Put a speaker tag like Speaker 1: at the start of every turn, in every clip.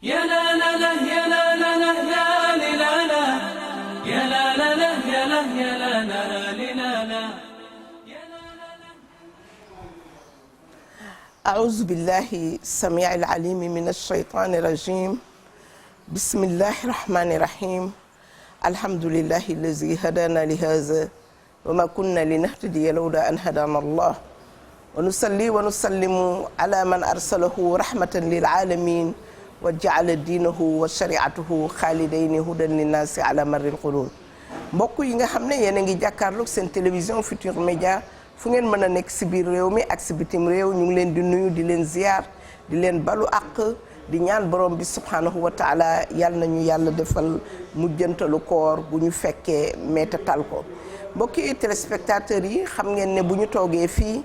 Speaker 1: يا لا لا لا يا لا لا لا لا لا لا يا لا لا لا يا لا يا لا لا لا لا.
Speaker 2: أعوذ بالله السميع العليم من الشيطان الرجيم. بسم الله الرحمن الرحيم. الحمد لله الذي هدانا لهذا وما كنا لنهتدي لولا أن هدانا الله ونصلي ونسلم على من أرسله رحمة للعالمين وجعل دينه وشريعته خالدين هدى للناس على مر القرون. mbokk yi nga xam ne yéen a ngi jàkkaarloog seen télévision Futurs Médias fu ngeen mën a nekk si biir réew mi ak si bitim réew ñu ngi leen di nuyu di leen ziar di leen balu àq di ñaan borom bi subhanahu wa taala yal nañu yàlla defal mujjantalu koor bu ñu fekkee meetatal ko. mbokki téléspectateurs yi xam ngeen ne bu ñu toogee fii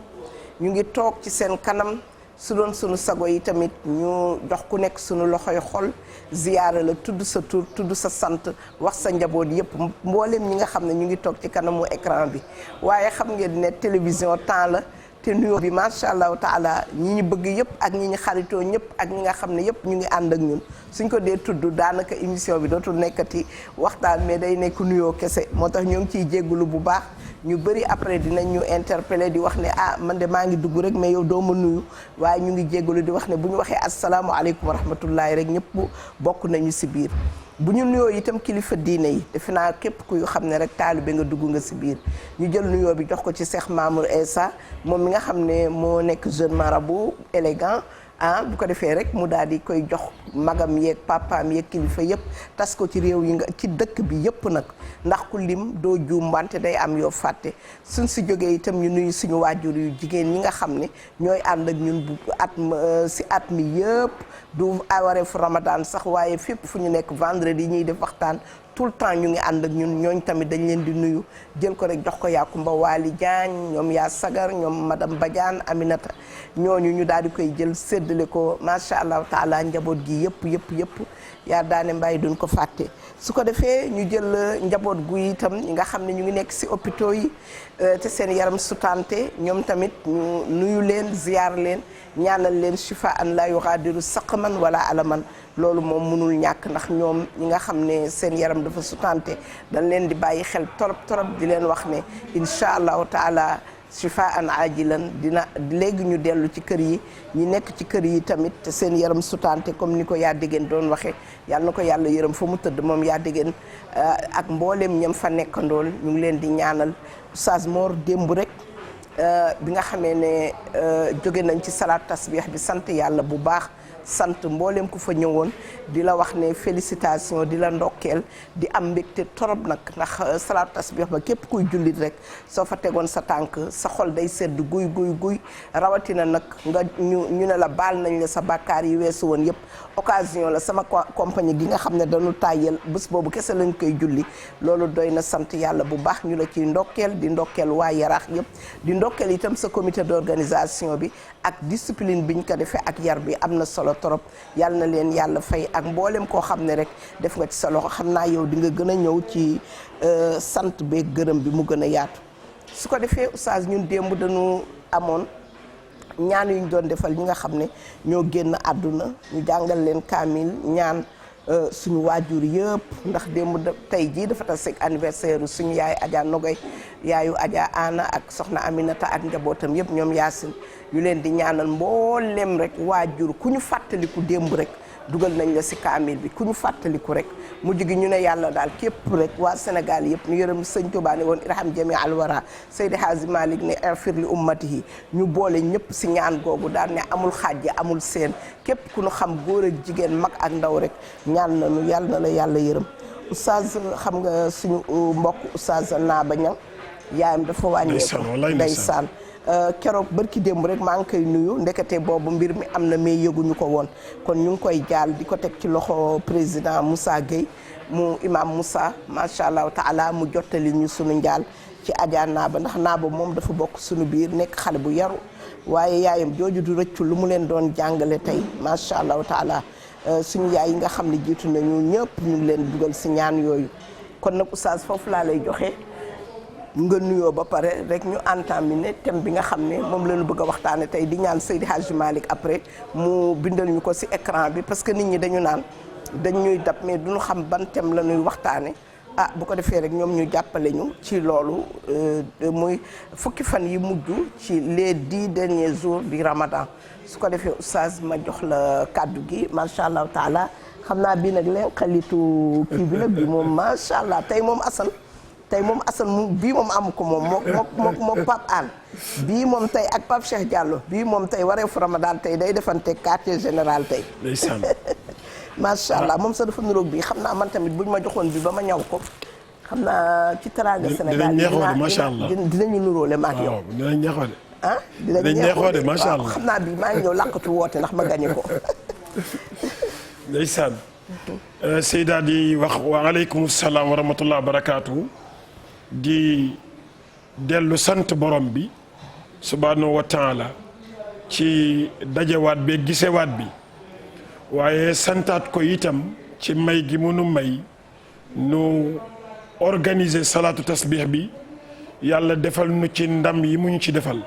Speaker 2: ñu ngi toog ci seen kanam su doon sunu sago yi tamit ñu jox ku nekk sunu loxoy xol ziyaara la tudd sa tur tudd sa sant wax sa njaboot yëpp mboolem ñi nga xam ne ñu ngi toog ci kanamu écran bi waaye xam ngeen ne télévision temps la te nuyoo bi macha allahu taala ñi ñu bëgg yëpp ak ñi ñu xaritoo ñëpp ak ñi nga xam ne yëpp ñu ngi ànd ak ñun suñ ko dee tudd daanaka émission bi dootul nekkati waxtaan mais day nekk nuyoo kese moo tax ñoo ngi ciy jéggulu bu baax. ñu bëri après dinañ ñu interpeller di wax ne man de maa ngi dugg rek mais yow doo ma nuyu waaye ñu ngi jéggalu di wax ne bu ñu waxee asalaamaaleykum wa rahmatullahi rek ñëpp bokk nañu si biir bu ñu nuyoo itam kilifa diine yi defe naa képp kuy xam ne rek taalibe nga dugg nga si biir ñu jël nuyoo bi jox ko ci Cheikh Mamour Essa moom mi nga xam ne moo nekk jeune marabout élégant bu ko defee rek mu daal di koy jox magam yeeg papaam yeeg kilifa yëpp tas ko ci réew yi nga ci dëkk bi yëpp nag ndax ku lim doo juum wante day am yoo fàtte suñ si jógee itam ñu nuyu suñu waajur yu jigéen ñi nga xam ne ñooy ànd ak ñun bu si at mi yëpp du wareefu Ramadan sax waaye fépp fu ñu nekk vendredi ñuy def waxtaan tout le temps ñu ngi ànd ak ñun ñooñ tamit dañ leen di nuyu jël ko rek jox ko Yakumba Waly Diagne ñoom yaa Sagar ñoom madame Badiane Aminata ñooñu ñu daal di koy jël séddale ko macha allah taala njaboot gi yëpp yaa daane mbay duñ ko fàtte su ko defee ñu jël njaboot gu itam ñi nga xam ne ñu ngi nekk si hôpitaux yi te seen yaram sutante ñoom tamit ñu nuyu leen ziar leen ñaanal leen shifa an la yughadiru saqaman wala alaman loolu moom mënul ñàkk ndax ñoom ñi nga xam ne seen yaram dafa sutante dañ leen di bàyyi xel torop di leen wax ne incha allahu taala shifaan ajilan dina léegi ñu dellu ci kër yi ñi nekk ci kër yi tamit te seen yaram sutante comme ni ko yaa déggeen doon waxee yàlla na ko yàlla yërëm fa mu tëdd moom yaa déggeen ak mboolem ñam fa nekkandool ñu ngi leen di ñaanal Oustaz Mor démb rek bi nga xamee ne jóge nañ ci salaat tasbih bi sant yàlla bu baax sant mboolem ku fa ñëwoon di la wax ne félicitation di la ndokkeel di am mbégte torop nag ndax salaatu tasbih ba képp kuy jullit rek soo fa tegoon sa tànk sa xol day sedd guy rawatina nag nga ñu ne la baal nañ la sa bàkkaar yi weesu woon yëpp occasion la sama compagnie gi nga xam ne dañu tàyyel bés boobu kese lañ koy julli loolu doy na sant yàlla bu baax ñu la ciy ndokkeel di ndokkeel waa Yaraax yëpp di ndokkeel itam sa comité d'organisation bi ak discipline biñ ko defee ak yar bi am na solo torop yàlla na leen yàlla fay ak mboolem koo xam ne rek def nga ci sa loxo xam naa yow di nga gën a ñëw ci sant beeg gërëm bi mu gën a yaatu su ko defee oustaz ñun démb dañu amoon ñaan yu ñu doon defal ñi nga xam ne ñoo génn àdduna ñu jàngal leen kaamil ñaan suñu waajur yëpp ndax démb tey jii dafa tas ak anniversaire suñu yaay Adja Nogoy yaayu Adja Ana ak soxna Aminata ak njabootam yëpp ñoom Yaasin ñu leen di ñaanal mboolem rek waajur ku ñu fàttaliku démb rek dugal nañ la si kaamil bi ku ñu fàttaliku rek mujj gi ñu ne yàlla daal képp rek waa Sénégal yëpp ñu yërëm sëñ Tuubaa ne woon irham jami alwara Seydi Hadji Malick ne irfir li ummatihi ñu boole ñëpp si ñaan googu daal ne amul xaaj amul seen képp ku ñu xam góor ak jigéen mag ak ndaw rek ñaan nañu yàlla na la yàlla yërëm oustaz xam nga suñu mbokk oustaz Naaba Ñang yaayam dafa wàññeeku ndeysaan keroog barki démb rek maa ngi koy nuyu ndekete boobu mbir mi am na mais yëguñu ko woon kon ñu ngi koy jaal di ko teg ci loxo président Moussa Gueye mu imam Moussa macha allah taala mu jottali ñu sunu njaal ci Adja Naaba ndax Naaba moom dafa bokk sunu biir nekk xale bu yaru waaye yaayam jooju du rëccu lu mu leen doon jàngale tey macha allah taala suñu yaay yi nga xam ne jiitu nañu ñëpp ñu ngi leen dugal si ñaan yooyu kon nag oustaz foofu laa lay joxe nga nuyoo ba pare rek ñu entaminé thème bi nga xam ne moom la ñu bëgg a waxtaane tey di ñaan Seydi Hadji Malick après mu bindal ñu ko ci écran bi parce que nit ñi dañu naan dañ ñuy dab mais duñu xam ban thème la ñuy waxtaane bu ko defee rek ñoom ñu jàppale ñu ci loolu muy fukki fan yi mujj ci les 10 derniers jours du Ramadan su ko defee oustaz ma jox la kàddu gi macha allah taala xam naa bii nag leen xalitu kii bi nag bi moom macha allah tey moom Assane mu bii moom amu ko moom moo Pape Anne bii moom tey ak Pape Cheikh Diallo bii moom tey wareefu Ramadan tey day defante quartier général tey macha allah moom sax dafa niroog bii xam naa man tamit buñ ma joxoon bi ba ma ñaw ko xam naa ci teraanga Sénégal dinañu niroole ma ak yow
Speaker 3: dinañ neexoo de
Speaker 2: dinañ
Speaker 3: neexoo de macha allah
Speaker 2: xam naa bii maa ngi ñëw làqatu woote ndax ma gañe ko
Speaker 3: ndeysaan Seyda di wax wa aleykum salaam wa rahmatullah barakaatu di dellu sant borom bi subhaanahu wa taala ci dajewaat bi gisewaat bi waaye santaat ko itam ci may gi mënu may nu organiser salaatu tasbih bi yàlla defal nu ci ndam yi mu ñu ci defal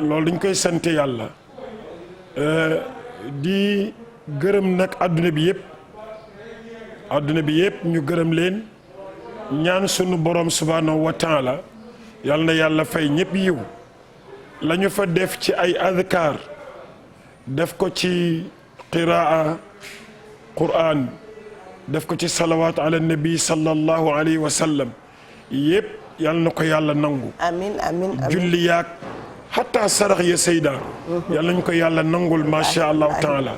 Speaker 3: loolu dañ koy sant yàlla di gërëm nag adduna bi yëpp ñu gërëm leen ñaan sunu borom subhanahu wa taala yal na yàlla fay ñëpp yiw la ñu fa def ci ay adkaar def ko ci qiraa quran def ko ci salawaat ala nabi sallallahu alayhi wa sallam yëpp yal na ko yàlla nangu
Speaker 2: amiin amiin
Speaker 3: julli yaag xataa sarax ya Seyda yal nañu ko yàlla nangul macha allahu taala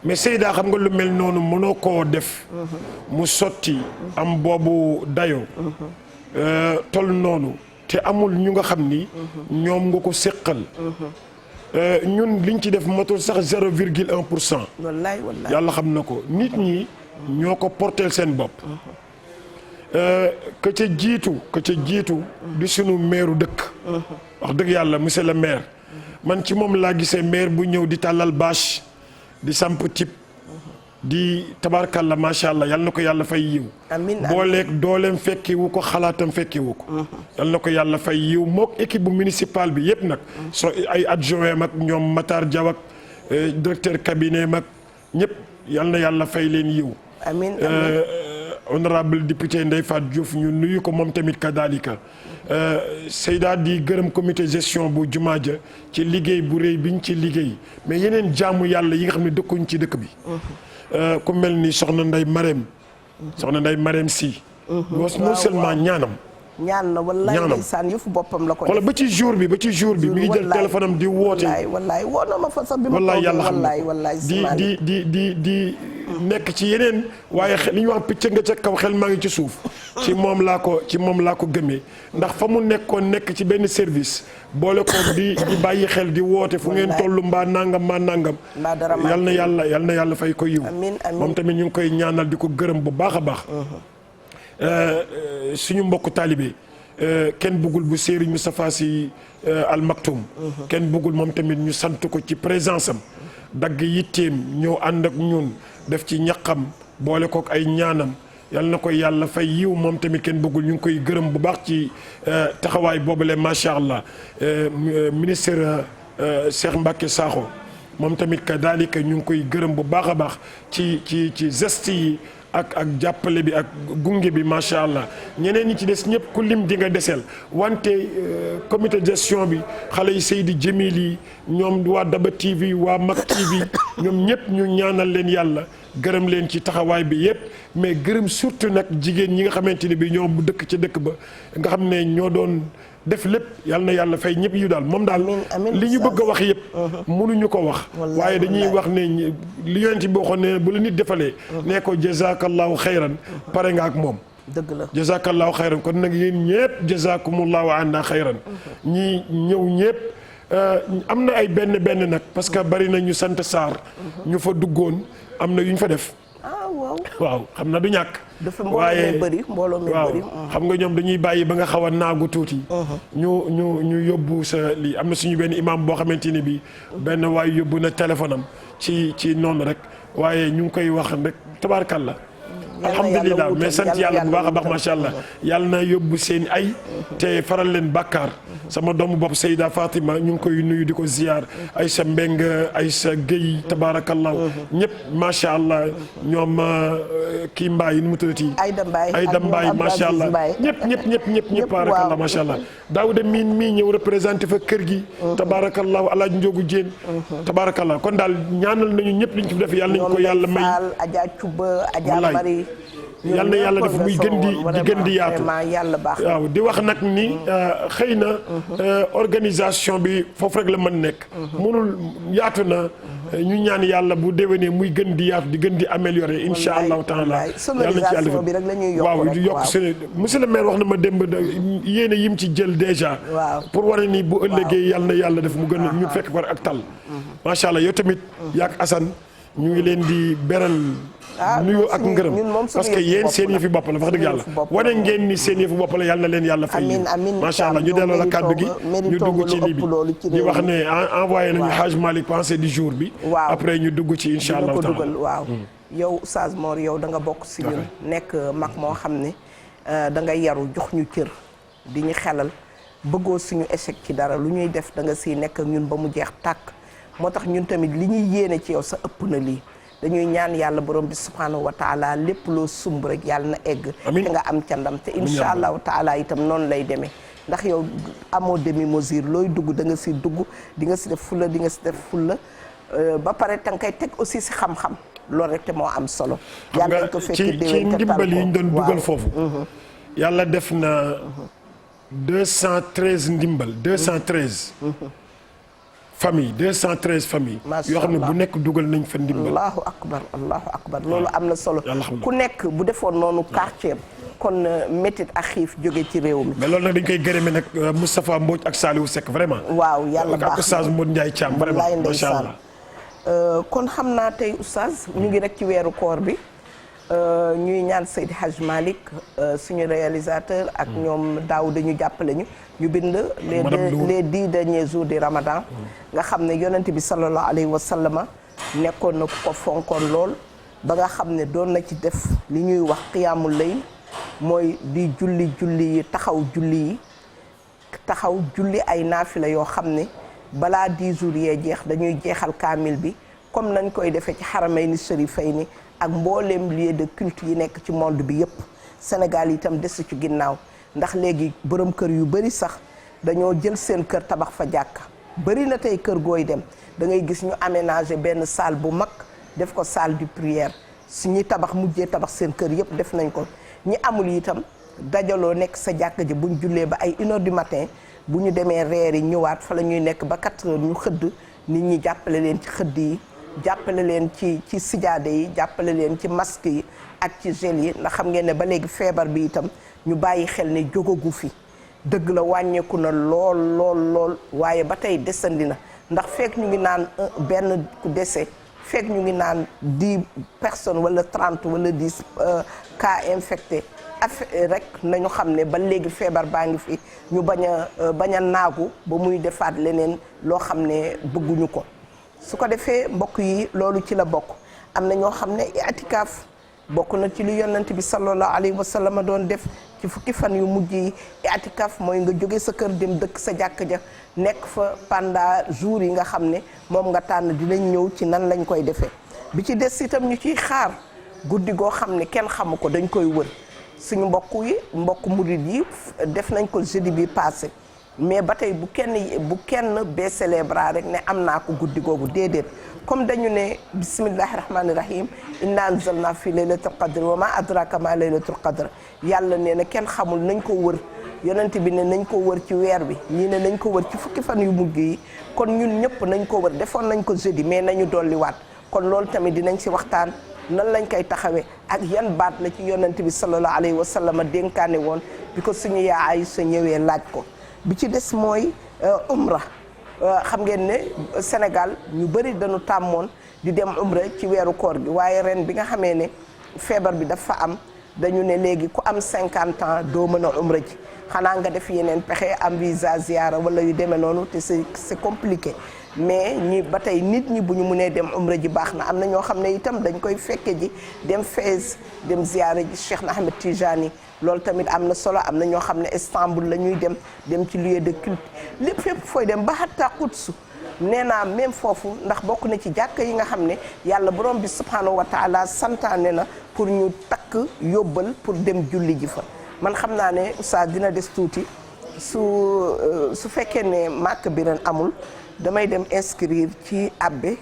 Speaker 3: mais Seyda xam nga lu mel noonu mënoo koo def mu sotti am boobu dayoo tol noonu te amul ñu nga xam ni ñoom nga ko séqal ñun liñ ci def matul sax 0,1%.
Speaker 2: wallaay wallaay
Speaker 3: yàlla xam na ko nit ñi ñoo ko porteel seen bopp ka ca jiitu di sunu meeru dëkk wax dëgg yàlla monsieur le maire man ci moom laa gisee maire bu ñëw di tàllal bâche di samp tip di tabarkalla macha allah yal na ko yàlla fay yiw booleeg dooleem fekkiwu ko xalaatam fekkiwu ko yal na ko yàlla fay yiw mook équipe bu municipal bi yëpp nag so ay adjoint mag ñoom Matar Diaw ak directeur cabinet mag ñëpp yal na yàlla fay leen yiw honorable député Ndeye Fatou Diouf ñu nuyu ko moom tamit kadalika Seyda di gërëm comité gestion bu jumaa ja ci liggéey bu rëy biñ ci liggéey mais yeneen jaamu yàlla yi nga xam ne dëkkuñ ci dëkk bi ku mel ni soxna Ndeye Marème si non seulement ñaan na wallaay ndeysaan yëfu boppam la ko xoolal ba ci jour bi mi ngi jël téléphone am di woote
Speaker 2: wallaay woo na ma fa sax bi ma
Speaker 3: wallaay yàlla xam di nekk ci yeneen waaye li ñuy wax picc nga ca kaw xel maa ngi ci suuf ci moom laa ko gëmee ndax fa mu nekk ci benn service boole ko di bàyyi xel di woote fu ngeen toll mbaa nangam yal na yàlla fay ko yiw moom tamit ñu ngi koy ñaanal di ko gërëm bu baax a baax suñu mbokk taalibe kenn bëggul bu Serigne Moustapha Sy Al Maktoum kenn bëggul moom tamit ñu sant ko ci présence am dagg yitteem ñëw ànd ak ñun def ci ñaqam boole kook ay ñaanam yal na ko yàlla fay yiw moom tamit kenn bëggul ñu ngi koy gërëm bu baax ci taxawaay boobule macha allah ministre Cheikh Mbacké Sakho moom tamit kadalika ñu ngi koy gërëm bu baax a baax ci geste yi ak jàppale bi ak gunge bi macha allah ñeneen ñi ci des ñëpp ku lim di nga deseel wante comité de gestion bi xale yi Seydi Djemil yi ñoom waa Daba TV waa Mag TV ñoom ñëpp ñu ñaanal leen yàlla gërëm leen ci taxawaay bi yëpp mais gërëm surtout nag jigéen ñi nga xamante ne bi ñoo bu dëkk ci dëkk ba nga xam ne ñoo doon def lépp yal na yàlla fay ñëpp yu daal moom daal li ñu bëgg a wax yëpp mënuñu ko wax waaye dañuy wax ne li yonent bi waxoon ne bu la nit defalee nee ko jazakallahu xayran pare nga ak moom
Speaker 2: dëgg la
Speaker 3: jazakallahu xayran kon nag yéen ñëpp jazakumullahu anna xayran ñi ñëw ñëpp am na ay benn nag parce que bari na ñu sant Sarr ñu fa duggoon am na yu ñu fa def waaw xam na du ñàkk
Speaker 2: dafa mbooloo mi bëri
Speaker 3: xam nga ñoom dañuy bàyyi ba nga xaw a naagu tuuti ñu yóbbu sa lii am na suñu benn imam boo xamante ni bi benn waaye yóbbu na téléphone am ci noonu rek waaye ñu ngi koy wax rek tabaarkalla alhamdulilah mais sant yàlla bu baax a baax macha allah yàlla na yóbbu seen ay te faral leen bàkkaar sama doomu bopp Seyda Fatima ñu ngi koy nuyu di ko ziar Aïssa Mbeng Aïssa Guèye tabarakallah ñëpp macha allah ñoom kii Mbaye nu mu tuddati Aïda Mbaye macha allah ñëpp tabarakallah macha allah Daouda Mine mii ñëw représenté fa kër gi tabarakallah Alaaji Njogu Jéen tabarakallah kon daal ñaanal nañu ñëpp liñ ci def yàlla nañu ko yàlla may
Speaker 2: Adja Cuba Adja Mari
Speaker 3: yàlla na yàlla def muy gën di yaatu waaw di wax nag ni xëy na organisation bi foofu rek la mën nekk mënul yaatu na ñu ñaan yàlla bu déwénee muy gën di yaatu di gën di améliorer insha allahu taala yàlla nañ ci yàlla waaw di yokk seen monsieur le maire wax na ma démb yéene yim ci jël déjà pour wane ni bu ëllëgee yàlla na yàlla def mu gën a ñu fekk ko ak tal macha allah yow tamit yaak Assane ñu ngi leen di beral nuyu ak ngërëm parce que yéen seen yëfi bopp la wax dëgg yàlla wane ngeen ni seen yëfi bopp la yàlla na leen yàlla fay macha allah ñu delloo la kàddu gi ñu dugg ci lii bi di wax ne envoyé nañu Haj Malick pensée du jour bi après ñu dugg ci insha allah
Speaker 2: waaw yow Oustaz Mor yow da nga bokk si ñun nekk mag moo xam ne da nga yaru jox ñu cër di ñu xelal bëggoo suñu échec ci dara lu ñuy def da nga siy nekk ak ñun ba mu jeex tàkk moo tax ñun tamit li ñuy yéene ci yow sa ëpp na lii dañuy ñaan yàlla borom bi subhanahu wa taala lépp loo sumb rek yàlla na egg te nga am ca ndam te insha allahu taala itam noonu lay demee ndax yow amoo demi mesure looy dugg da nga si dugg di nga si def fulla di nga si def fulla ba pare te nga koy teg aussi si xam-xam loolu rek te moo am solo yàlla nañ ko fekkee déwén
Speaker 3: ci ndimbal yi ñu doon dugal foofu yàlla def na 213 ndimbal 213 famille 213 familles yoo xam ne bu nekk dugal nañ fa ndimbal
Speaker 2: allahu akbar loolu am na solo ku nekk bu defoon noonu quartier kon métit ak xiif jóge ci réew mi
Speaker 3: mais loolu nag dañ koy gërëme nag Moustapha Mbodj ak Saliou Seck vraiment
Speaker 2: waaw yàlla baax
Speaker 3: ak Oustaz Modou Ndiaye Thiam vraiment macha allah
Speaker 2: kon xam naa tey Oustaz ñu ngi rek ci weeru koor bi ñuy ñaan Seydi Haj Malick suñu réalisateur ak ñoom daaw dañu jàppale ñu bind les 10 derniers jours du Ramadan nga xam ne yonent bi sallallahu alayhi wa sallama nekkoon na ku ko fonkoon lool ba nga xam ne doon na ci def li ñuy wax qiyaamul layl mooy di julli yi taxaw julli ay naafila yoo xam ne balaa 10 jours yee jeex dañuy jeexal kaamil bi comme nañ koy defee ci xaramayni sharifayni ak mbooleem lieu de culte yi nekk ci monde bi yépp Sénégal itam desu ci ginnaaw ndax léegi borom kër yu bari sax dañoo jël seen kër tabax fa jàkka bari na tey kër gooy dem da ngay gis ñu aménager benn salle bu mag def ko salle de prière su ñuy tabax mujjee tabax seen kër yépp def nañ ko ñi amul itam dajaloo nekk sa jàkka ji buñ jullee ba ay 1h du matin bu ñu demee reer yi ñëwaat fa la ñuy nekk ba 4h ñu xëdd nit ñi jàppale leen ci xëdd yi jàppale leen ci sijaade yi jàppale leen ci masque yi ak ci gel yi ndax xam ngeen ne ba léegi feebar bi itam ñu bàyyi xel ne jógagu fi dëgg la wàññeeku na lool waaye ba tey desandi na ndax fekk ñu ngi naan benn ku dese fekk ñu ngi naan 10 personnes wala 30 wala 10 cas infectés rek nañu xam ne ba léegi feebar baa ngi fi ñu bañ a naagu ba muy defaat leneen loo xam ne bëgguñu ko su ko defee mbokk yi loolu ci la bokk am na ñoo xam ne i'tikaaf bokk na ci lu yonent bi sallallahu alayhi wa sallam doon def ci fukki fan yu mujj yi i'tikaaf mooy nga jóge sa kër dem dëkk sa jàkk ja nekk fa pendant jours yi nga xam ne moom nga tànn dinañ ñëw ci nan lañ koy defee bi ci des itam ñu ciy xaar guddi goo xam ne kenn xamu ko dañ koy wër suñu mbokk murid yi def nañ ko jeudi bi passé mais ba tey bu kenn baissé les bras rek ne am naa ko guddi googu déedéet comme dañu ne bismillahi rahmani rahim inna anzalna fi laylatul qadr wa ma adraka ma laylatul qadr yàlla nee na kenn xamul nañ ko wër yonent bi ne nañ ko wër ci weer bi ñii ne nañ ko wër ci fukki fan yu mujj yi kon ñun ñëpp nañ ko wër defoon nañ ko jeudi mais nañu dolliwaat kon loolu tamit dinañ ci waxtaan nan lañ koy taxawee ak yan baat la ci yonent bi sallallahu alayhi wa sallam dénkaane woon bi ko suñu yaa Aysa ñëwee laaj ko bi ci des mooy umra xam ngeen ne Sénégal ñu bëri dañu tàmmoon di dem umra ci weeru koor gi waaye ren bi nga xamee ne feebar bi dafa am dañu ne léegi ku am 50 ans doo mën a umra ji xanaa nga def yeneen pexe am visa ziara wala yu demee noonu te c'est compliqué mais ñi ba tey nit ñi bu ñu mënee dem umra ji baax na am na ñoo xam ne itam dañ koy fekke ji dem Fès dem ziara ji Cheikh na Ahmed Tijani loolu tamit am na solo am na ñoo xam ne Istanbul la ñuy dem ci lieu de culte lépp fépp fooy dem ba hatta Quds nee naa même foofu ndax bokk na ci jàkk yi nga xam ne yàlla borom bi subhanahu wa taala santaane na pour ñu takk yóbbal pour dem julli ji fa man xam naa ne oustaz dina des tuuti su fekkee ne màkk bi ren amul damay dem inscrire ci abbé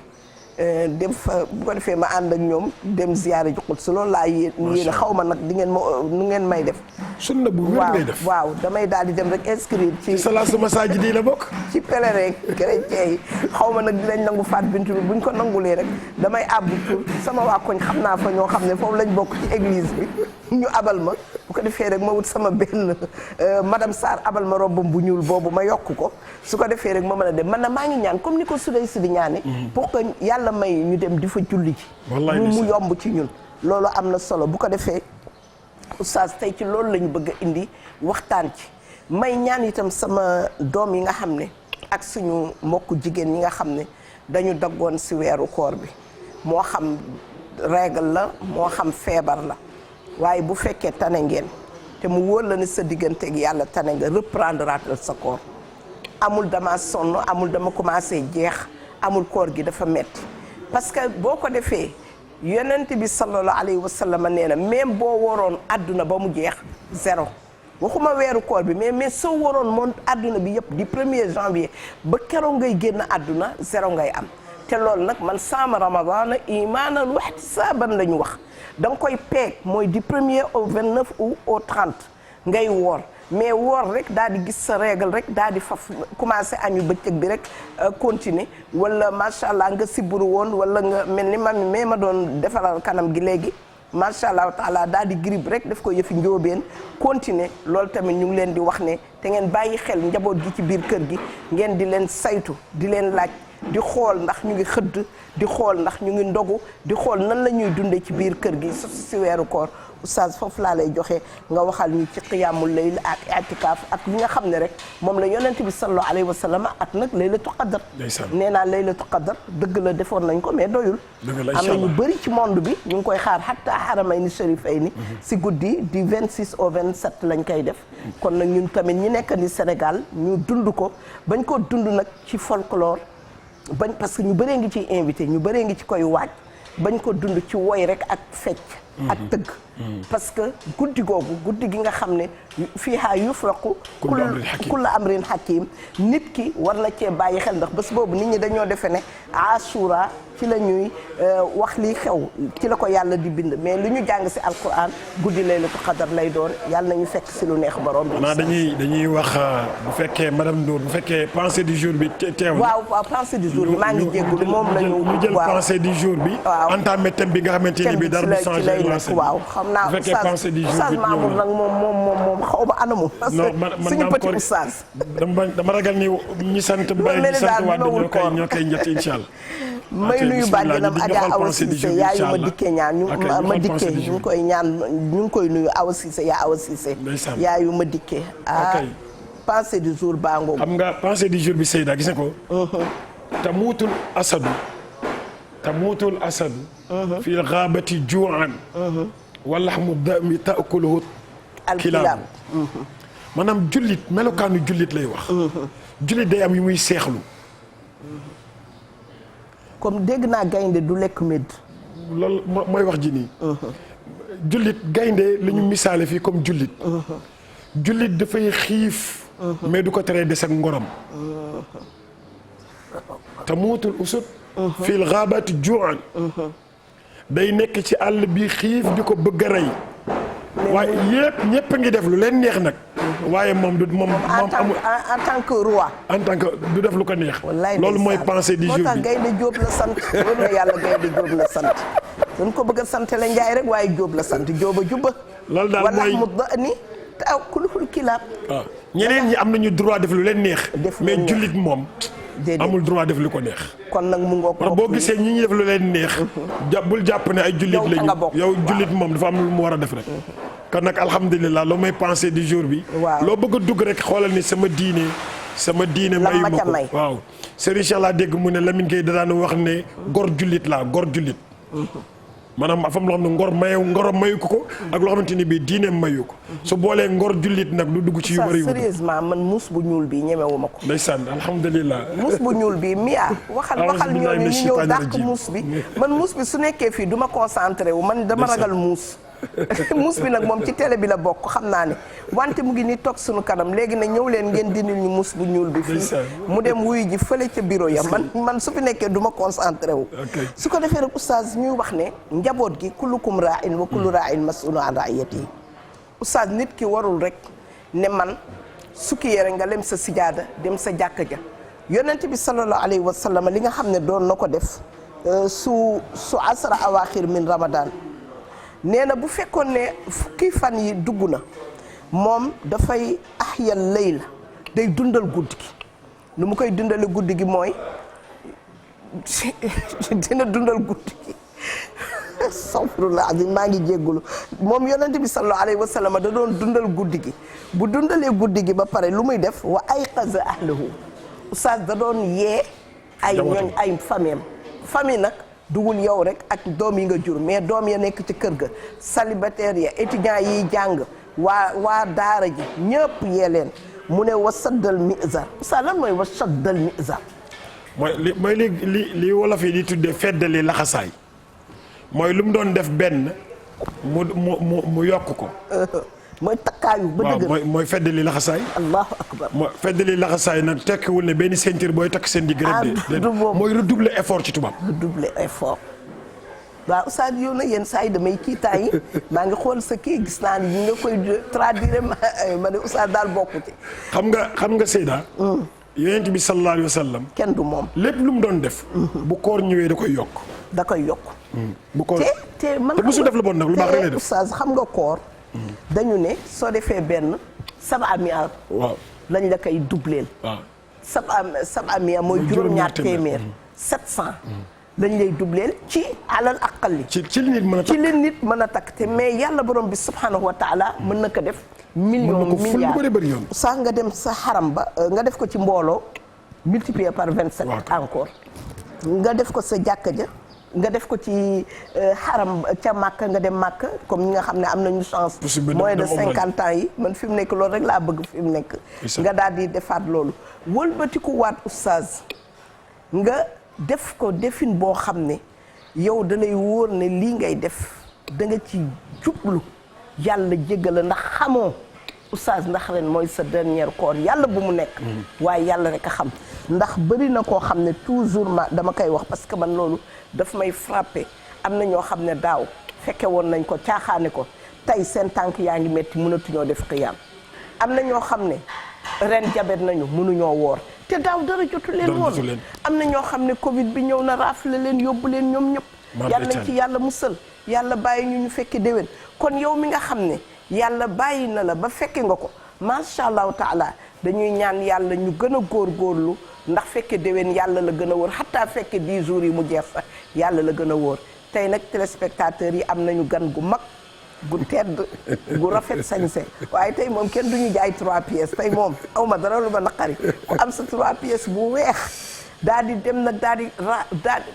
Speaker 2: dem fa bu ko defee ma ànd ak ñoom dem ziyaare ji Quds loolu laa yéen xaw ma nag di ngeen ma nu ngeen may def.
Speaker 3: sunna bu wér ngay def
Speaker 2: waaw damay daal di dem rek inscrire ci
Speaker 3: salaasu masaajid yi la bokk.
Speaker 2: ci pèlerin chrétien yi xaw ma nag dinañ nangu faat bintu bi buñ ko nangulee rek damay àbb pour sama waa koñ xam naa fa ñoo xam ne foofu lañ bokk ci église bi ñu abal ma bu ko defee rek ma wut sama benn madame Sarr abal ma robbam bu ñuul boobu ma yokk ko su ko defee rek ma mën a dem man na maa ngi ñaan comme ni ko Souley si di ñaane pour que yàlla may ñu dem di fa julli ji mu yomb ci ñun loolu am na solo bu ko defee oustaz tey ci loolu la ñu bëgg a indi waxtaan ci may ñaan itam sama doom yi nga xam ne ak suñu mbokku jigéen ñi nga xam ne dañu daggoon si weeru koor bi moo xam règle la moo xam feebar la waaye bu fekkee tane ngeen te mu wóor la ne sa digganteeg yàlla tane nga reprendre atal sa koor amul dama sonn amul dama commencé jeex amul koor gi dafa metti parce que boo ko defee yonent bi sallallahu alayhi wa sallam nee na même boo waroon àdduna ba mu jeex zéro waxuma weeru koor bi mais soo waroon moom àdduna bi yëpp di 1er janvier ba keroog ngay génn àdduna zéro ngay am te loolu nag man saama ramadana imaanan wa ihtisaaban la ñu wax da nga koy peeg mooy du 1er au 29 ou au 30 ngay woor mais woor rek daal di gis sa règle rek daal di faf commencé añu bëccëg bi rek continuer wala macha allah nga siburu woon wala nga mel ni mami mais ma doon defaral kanam gi léegi macha allah taala daal di grib rek daf ko yëfi njóobeen continuer loolu tamit ñu ngi leen di wax ne te ngeen bàyyi xel njaboot gi ci biir kër gi ngeen di leen saytu di leen laaj di xool ndax ñu ngi xëdd di xool ndax ñu ngi ndogu di xool nan la ñuy dundee ci biir kër gi si weeru koor oustaz foofu laa lay joxe nga waxal ñu ci qiyaamul layl ak i'tikaaf ak li nga xam ne rek moom la yonent bi sallallahu alayhi wa sallam ak nag laylatu qadar nee naa laylatu qadar dëgg la defoon nañ ko mais doyul am na ñu bëri ci monde bi ñu ngi koy xaar hatta haramayni sharifayni si guddi du 26 au 27 lañ koy def kon nag ñun tamit ñi nekk ni Sénégal ñu dund ko bañ ko dund nag ci folklore bañ parce que ñu bëree ngi ciy invité ñu bëree ngi ci koy waaj bañ ko dund ci woy rek ak fecc ak tëgg parce que guddi googu guddi gi nga xam ne fiihaa yufraqu kullu amrin hakim nit ki war na cee bàyyi xel ndax bés boobu nit ñi dañoo defe ne Ashura ci la ñuy wax lii xew ci la ko yàlla di bind mais lu ñu jàng si alquran guddi laylatul qadar lay doon yàlla nañu fekk si lu neex borom bi.
Speaker 3: dañuy wax bu fekkee madame Ndour bu fekkee pensée du jour bi teew.
Speaker 2: waaw pensée du jour bi maa ngi jégalu moom la ñu.
Speaker 3: jël pensée du jour bi.
Speaker 2: waaw
Speaker 3: entamé thème bi nga xamante ni bi dara du changé
Speaker 2: waaw xam naa
Speaker 3: bu fekkee pensée du jour bi
Speaker 2: oustaz Mamour nag moom xaw ma anamu. parce que suñu petit oustaz.
Speaker 3: dama ragal ni ñi sant Mbaye ñi sant Wade ñoo koy njëtt incha allah.
Speaker 2: may nuyu bàjjenam Adja Awa Cissé yaayu ma dikkee ñaan ñu ngi koy ñaan ñu ngi koy nuyu Awa Cissé yaa Awa Cissé yaayu ma dikkee pensée du jour baa ngoog
Speaker 3: xam nga pensée du jour bi Seyda gis nga ko tamuutul asadu fi ghaabati juu'an wa lahmu dami ta'kuluhu kilaab maanaam jullit melokaanu jullit lay wax jullit day am yu muy seexlu
Speaker 2: comme dégg naa gaynde du lekk medd
Speaker 3: loolu mooy wax ji nii jullit gaynde la ñu misaale fii comme jullit jullit dafay xiif mais du ko teree des ak ngorom tamuutul usud fil ghaabati juu'an day nekk ci àll bi xiif di ko bëgg a rey waaye ñëpp ngi def lu leen neex nag waaye moom amul
Speaker 2: en tant que roi
Speaker 3: en tant que du def lu ko neex loolu mooy pensée du jour bi
Speaker 2: moo tax gaynde Jóob la sant loolu na yàlla gaynde Jóob la sant dañ ko bëgg a sant la Njaay rek waaye Jóob la sant Jóoba jubba
Speaker 3: loolu daal mooy
Speaker 2: wala mu dani ta'kuluhul kilaab
Speaker 3: waaw ñeneen ñi am nañu droit def lu leen neex mais jullit moom amul droit def lu ko neex
Speaker 2: kon nag mu ngoo ko
Speaker 3: boo gisee def lu leen neex bul jàpp ne ay jullit lañu yow jullit moom dafa am lu mu war a def rek kon nag alhamdulilah loo may pensé du jour bi.
Speaker 2: waaw
Speaker 3: loo bëgg a dugg rek xoolal ni sama diine mayu ma ko waaw. Serigne Cheikh laa dégg mu ne Lamine Gueye da daan wax ne gor jullit laa gor jullit. maanaam afam loo xam ne ngorom mayu ko ak loo xamante ni bii diineem mayu ko. su boolee ngor jullit nag du dugg ci yu bëri yu.
Speaker 2: sérieusement man muus bu ñuul bi ñemewuma ko.
Speaker 3: ndeysaan alhamdulilah.
Speaker 2: muus bu ñuul bi Mia. waxal ñooñu ñu ñëw dàq muus bi. man muus bi su nekkee fii du ma concentré wu man dama ragal muus. muus bi nag moom ci télé bi la bokk xam naa ne wante mu ngi ni toog suñu kanam léegi nag ñëw leen ngeen dindil ñu muus bu ñuul bi fii mu dem wuyu ji fële ca bureau ya man su fi nekkee du ma concentré wu su ko defee rek oustaz ñuy wax ne njaboot gi kullukum ra'in wa kullu ra'in mas'ulun an ra'iyatihi oustaz nit ki warul rek ne man sukki yére nga lem sa sijaada dem sa jàkka ja yonent bi sallallahu alayhi wa sallam li nga xam ne doon na ko def su asra awaaxir min ramadan nee na bu fekkoon ne fukki fan yi dugg na moom dafay ahyal layla day dundal guddi gi nu mu koy dundale guddi gi mooy dina dundal guddi gi astaghfirullah azim maa ngi jéggulu moom yonent bi sallallahu alayhi wa sallam da doon dundal guddi gi bu dundalee guddi gi ba pare lu muy def wa ayqaza ahlahu oustaz da doon yee ay ñooñ ay famille nag dugul yow rek ak doom yi nga jur mais doom ya nekk ci kër ga célibataire ya étudiants yiy jàng waa daara ji ñëpp yee leen mu ne wasaddal mizar sa lan mooy wasaddal mizar
Speaker 3: mooy li wolof yi di tuddee feddali laxasaay mooy lu mu doon def benn mu yokk ko
Speaker 2: mooy takkaayu ba dëgg
Speaker 3: waaw mooy feddali laxasaay
Speaker 2: allahu akbar
Speaker 3: mooy feddali laxasaay nag tekkiwul ne benn ceinture booy takk seen digg rek de mooy redoubler effort ci tubaab
Speaker 2: redoubler effort waaw oustaz yow na yenn saa yi damay kii temps yi maa ngi xool sa kii gis naa ni ñu nga koy traduire ma ne oustaz daal bokku ci
Speaker 3: xam nga Seyda yonent bi sallallahu alayhi wa sallam
Speaker 2: kenn du moom
Speaker 3: lépp lu mu doon def bu koor ñëwee da koy yokk bu koor
Speaker 2: te man
Speaker 3: musu def lu bon nag lu baax rek lay def
Speaker 2: oustaz xam nga koor dañu ne soo defee benn 700
Speaker 3: waaw
Speaker 2: lañ la koy doubleel
Speaker 3: waaw
Speaker 2: 700 mooy juróom-ñaar téeméer 700 lañ lay doubleel ci alal aqal
Speaker 3: ci li nit mën a takk
Speaker 2: ci li nit mën a takk te mais yàlla borom bi subhanahu wa taala mën na ko def milliard sax nga dem sa xaram ba nga def ko ci mbooloo multiplié par 27 encore nga def ko sa jàkka ja nga def ko ci xaram ca Màkka nga dem Màkka comme ñi nga xam ne am nañu chance moins de 50 ans yi man fi mu nekk loolu rek laa bëgg fi mu nekk nga daal di defaat loolu wëlbatiku waat oustaz nga def ko defin boo xam ne yow da lay wóor ne lii ngay def da nga ci jublu yàlla jéggal ndax xamoo oustaz ndax ren mooy sa dernier koor yàlla bu mu nekk waaye yàlla rek a xam ndax bëri na koo xam ne toujours ma dama koy wax parce que man loolu daf may frappé am na ñoo xam ne daaw fekke woon nañ ko caaxaane ko tey seen tànk yaa ngi metti mënatuñoo def xiyaam am na ñoo xam ne ren jabet nañu mënuñoo woor te daaw dara jotu leen woon am na ñoo xam ne Covid bi ñëw na raafle leen yóbbu leen ñoom ñëpp yàlla nañ ci yàlla musal yàlla bàyyi ñu fekke déwén kon yow mi nga xam ne yàlla bàyyi na la ba fekke nga ko macha allahu taala dañuy ñaan yàlla ñu gën a góorgóorlu ndax fekke déwén yàlla la gën a wóor xataa fekke 10 jours yi mu jeex sax yàlla la gën a wóor tey nag téléspectateurs yi am nañu gan gu mag gu tedd gu rafet sañse waaye tey moom kenn duñu jaay 3 pièces tey moom awma dara lu ma naqari ku am sa 3 pièces bu weex daal di dem nag daal di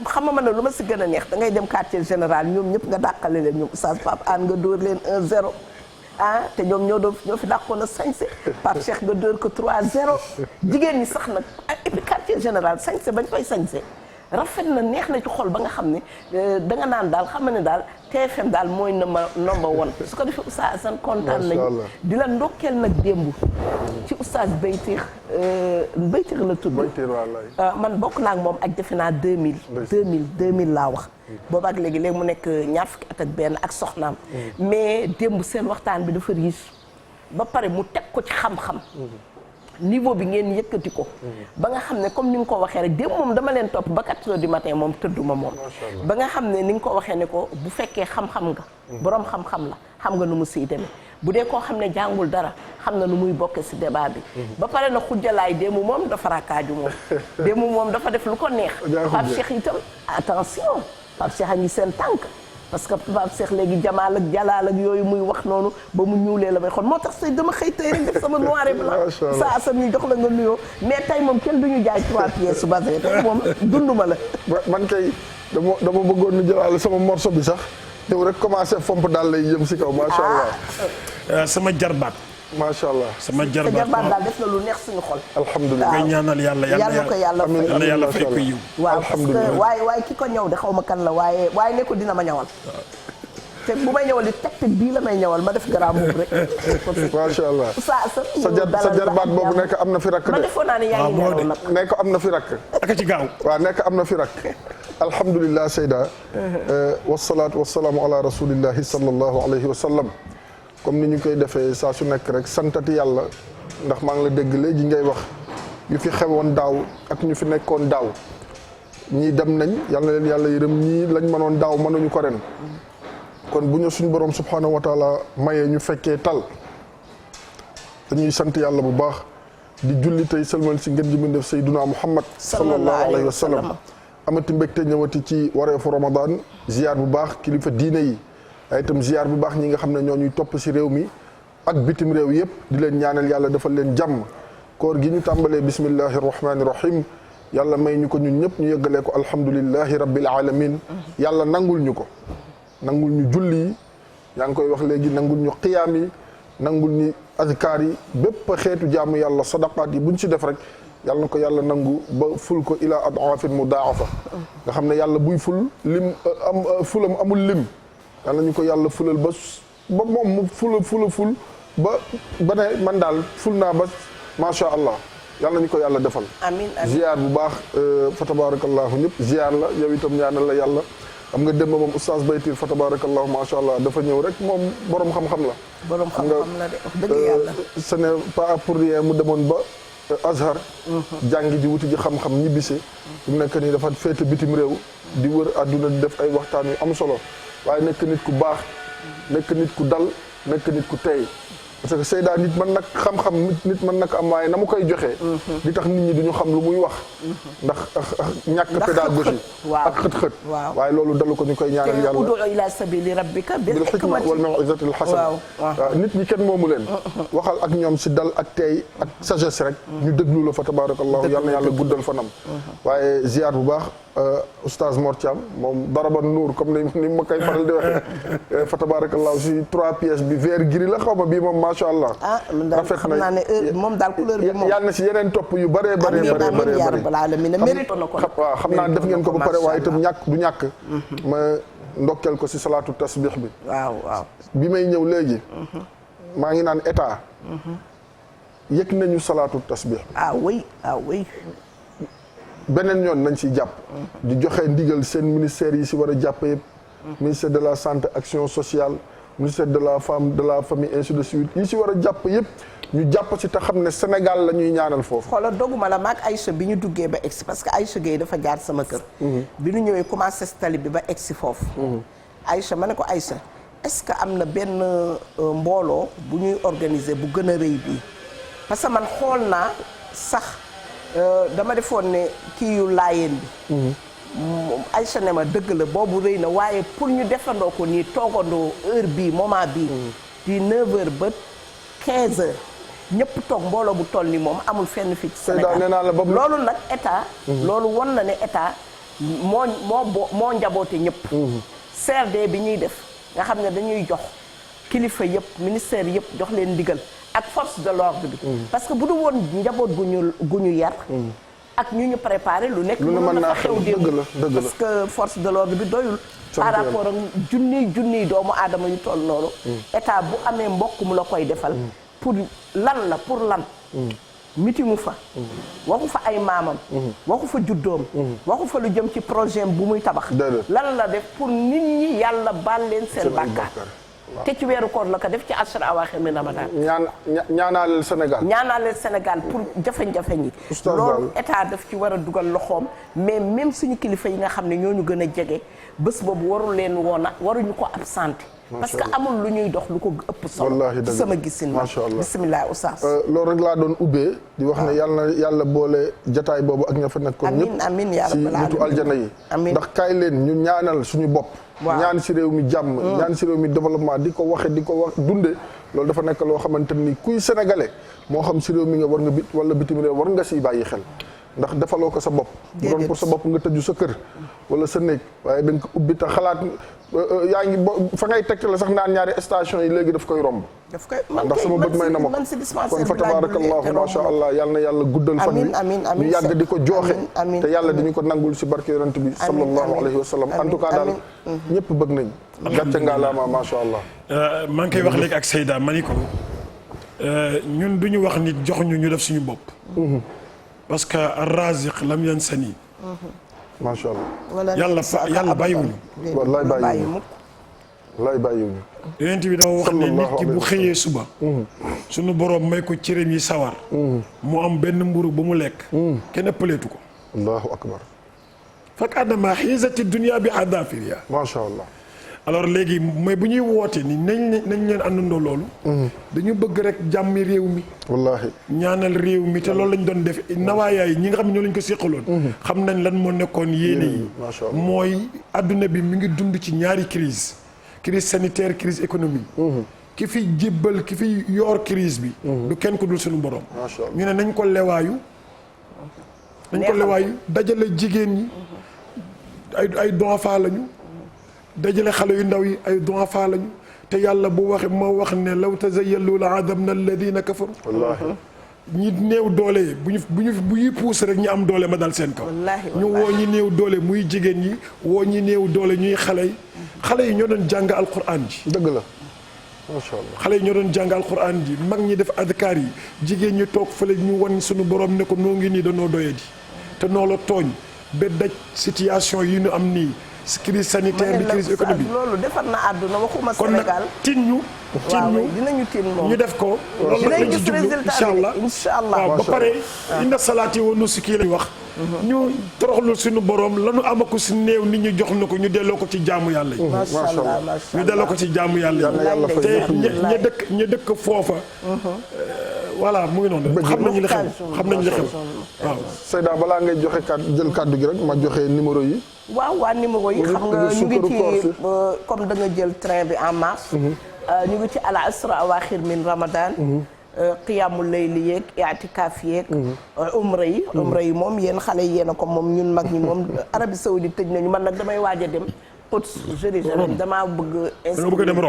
Speaker 2: xam nga man ne lu ma si gën a neex da ngay dem quartier général ñoom ñëpp nga dàqale leen ñoom oustaz Pape Hann nga dóor leen 1-0 ah te ñoom ñoo fi dàqoon a sañse Pape Cheikh nga dóor ko 3-0 jigéen ñi sax nag et puis quartier général sañse bañ koy sañse rafet na neex na ci xol ba nga xam ne da nga naan daal xam ne daal TFM daal mooy number one su ko defee oustaz Assane kontaan nañu di la ndokkeel nag démb ci oustaz Baytir la tudd man bokk naa ak moom ak defe naa 2000 laa wax boobu ak léegi mu nekk ñaar fukki at ak benn ak soxnaam mais démb seen waxtaan bi dafa riche ba pare mu teg ko ci xam-xam niveau bi ngeen yëkkati ko ba nga xam ne comme ni nga ko waxee rek démb moom dama leen topp ba 4 heures du matin moom tëdduma moom ba nga xam ne ni nga ko waxee ne ko bu fekkee xam-xam nga boroom xam-xam la xam nga nu mu siy demee bu dee koo xam ne jàngul dara xam na nu muy bokke si débat bi ba pare na xujjalaay démb moom dafa rakaaju moom démb moom dafa def lu ko neex Pape Cheikh itam attention Pape Cheikh a ngi seen tànk parce que tubaab seex léegi jamaal ak jalaal ak yooyu muy wax noonu ba mu ñuulee la may xool moo tax say dama xëy tey rek def sama noir et blanc saa sa ñu jox la nga nuyoo mais tey moom kenn duñu jaay 3 pièces su basé tey moom dunduma la
Speaker 4: man kay dama bëggoon nu jëlaale sama morceau bi sax ñëw rek commencé fomp daal lay jëm si kaw macha allah
Speaker 3: sama jarbaat
Speaker 4: macha allah
Speaker 3: sama jarbaat
Speaker 2: daal def na lu neex suñu xol
Speaker 4: alhamdulilah
Speaker 3: ngay ñaanal yàlla
Speaker 2: ko yàlla
Speaker 3: fay ko yiw
Speaker 2: waaw parce que waaye ki ko ñëw de xaw ma kan la waaye ne ko dina ma ñawal te bu may ñëwal it teg bii la may ñëwal ma def garaam boobu rek
Speaker 4: macha allah sa jarbaat boobu nekk am na fi rakk de
Speaker 2: ma defoon naa ne yaa ngi ñëw nag
Speaker 4: nekk am na fi rakk
Speaker 3: aka ci gaaw
Speaker 4: waaw nekk am na fi rakk alhamdulilah Seyda wasalaatu wasalaamu ala rasulillahi sallallahu alayhi wa sallam comme ni ñu koy defee saa su nekk rek santati yàlla ndax maa ngi la dégg léegi ngay wax yu fi xewoon daaw ak ñu fi nekkoon daaw ñii dem nañ yal na leen yàlla yërëm ñii lañ mënoon daaw mënuñu ko ren kon bu ñu suñu borom subhanahu wa taala mayee ñu fekkee tal dañuy sant yàlla bu baax di julli tey sëlmal si ngeen ji mu def sayduna muhammad sallallahu alayhi wa sallam amati mbégte ñëwati ci wareefu ramadan ziar bu baax kilifa diine yi ay itam ziar bu baax ñi nga xam ne ñoo ñuy topp si réew mi ak bitim réew yëpp di leen ñaanal yàlla defal leen jàmm koor gi ñu tàmbalee bismillahi rahmani rahim yàlla may ñu ko ñun ñëpp ñu yëggalee ko alhamdulillahi rabbil alamin yàlla nangul ñu ko nangul ñu julli yi yaa ngi koy wax léegi nangul ñu qiyaam yi nangul ñu azkaar yi bépp xeetu jaamu yàlla sadaqaat yi buñ si def rek yàlla na ko yàlla nangu ba ful ko ila ad'afin mudaafa nga xam ne yàlla buy ful lim fulam amul lim yàlla ñu ko yàlla fulal ba moom mu ful ba ne man daal ful naa ba macha allah yàlla ñu ko yàlla defal.
Speaker 2: amiin
Speaker 4: ziar bu baax fa tabarakallahu ñëpp ziar la yow itam ñaanal la yàlla. xam nga démb moom oustaz Baytir fa tabarakallahu macha allah dafa ñëw rek moom borom xam-xam la.
Speaker 2: borom xam-xam la de wax dëgg yàlla.
Speaker 4: ce n'est pas pour rien mu demoon ba Azhar. jàngi ji wuti ji xam-xam ñibbise. mu nekk nii dafa féete bitim réew. di wër àdduna di def ay waxtaan yu am solo. waaye nekk nit ku baax. nekk nit ku dal nekk nit ku tey. parce que Seyda nit mën nag xam-xam nit mën nag am waaye na mu koy joxee di tax nit ñi duñu xam lu muy wax ndax ñàkk pédagogie ak xët-xët waaye loolu dalu ko ñu koy ñaanal yàlla
Speaker 2: ud'u ila sabili rabbika bil
Speaker 4: hikma wal maw'izati al hasana waaw nit ñi kenn moomu leen waxal ak ñoom si dal ak tey ak sagesse rek ñu déglu la fa tabarakallahu yal na yàlla guddal fanam waaye ziar bu baax oustaz Mor Thiam moom daraba nuur comme ni ma koy faral di waxee fa tabarakallahu si 3 pièces bi vert gris la xaw ma bii moom macha allah.
Speaker 2: rafet na xam naa ne moom daal couleur bi moom.
Speaker 4: yàlla na si yeneen topp yu bëree bëri waaw xam naa def ngeen ko ba pare waaye itam du ñàkk. ma ndokkeel ko si salaatu tasbih bi.
Speaker 2: waaw
Speaker 4: bi may ñëw léegi. maa ngi naan état. yëg nañu salaatu tasbih.
Speaker 2: oui.
Speaker 4: beneen yoon nañ siy jàpp. di joxe ndigal seen ministères yi si war a jàpp yëpp. ministère de la santé action sociale. ministère de la femme de la famille ainsi de suite yi si war a jàpp yëpp ñu jàpp si te xam ne Sénégal la ñuy ñaanal foofu.
Speaker 2: xoolal doguma la maag Aïcha bi ñu duggee ba egsi parce que Aïcha Gueye dafa jaar sama kër. bi ñu ñëwee commencé si tali bi ba egsi foofu. Aïcha ma ne ko Aïcha est-ce que am na benn mbooloo bu ñuy organiser bu gën a rëy bii parce que man xool naa sax dama defoon ne kii yu laayeen bi. Aïcha ne ma dëgg la boobu rëy na waaye pour ñu defandoo ko nii toogandoo heure bii moment bii. di 9h ba 15h ñëpp toog mbooloo bu toll ni moom amul fenn fii ci Sénégal loolu nag état. loolu won na ne état moo njaboote ñëpp. CRD bi ñuy def nga xam ne dañuy jox kilifa yëpp ministère yëpp jox leen ndigal ak force de l'ordre bi. parce que bu du woon njaboot gu ñu yar. ak ñu préparé lu nekk mën na fa xew démb parce que force de l'ordre bi doyul par rapport ak junniy doomu aadama yu toll noonu état bu amee mbokk mu la koy defal pour lan mitingu fa waxu fa ay maamam waxu fa juddoom waxu fa lu jëm ci projet bu muy tabax lan la def pour nit ñi yàlla baal leen seen bàkkaar te ci weeru koor la ko def ci ashra awaaxir min Ramadan
Speaker 4: ñaanaaleel
Speaker 2: Sénégal pour jafe-jafe ñi loolu état daf ci war a dugal loxoom mais même suñu kilifa yi nga xam ne ñooñu gën a jege bés boobu waruñu ko absenté parce que amul lu ñuy dox lu ko ëpp solo ci sama gisin ma bismillah oustaz
Speaker 4: loolu rek laa doon ubbee di wax ne yàlla boole jataay boobu ak ña fa nekkoon ñëpp
Speaker 2: amiin yaa
Speaker 4: si
Speaker 2: rabbal
Speaker 4: nitu aljana yi ndax kaay leen ñu ñaanal suñu bopp ñaan si réew mi jàmm ñaan si réew mi développement di ko waxe di ko wax dunde loolu dafa nekk loo xamante ni kuy sénégalais moo xam si réew mi nga war nga wala bitim réew war nga siy bàyyi xel ndax defaloo ko sa bopp bu doon pour sa bopp nga tëju sa kër wala sa néeg waaye da nga ko ubbi te xalaat yaa ngi fa ngay tegtale sax naan ñaari station yi léegi daf koy romb ndax sama bët may na ma kon fa tabarakallahu ma sha Allah yal na yàlla guddal fan wi ñu yàgg di ko jooxe te yàlla dañu ko nangul si barke yonent bi sallallahu alayhi wa sallam en tout cas daal ñëpp bëgg nañ gàcce nga laama ma sha Allah
Speaker 3: maa ngi koy wax léegi ak Seyda ma ni ko ñun du ñu wax nit jox ñu def suñu bopp parce que ar-raziq lam yansani
Speaker 4: macha allah
Speaker 3: yàlla bàyyiwuñu
Speaker 4: wallaay bàyyiwuñu wallaay bàyyiwuñu
Speaker 3: yonent bi dafa wax ne nit ki bu xëyee suba suñu boroom may ko cëram yi sawar mu am benn mburu ba mu lekk kenn ëppaleetu ko
Speaker 4: allahu akbar
Speaker 3: fak adama xiisati dunia bi adafiriya
Speaker 4: macha allah
Speaker 3: alors léegi mais bu ñuy woote ni nañ leen àndandoo loolu dañu bëgg rek jàmmi réew mi
Speaker 4: wallaahi
Speaker 3: ñaanal réew mi te loolu lañ doon def nawaayaay ñi nga xam ne ñoo lañ ko séqaloon xam nañ lan moo nekkoon yéene yi mooy adduna bi mi ngi dund ci ñaari crise sanitaire crise économique ki fi jébbal ki fi yor crise bi du kenn ku dul suñu borom ñu ne nañ ko lewaayu dajale jigéen ñi ay donfa lañu dajale xale yu ndaw yi ay du'afa lañu te yàlla bu waxe moo wax ne law tazayyalu la adabna alladina kafaru wallaahi ñi néew doole bu ñuy puus rek ñi am doole ma dal seen kaw ñu woo ñi néew doole muy jigéen ñi woo ñi néew doole ñuy xale yi ñoo doon jàng alquran ji
Speaker 4: dëgg la macha allah
Speaker 3: xale yi ñoo doon jàng alquran ji mag ñi def adkaar yi jigéen ñi toog fële ñu wan suñu borom ne ko noo ngi nii danoo doyadi te noo la tooñ ba daj situation yi ñu am nii crise sanitaire bi crise économique
Speaker 2: loolu defar na àdduna waxuma Sénégal
Speaker 3: kon nag
Speaker 2: dinañu tin moom
Speaker 3: ñu def ko loolu nag lañ ci jublu incha allah waaw ba pare inna salaati wa nusuki lañ wax ñu toroxlu suñu borom lanu amako si néew nit ñu jox na ko ñu delloo ko ci jaamu yàlla yi ñu delloo ko ci jaamu yàlla yi te ña dëkk foofa voilà mu ngi noonu xam nañu li xew waaw
Speaker 4: Seyda balaa ngay joxe jël kàddu gi rek ma joxe numéro yi
Speaker 2: waa numéro yi xam nga ñu ngi ci comme da nga jël train bi en mars ñu ngi ci al asra awaaxir min ramadan qiyaamul layli yeeg i'tikaaf yeeg umra yi moom yéen xale yi yéen a ko moom ñun mag ñi moom Arabie Saoudite tëj nañu man nag damay waaj a dem Quds Jérusalem damaa bëgg
Speaker 3: inscrire dem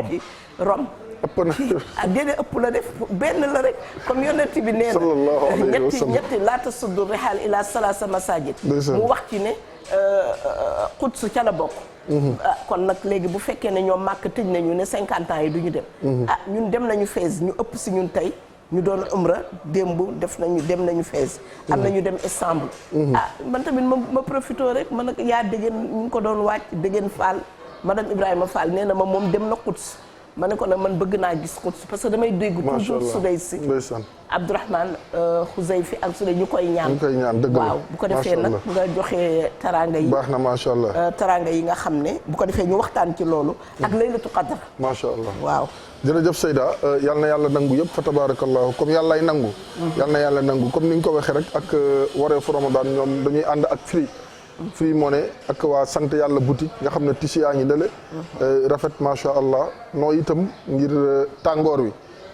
Speaker 2: Rome
Speaker 4: ëpp na
Speaker 2: déedéet ëpp la def benn la rek comme yonent bi nee na ñetti laata suddu rihaal ila salaasa masajid mu wax ci ne Quds ca la bokk kon nag léegi bu fekkee ne ñoom màkk tëj nañu ne 50 ans yi du ñu dem ñun dem nañu Fès ñu ëpp si ñun tey ñu doon umra démb dem nañu Fès am na ñu dem Istanbul man tamit ma profité rek man nag yaa déggeen ñu ngi ko doon wàcc déggeen Fall madame Ibrahima Fall nee na ma moom dem na Quds ma ne ko nag man bëgg naa gis Quds parce que damay dégg toujours Souday si Abdourahmane Xuzayfi ak Souday ñu koy ñaan
Speaker 4: dëgg la
Speaker 2: waaw bu ko defee nag nga joxe taranga yi
Speaker 4: baax na macha allah
Speaker 2: taranga yi nga xam ne bu ko defee ñu waxtaan ci loolu ak laylatu qadr
Speaker 4: macha allah
Speaker 2: waaw
Speaker 4: jërëjëf Seyda yal na yàlla nangu yëpp fa tabarakallahu comme yàllaay nangu yal na yàlla nangu comme ni nga ko waxee rek ak wareefu Ramadan ñoom dañuy ànd ak Free Money ak waa sant yàlla boutique nga xam ne tissu yaa ngi dale rafet macha allah noo itam ngir tàngoor wi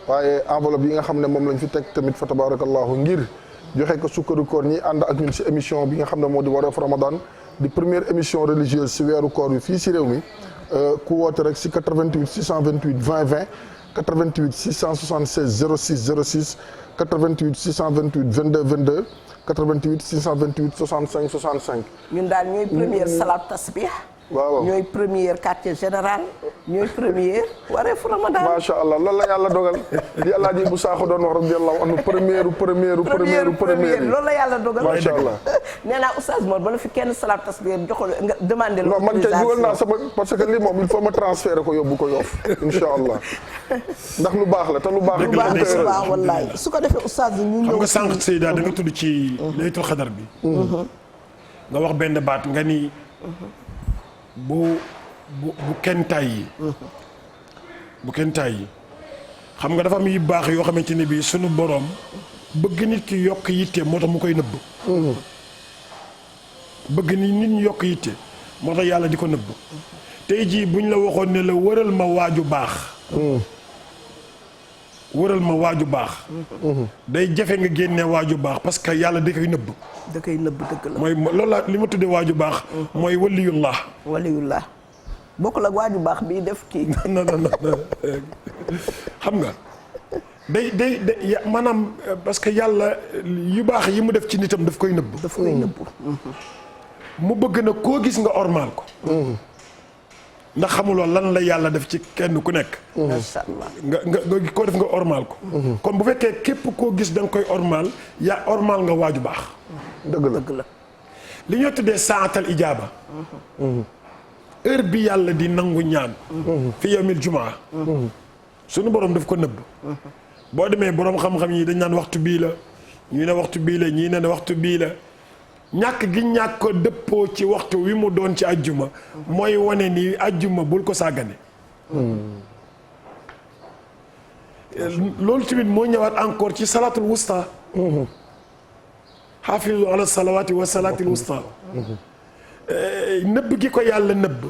Speaker 4: waaye enveloppe yi nga xam ne moom lañ fi teg tamit fa tabarakallahu ngir joxe ko sukkaru koor ñi ànd ak ñun si émission bi nga xam ne moo di wareef Ramadan di première émission religieuse si weeru koor wi fii si réew mi ku woote rek si 88 628 20 20 88 676 06 06 88 628 22 22 88 628 65 65.
Speaker 2: ñun daal ñooy première salatu tasbih.
Speaker 4: waaw
Speaker 2: ñooy première quartier général ñooy première wareefu Ramadan.
Speaker 4: macha allah loolu la yàlla dogal di El Hadj Ibou Sakho doon wax radiyallahu anhu première
Speaker 2: loolu la yàlla dogal.
Speaker 4: macha allah
Speaker 2: nee naa Oustaz Mor bala fi kenn salatu tasbih joxul nga demandé.
Speaker 4: non man kay dugal naa sama parce que lii moom il faut ma transférer ko yóbbu ko Yoff incha allah ndax lu baax la te lu baax.
Speaker 2: lu baax wallaay su ko defee Oustaz ñu ñëw.
Speaker 3: xam nga sànq Seyda da nga tudd ci laylatul xadar bi. nga wax benn baat nga ni. bu kenn tàyyi bu kenn tàyyi xam nga dafa am yu baax yoo xamante ne bii sunu boroom bëgg nit ki yokk yitte moo tax mu koy nëbb bëgg nit ñi yokk yitte moo tax yàlla di ko nëbb tey jii buñ la waxoon ne la wëral ma waaju baax wëral ma waaju baax day jafe nga génne waaju baax parce que yàlla da koy nëbb
Speaker 2: dëgg la
Speaker 3: mooy loolu la li ma tuddee waaju baax mooy waliyullah
Speaker 2: bokkul ak waaju baax bii def kii
Speaker 3: non xam nga day maanaam parce que yàlla yu baax yi mu def ci nitam daf koy nëbb mu bëgg na koo gis nga ormaal ko ndax xamuloo lan la yàlla def ci kenn ku nekk
Speaker 2: masha Allah
Speaker 3: nga koo def nga ormaal ko kon bu fekkee képp koo gis da nga koy ormaal yaa ormaal nga waaju baax
Speaker 2: dëgg la
Speaker 3: li ñoo tuddee saatal ijaaba heure bi yàlla di nangu ñaan fi yawmil jumaa suñu borom daf ko nëbb boo demee borom xam-xam yi dañ naan waxtu bii la ñii ne waxtu bii la ñii ne waxtu bii la ñàkk gi ñàkk ko dëppoo ci waxtu wi mu doon ci ajjuma mooy wane ni ajjuma bul ko sàggane loolu tamit moo ñëwaat encore ci salaatul wusta xaafizu ala salawaati wa salaatil wusta nëbb gi ko yàlla nëbb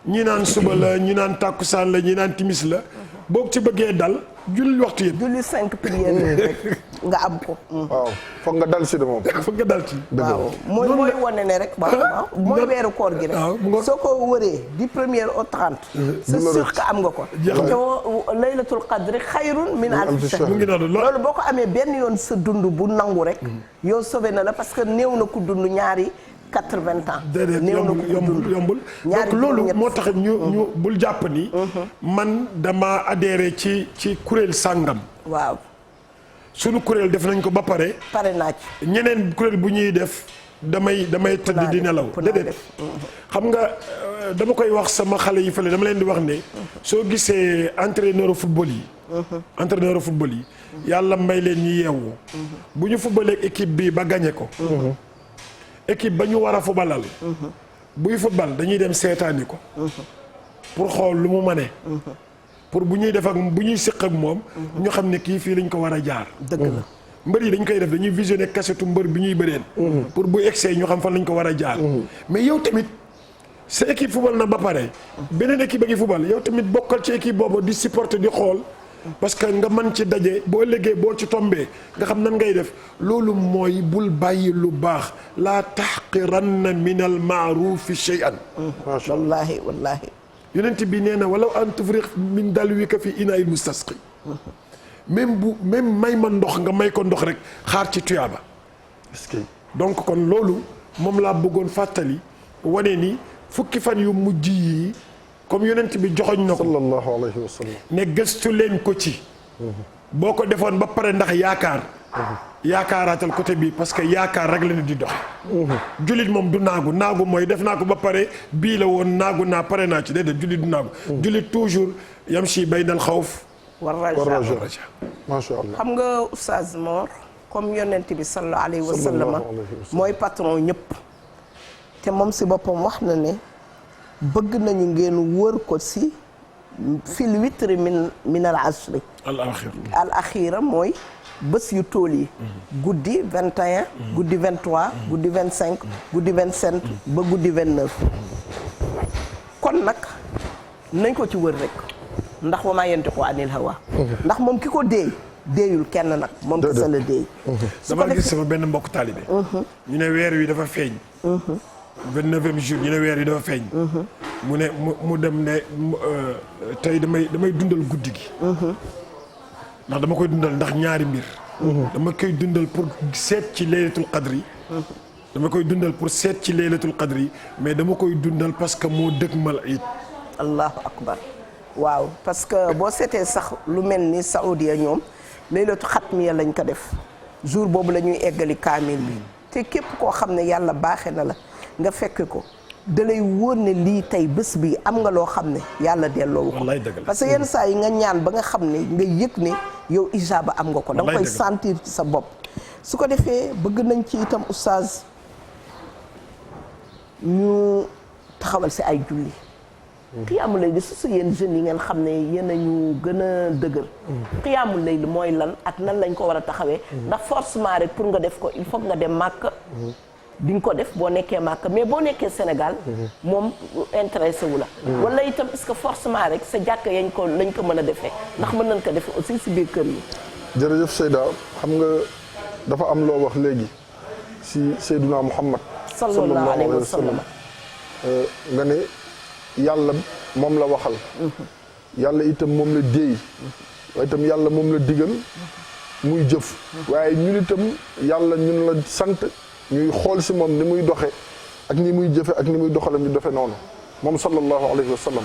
Speaker 3: ñi naan suba la ñi naan tàkkusaan la ñi naan timis la boo ci bëggee dal julli waxtu yëpp.
Speaker 2: julli 5 prières rek nga am ko.
Speaker 4: waaw foog nga dal si de moom.
Speaker 3: foog nga dal ci.
Speaker 2: waaw mooy wane ne rek. waaw mooy weeru koor gi rek. soo ko wëree du 1er au 30. c'est sûr que am nga ko. te laylatul qadri xayrun min alfi shahr.
Speaker 3: mu ngi noonu
Speaker 2: loolu boo ko amee benn yoon sa dund bu nangu rek. yow sauvé na la parce que néew na ku dund ñaari 80 ans.
Speaker 3: déedéet yombul donc loolu moo tax ñu bul jàpp ni. man dama adhéré ci kuréel sàngam.
Speaker 2: waaw.
Speaker 3: sunu kuréel def nañ ko ba pare.
Speaker 2: pare naa ci.
Speaker 3: ñeneen kuréel bu ñuy def damay tëdd di nelaw. déedéet xam nga dama koy wax sama xale yi fële dama leen di wax ne. soo gisee entraîneur football yi. entraîneur football yi. yàlla may leen ñi yeewu. bu ñu footballee équipe bi ba gagné ko. équipe ba ñu war a footballal. buy football dañuy dem seetaani ko. pour xool lu mu mënee. pour bu ñuy def ak bu ñuy séq ak moom. ñu xam ne kii fii lañ ko war a jaar.
Speaker 2: dëgg la
Speaker 3: mbër yi dañ koy def dañuy visionner kasetu mbër bi ñuy bëreen. pour bu egsee ñu xam fan lañ ko war a jaar. mais yow tamit sa équipe football na ba pare. beneen équipe a ngi football yow tamit bokkal ci équipe boobu di supporter di xool. parce que nga mën ci daje boo ëllëgee boo ci tombee nga xam nan ngay def loolu mooy bul bàyyi lu baax laa taxqiranna min al maarufi shay'an.
Speaker 2: wallaahi wallaahi.
Speaker 3: yonent bi nee na walaw an tufriq min dalwika fi inaa'il mustasqi même may ma ndox nga may ko ndox rek xaar ci tuyaaba.
Speaker 4: est-ce que
Speaker 3: donc kon loolu moom laa bëggoon fàttali wane ni fukki fan yu mujj yi comme yonent bi joxoñ na ko
Speaker 4: sallallahu alayhi wa sallam
Speaker 3: ne gëstu leen ko ci. boo ko defoon ba pare ndax yaakaar. yaakaaraatal côté bi parce que yaakaar rek la ñu di dox. jullit moom du naagu mooy def naa ko ba pare bii la woon naagu naa pare naa ci déedéet jullit du naagu. jullit toujours yamshi baynal xawf
Speaker 2: war
Speaker 4: raja macha allah.
Speaker 2: xam nga Oustaz Mor comme yonent bi sallallahu alayhi wa sallam mooy patron ñëpp. te moom si boppam wax na ne bëgg nañu ngeen wër ko si fil witri min al asri. al axira mooy. bés yu tool yi. guddi 21. guddi 23. guddi 25. guddi 27. ba guddi 29. kon nag nañ ko ci wër rek ndax wa maa yantiqu anil hawa. ndax moom ki ko déeyul kenn nag. moom ki sa la déey.
Speaker 3: dama gis sama benn mbokk taalibe. ñu ne weer wi dafa feeñ. 29e jour ñu ne weer wi dafa feeñ. mu ne mu dem ne tey damay dundal guddi gi. ndax dama koy dundal ndax ñaari mbir. dama koy dundal pour seet ci laylatul qadri. dama koy dundal pour seet ci laylatul qadri mais dama koy dundal parce que moo dëgmal it.
Speaker 2: allahu akbar waaw parce que boo seetee sax lu mel ni Saoudia ñoom laylatu xatmiya lañ ko def jour boobu la ñuy eggali kaamil bi te képp koo xam ne yàlla baaxe na la nga fekk ko. da lay wóor ne lii tey bés bi am nga loo xam ne yàlla delloowu ko parce que yenn saa yi nga ñaan ba nga xam ne nga yëg ne yow ijaaba am nga ko da nga koy sentir ci sa bopp su ko defee bëgg nañ ci itam oustaz ñu taxawal si ay julli xiyaamul layl su yéen jeunes yi ngeen xam ne yéen a ñu gën a dëgër xiyaamul layl mooy lan ak nan lañ ko war a taxawee ndax forcément rek pour nga def ko il faut nga dem màkk di nga ko def boo nekkee Màkka mais boo nekkee Sénégal moom intéressé wu la wala itam est-ce que forcément rek sa jàkk lañ ko mën a defee ndax mën nañ ko defee aussi si biir kër yi.
Speaker 4: jërëjëf Seyda xam nga dafa am loo wax léegi si Seydina Muhammad
Speaker 2: sallallahu alayhi wa sallam
Speaker 4: nga ne yàlla moom la waxal yàlla itam moom la déey waaye itam yàlla moom la digal muy jëf waaye ñun itam yàlla ñun la sant ñuy xool si moom ni muy doxe ak ni muy jëfe ak ni muy doxale ñu defe noonu moom sallallahu alayhi wa sallam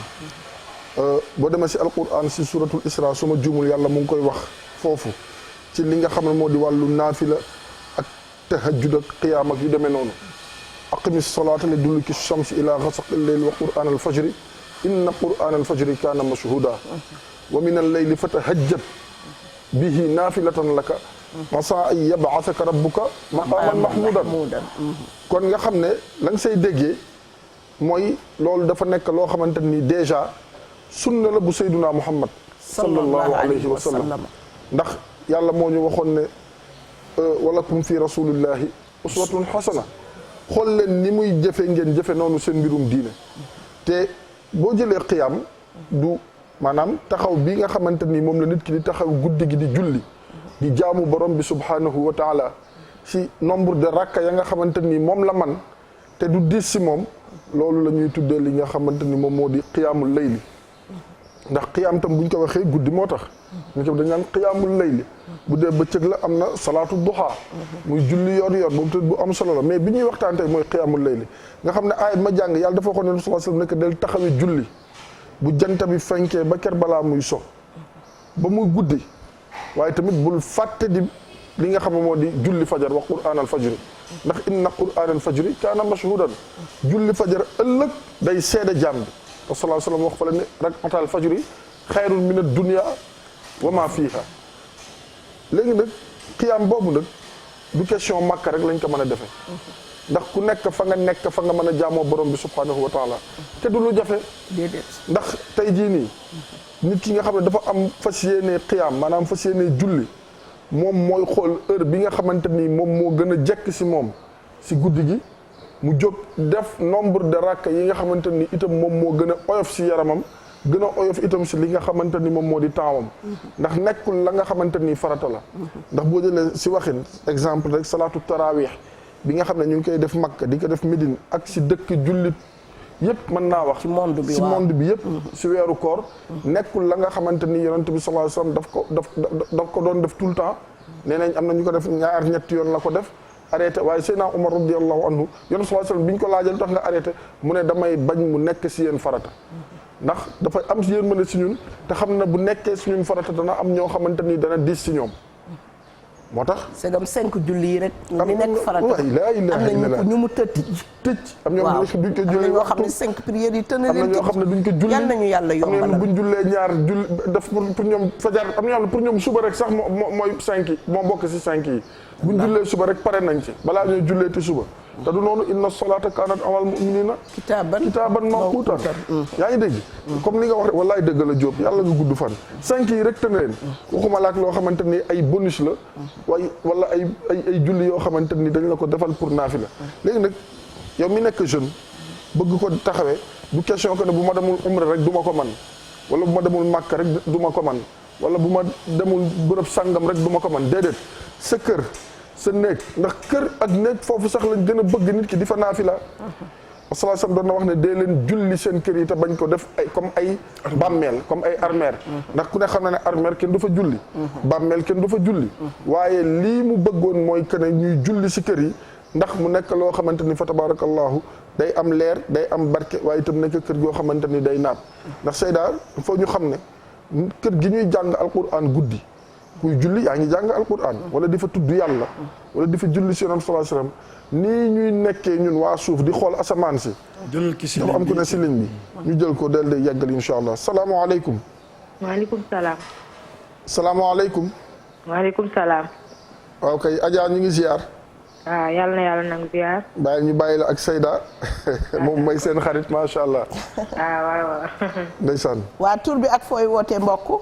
Speaker 4: boo demee si alquran si suratul isra su ma juumul yàlla mu ngi koy wax foofu ci li nga xam ne moo di wàllu naafila ak tahajjud ak qiyaam ak yu demee noonu aqimi salaata li duluki shamsi ila ghasaqi lleyli wa qur'an alfajri inna qur'an alfajri kaana mashhuda wa min alleyli fatahajjat bihi naafilatan laka asa an yab'athaka rabbuka maqaaman mahmuudan kon nga xam ne la nga say déggee mooy loolu dafa nekk loo xamante ni déjà sunna la bu sayduna Muhammad sallallahu alayhi wa sallam ndax yàlla moo ñu waxoon ne walakum fi rasulillahi uswatun hasana xool leen ni muy jëfe ngeen jëfe noonu seen mbirum diine te boo jëlee qiyaam du maanaam taxaw bi nga xamante ni moom la nit ki di taxaw guddi gi di julli di jaamu borom bi subhanahu wa taala si nombre de rakka ya nga xamante ni moom la man te du diis si moom loolu la ñuy tuddee li nga xamante ni moom moo di qiyaamul layli ndax qiyaam tam bu ñu ko waxee guddi moo tax ñu ko dañ naan qiyaamul layli bu dee bëccëg la am na salaatu duha muy julli yor boobu te bu am solo la mais bi ñuy waxtaan tey mooy qiyaamul layli nga xam ne aayat ma jàng yàlla dafa waxoon ne sallallahu alayhi wasallam nekk del taxawi julli bu jant bi fenkee ba ker balaa muy so ba muy guddi waaye tamit bul fàtte di li nga xam ne moo di julli fajar wa qur'aan al fajri ndax inna qur'aan al fajri kaana mashhuudan julli fajar ëllëg day seede jaam bi wa sallallahu alayhi wasallam wax fa la ne rak'ata al fajri xayrun min ad dunya wa ma fiha léegi nag qiyaam boobu nag du question Makka rek lañ ko mën a defee ndax ku nekk fa nga nekk fa nga mën a jaamoo borom bi subhanahu wa taala te du lu jafe ndax tey jii nii nit ki nga xam ne dafa am fas yéene qiyaam maanaam fas yéene julli moom mooy xool heure bi nga xamante ni moom moo gën a jekk si moom si guddi gi mu jóg def nombre de rakka yi nga xamante ni itam moom moo gën a oyof si yaramam gën a oyof itam si li nga xamante ni moom moo di tempsam ndax nekkul la nga xamante ni farata la ndax boo jëlee si waxin exemple rek salaatu tarawih bi nga xam ne ñu ngi koy def Makka di ko def Médine ak si dëkk jullit yëpp mën naa wax
Speaker 2: ci monde bi
Speaker 4: yëpp si weeru koor nekkul la nga xamante ni yonent bi sallallahu alayhi wasallam daf ko doon def tout le temps nee nañ am na ñu ko def ñaar ñetti yoon la ko def arrêté waaye Seydina Umar radiyallahu anhu yonent sallallahu alayhi wasallam bi ñu ko laajal tax nga arrêté mu ne damay bañ mu nekk si yéen farata ndax dafa am si yéen mën a si ñun te xam na bu nekkee si ñun farata dana am ñoo xamante ni dana diis si ñoom moo tax
Speaker 2: segam 5 julli yi rek ni nekk farata
Speaker 4: am
Speaker 2: na ñu mu tëj
Speaker 4: am ñoo xam ne duñ ko julli
Speaker 2: ñoo xam ne 5 prières yi tënne leen
Speaker 4: am na ñoo xam ne duñ ko julli
Speaker 2: yal nañu yàlla yombal
Speaker 4: am na buñ jullee ñaar julli def pour ñoom fajar am na ñoo xam ne pour ñoom suba rek sax mooy 5 yi moo bokk si 5 yi buñ jullee suba rek pare nañ ci balaa ñuy jullee ti suba te du noonu inna salata kanat alal mu'minina kitaaban mawquutan yaa ngi dégg comme li nga wax rek wallaay dëgg la Jóob yàlla nga gudd fan 5 yi rek tënne leen waxuma laak loo xamante ni ay bonus la waaye wala ay julli yoo xamante ni dañ la ko defal pour naafila léegi nag yow mi nekk jeune bëgg ko taxawee du question que ne bu ma demul umra rek du ma ko man wala bu ma demul Makka rek du ma ko man wala bu ma demul bërëb sàngam rek du ma ko man déedéet sa kër sa néeg ndax kër ak néeg foofu sax lañ gën a bëgg nit ki di fa naafila sallallahu alayhi wasallam doon na wax ne dee leen julli seen kër yi te bañ ko def ay comme ay bàmmeel comme ay armeer ndax ku ne xam na ne armeer kenn du fa julli bàmmeel kenn du fa julli waaye lii mu bëggoon mooy que ne ñuy julli si kër yi ndax mu nekk loo xamante ni fa tabarakallahu day am leer day am barke waaye itam nekk kër goo xamante ni day naat ndax Seyda foo ñu xam ne kër gi ñuy jàng alquran guddi kuy julli yaa ngi jàng alquran wala di fa tudd yàlla wala di fa julli si yonent sallallahu alayhi wasallam nii ñuy nekkee ñun waa suuf di xool asamaan si dafa am ku ne si ligne bi ñu jël ko del de yeggal insha allah salaamaaleykum
Speaker 5: waaleykum salaam
Speaker 4: salaamaaleykum
Speaker 5: waaleykum salaam
Speaker 4: waaw kay Adja ñu ngi ziar
Speaker 5: waaw yàlla na yàlla nangu ziar
Speaker 4: bàyyi ñu bàyyi la ak Seyda moom may seen xarit macha allah
Speaker 5: waaw
Speaker 4: ndeysaan
Speaker 2: waa tur bi ak fooy wootee mbokk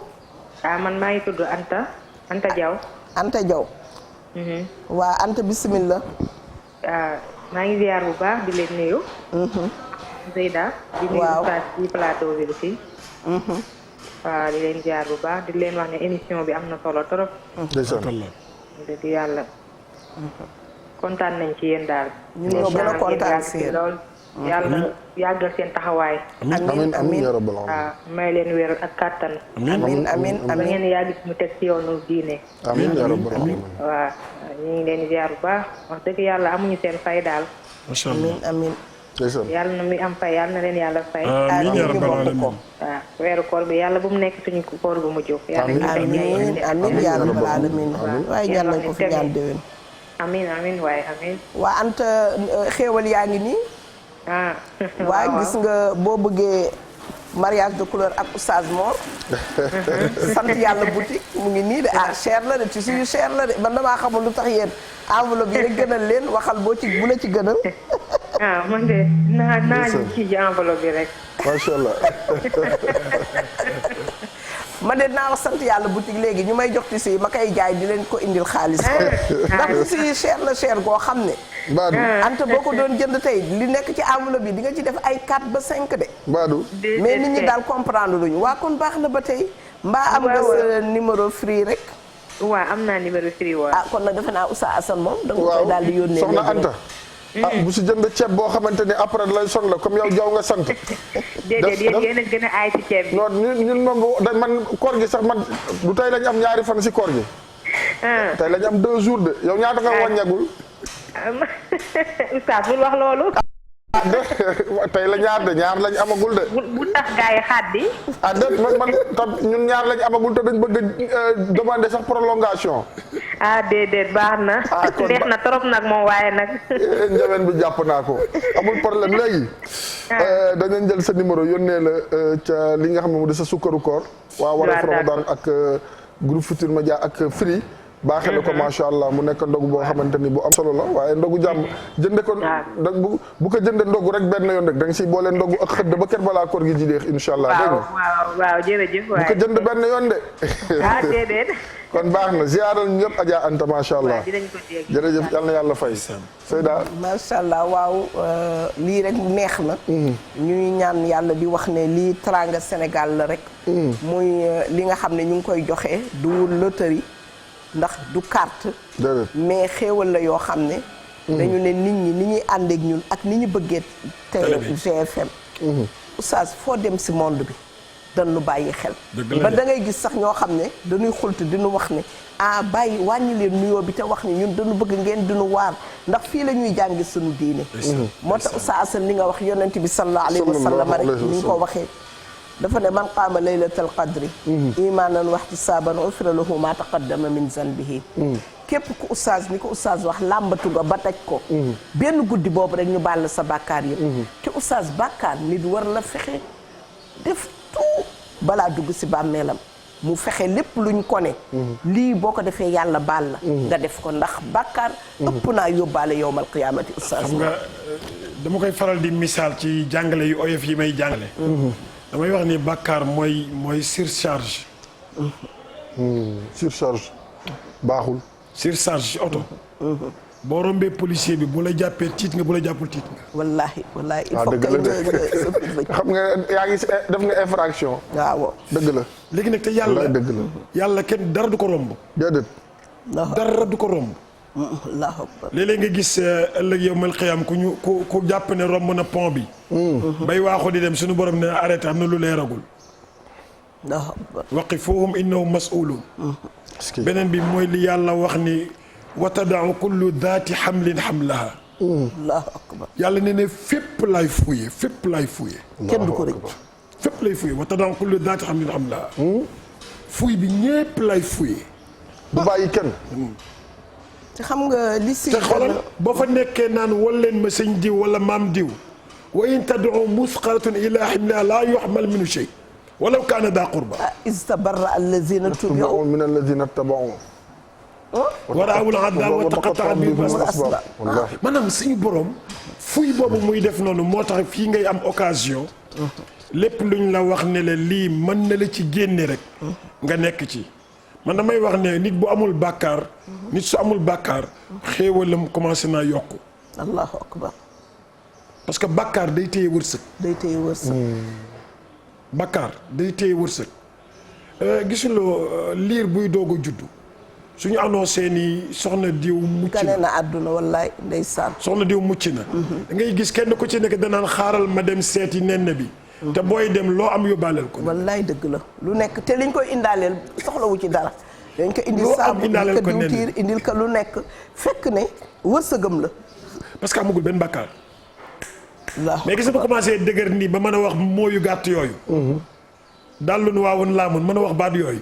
Speaker 5: man maa ngi tudd Anta Diaw
Speaker 2: Anta Diaw waa Anta bismillah
Speaker 5: maa ngi ziar bu baax di leen nuyu. Zeyda. di nuyu Oustaz ci plateau bi aussi. waaw di leen ziar bu baax di leen wax ne émission bi am na solo trop. dëgg yàlla. kontaan nañ ci yéen daal.
Speaker 2: ñu ngi gën a kontaan si yéen
Speaker 5: lool. yàlla yàggal seen taxawaay.
Speaker 2: amiin
Speaker 4: ya rabbal alamin.
Speaker 5: waaw may leen wér ak kàttan.
Speaker 2: amiin
Speaker 5: ba ngeen yàgg mu teg ci yoonu diine.
Speaker 4: amiin ya rabbal alamin.
Speaker 5: waaw ñu ngi leen di ziar bu baax wax dëgg yàlla amuñu seen fay daal.
Speaker 3: macha allah
Speaker 2: amiin
Speaker 5: yàlla na muy am fay yàlla na leen yàlla fay.
Speaker 3: amiin ya rabbal alamin.
Speaker 5: waaw weeru koor bi yàlla bu mu nekk suñu koor bu mujj.
Speaker 2: amiin ya rabbal alamin. waaye ñaan nañ ko fi ñaan déwén.
Speaker 5: amiin waaye amiin.
Speaker 2: waa Anta xéewal yaa ngi nii. waaye gis nga boo bëggee mariage de couleur ak Oustaz Mor. sant yàlla boutique mu ngi nii de cher la de tissu yu cher la de man damaa xamul lu tax yéen enveloppe yi rek gënal leen waxal bu la ci gënal.
Speaker 5: man de naa ci enveloppe bi rek.
Speaker 4: macha allah.
Speaker 2: man de naa wax sant yàlla boutique léegi ñu may jox tissu yi ma koy jaay di leen ko indil xaalis. ndax tissu yi cher goo xam ne.
Speaker 4: Badou
Speaker 2: Anta boo ko doon jënd tey li nekk ci enveloppe bi di nga ci def ay 4 ba 5 de.
Speaker 4: Badou.
Speaker 2: mais nit ñi daal comprendre luñu waa kon baax na ba tey. mbaa am nga sa numéro free rek.
Speaker 5: waaw am naa numéro free waaw.
Speaker 2: kon nag defe naa Oustaz Assane moom. da nga koy daal di yónnee
Speaker 4: soxna Anta. bu si jënd ceeb boo xamante ni après lay son la comme yow jaw nga sant.
Speaker 5: déedéet yéen a gën a aay ci ceeb bi.
Speaker 4: non ñun moom man koor gi sax man du tey lañu am ñaari fan si koor gi. tey lañu am 2 jours de yow ñaata nga wàññeegul.
Speaker 5: Oustaz bul wax loolu.
Speaker 4: tey la ñaar lañ amagul de.
Speaker 5: bu tax gaa yi xaat bi.
Speaker 4: man tam ñun ñaar lañ amagul te dañ bëgg demander sax prolongation.
Speaker 5: déedéet baax na. neex na trop nag moom waaye nag.
Speaker 4: njaween bi jàpp naa ko amul problème léegi. dañu jël sa numéro yónnee la ca li nga xam ne mu di sa sukkaru koor. waaw wala Ramadan ak groupe Futurs Médias ak Free. baaxee la ko macha allah mu nekk ndogu boo xamante ni bu am solo la waaye ndogu jàmm jënde ko bu ko jënde ndogu rek benn yoon rek da nga si boole ndogu ak xëdd ba kër balaa koor gi ji deex incha allah. dégg nga
Speaker 5: waaw jërëjëf
Speaker 4: bu ko jënd benn yoon de.
Speaker 5: déedéet.
Speaker 4: kon baax na ziaral ñëpp Adja Anta macha allah.
Speaker 5: dinañ ko dégg
Speaker 4: jërëjëf yal na yàlla fay. Seyda
Speaker 2: macha allah waaw lii rek neex na. ñuy ñaan yàlla di wax ne lii Teranga Sénégal la rek. muy li nga xam ne ñu ngi koy joxe du loterie. ndax du carte mais xéewal la yoo xam ne dañu ne nit ñi ni ñuy àndeek ñun ak ni ñu bëggee télé GFM Oustaz foo dem si monde bi dañu bàyyi xel ba da ngay gis sax ñoo xam ne dañuy xultu diñu wax ne bàyyi wàññi leen nuyoo bi te wax ne ñun dañu bëgg ngeen diñu waar ndax fii la ñuy jàngi suñu diine moo tax Oustaz Assane li nga wax yonent bi sallallahu alayhi wa sallam rek ni nga ko waxee dafa ne man qaama laylatal qadri imaanan wa ihtisaaban ufira lahu ma taqaddama min zanbihi képp ku Oustaz ni ko Oustaz wax làmbatu nga ba daj ko benn guddi boobu rek ñu baal sa bàkkaar yëpp te Oustaz bàkkaar nit war la fexe def tout balaa dugg si bàmmeelam mu fexe lépp luñ ko ne lii boo ko defee yàlla baal la nga def ko ndax bàkkaar ëpp naa yóbbaale yowmal qiyaamati Oustaz
Speaker 3: xam nga dama koy faral di misaal ci jàngale yu oyof yi may jàngale damay wax ni bàkkaar mooy surcharge.
Speaker 4: surcharge baaxul.
Speaker 2: surcharge
Speaker 3: oto. boo rombee policier bi bu la jàppee tiit nga bu la jàppul tiit nga.
Speaker 2: wallaahi il faut
Speaker 4: que xam nga yaa ngi def nga infraction.
Speaker 2: waaw
Speaker 4: dëgg la.
Speaker 3: léegi nag te yàlla
Speaker 4: dëgg la.
Speaker 3: yàlla kenn dara du ko romb.
Speaker 4: déedéet.
Speaker 3: dara du ko romb.
Speaker 2: Allahu akbar.
Speaker 3: léeg-léeg nga gis ëllëg yow mal xiyam ku jàpp ne romb na pont bi. bay waaxu di dem suñu borom ne arrêté am na lu leeragul.
Speaker 2: Allahu akbar.
Speaker 3: waqifuhum innahum mas'ulun. beneen bi mooy li yàlla wax ni wa tada'u kullu daati xamlin xamlaha.
Speaker 2: Allahu akbar.
Speaker 3: yàlla ne ne fépp laay fuye fépp laay fuye.
Speaker 2: kenn du ko rëcc.
Speaker 3: fépp lay fuye wa tada'u kullu daati xamlin xamlaha. fuy bi ñépp lay fuye.
Speaker 4: du bàyyi kenn.
Speaker 2: te xam nga li si.
Speaker 3: te xoolal boo fa nekkee naan wal leen ma sëñ diw wala maam diw. wa in tad'u musqalatun ila himliha la yuhmal minhu shay walaw kaana daa qurba.
Speaker 2: istabarra allazina tubi'u
Speaker 4: min allazina taba'u.
Speaker 3: wa ra'awul 'adaba wa taqatta'at bihim al-asbab. maanaam suñu borom. fuy boobu muy def noonu moo tax fii ngay am occasion. lépp luñ la wax ne la lii mën na la ci génne rek. nga nekk ci. man damay wax ne nit bu amul bàkkaar nit su amul bàkkaar xéewalam commencé naa yokku
Speaker 2: allahu akbar.
Speaker 3: parce que bàkkaar day téye wërsëg.
Speaker 2: day téye wërsëg.
Speaker 3: bàkkaar day téye wërsëg. gisuloo liir buy doog a juddu suñu annoncé ni soxna diw mucc na
Speaker 2: gane na àdduna wallaay ndeysaan.
Speaker 3: soxna diw mucc na. da ngay gis kenn ku ci nekk danaan xaaral ma dem seeti nen bi. te booy dem loo am yóbbaaleel ko.
Speaker 2: wallaay dëgg la lu nekk te liñ koy indaaleel soxlawu ci dara. dañ ko indi
Speaker 3: loo am
Speaker 2: saabu indil
Speaker 3: indaaleel
Speaker 2: ko
Speaker 3: ko nen
Speaker 2: diwtiir indil ko lu nekk fekk ne wërsëgam la.
Speaker 3: parce que amagul benn bàkkaar.
Speaker 2: waaw
Speaker 3: mais gis nga ba commencé dëgër nii ba mën a wax mooyu gàtt yooyu. daal lu nu waawoon laamoon mën a wax baat yooyu.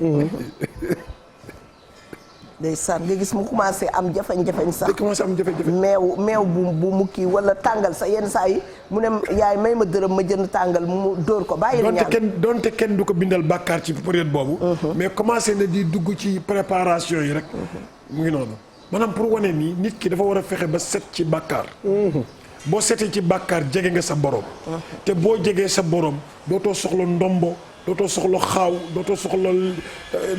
Speaker 2: ndeysaan nga gis mu commencé am jafeñ-jafeñ sax.
Speaker 3: day commencé am jafe-jafe.
Speaker 2: meew bu mu kii wala tàngal sax yenn saa yi mu ne yaay may ma dërëm ma jënd tàngal mu dóor ko bàyyi la ñaan.
Speaker 3: donte kenn du ko bindal bàkkaar ci période boobu. mais commencé na di dugg ci préparation yi rek. mu ngi noonu maanaam pour wane nii nit ki dafa war a fexe ba set ci bàkkaar. boo setee ci bàkkaar jege nga sa borom. te boo jegee sa borom dootoo soxla ndombo dootoo soxla xaaw dootoo soxla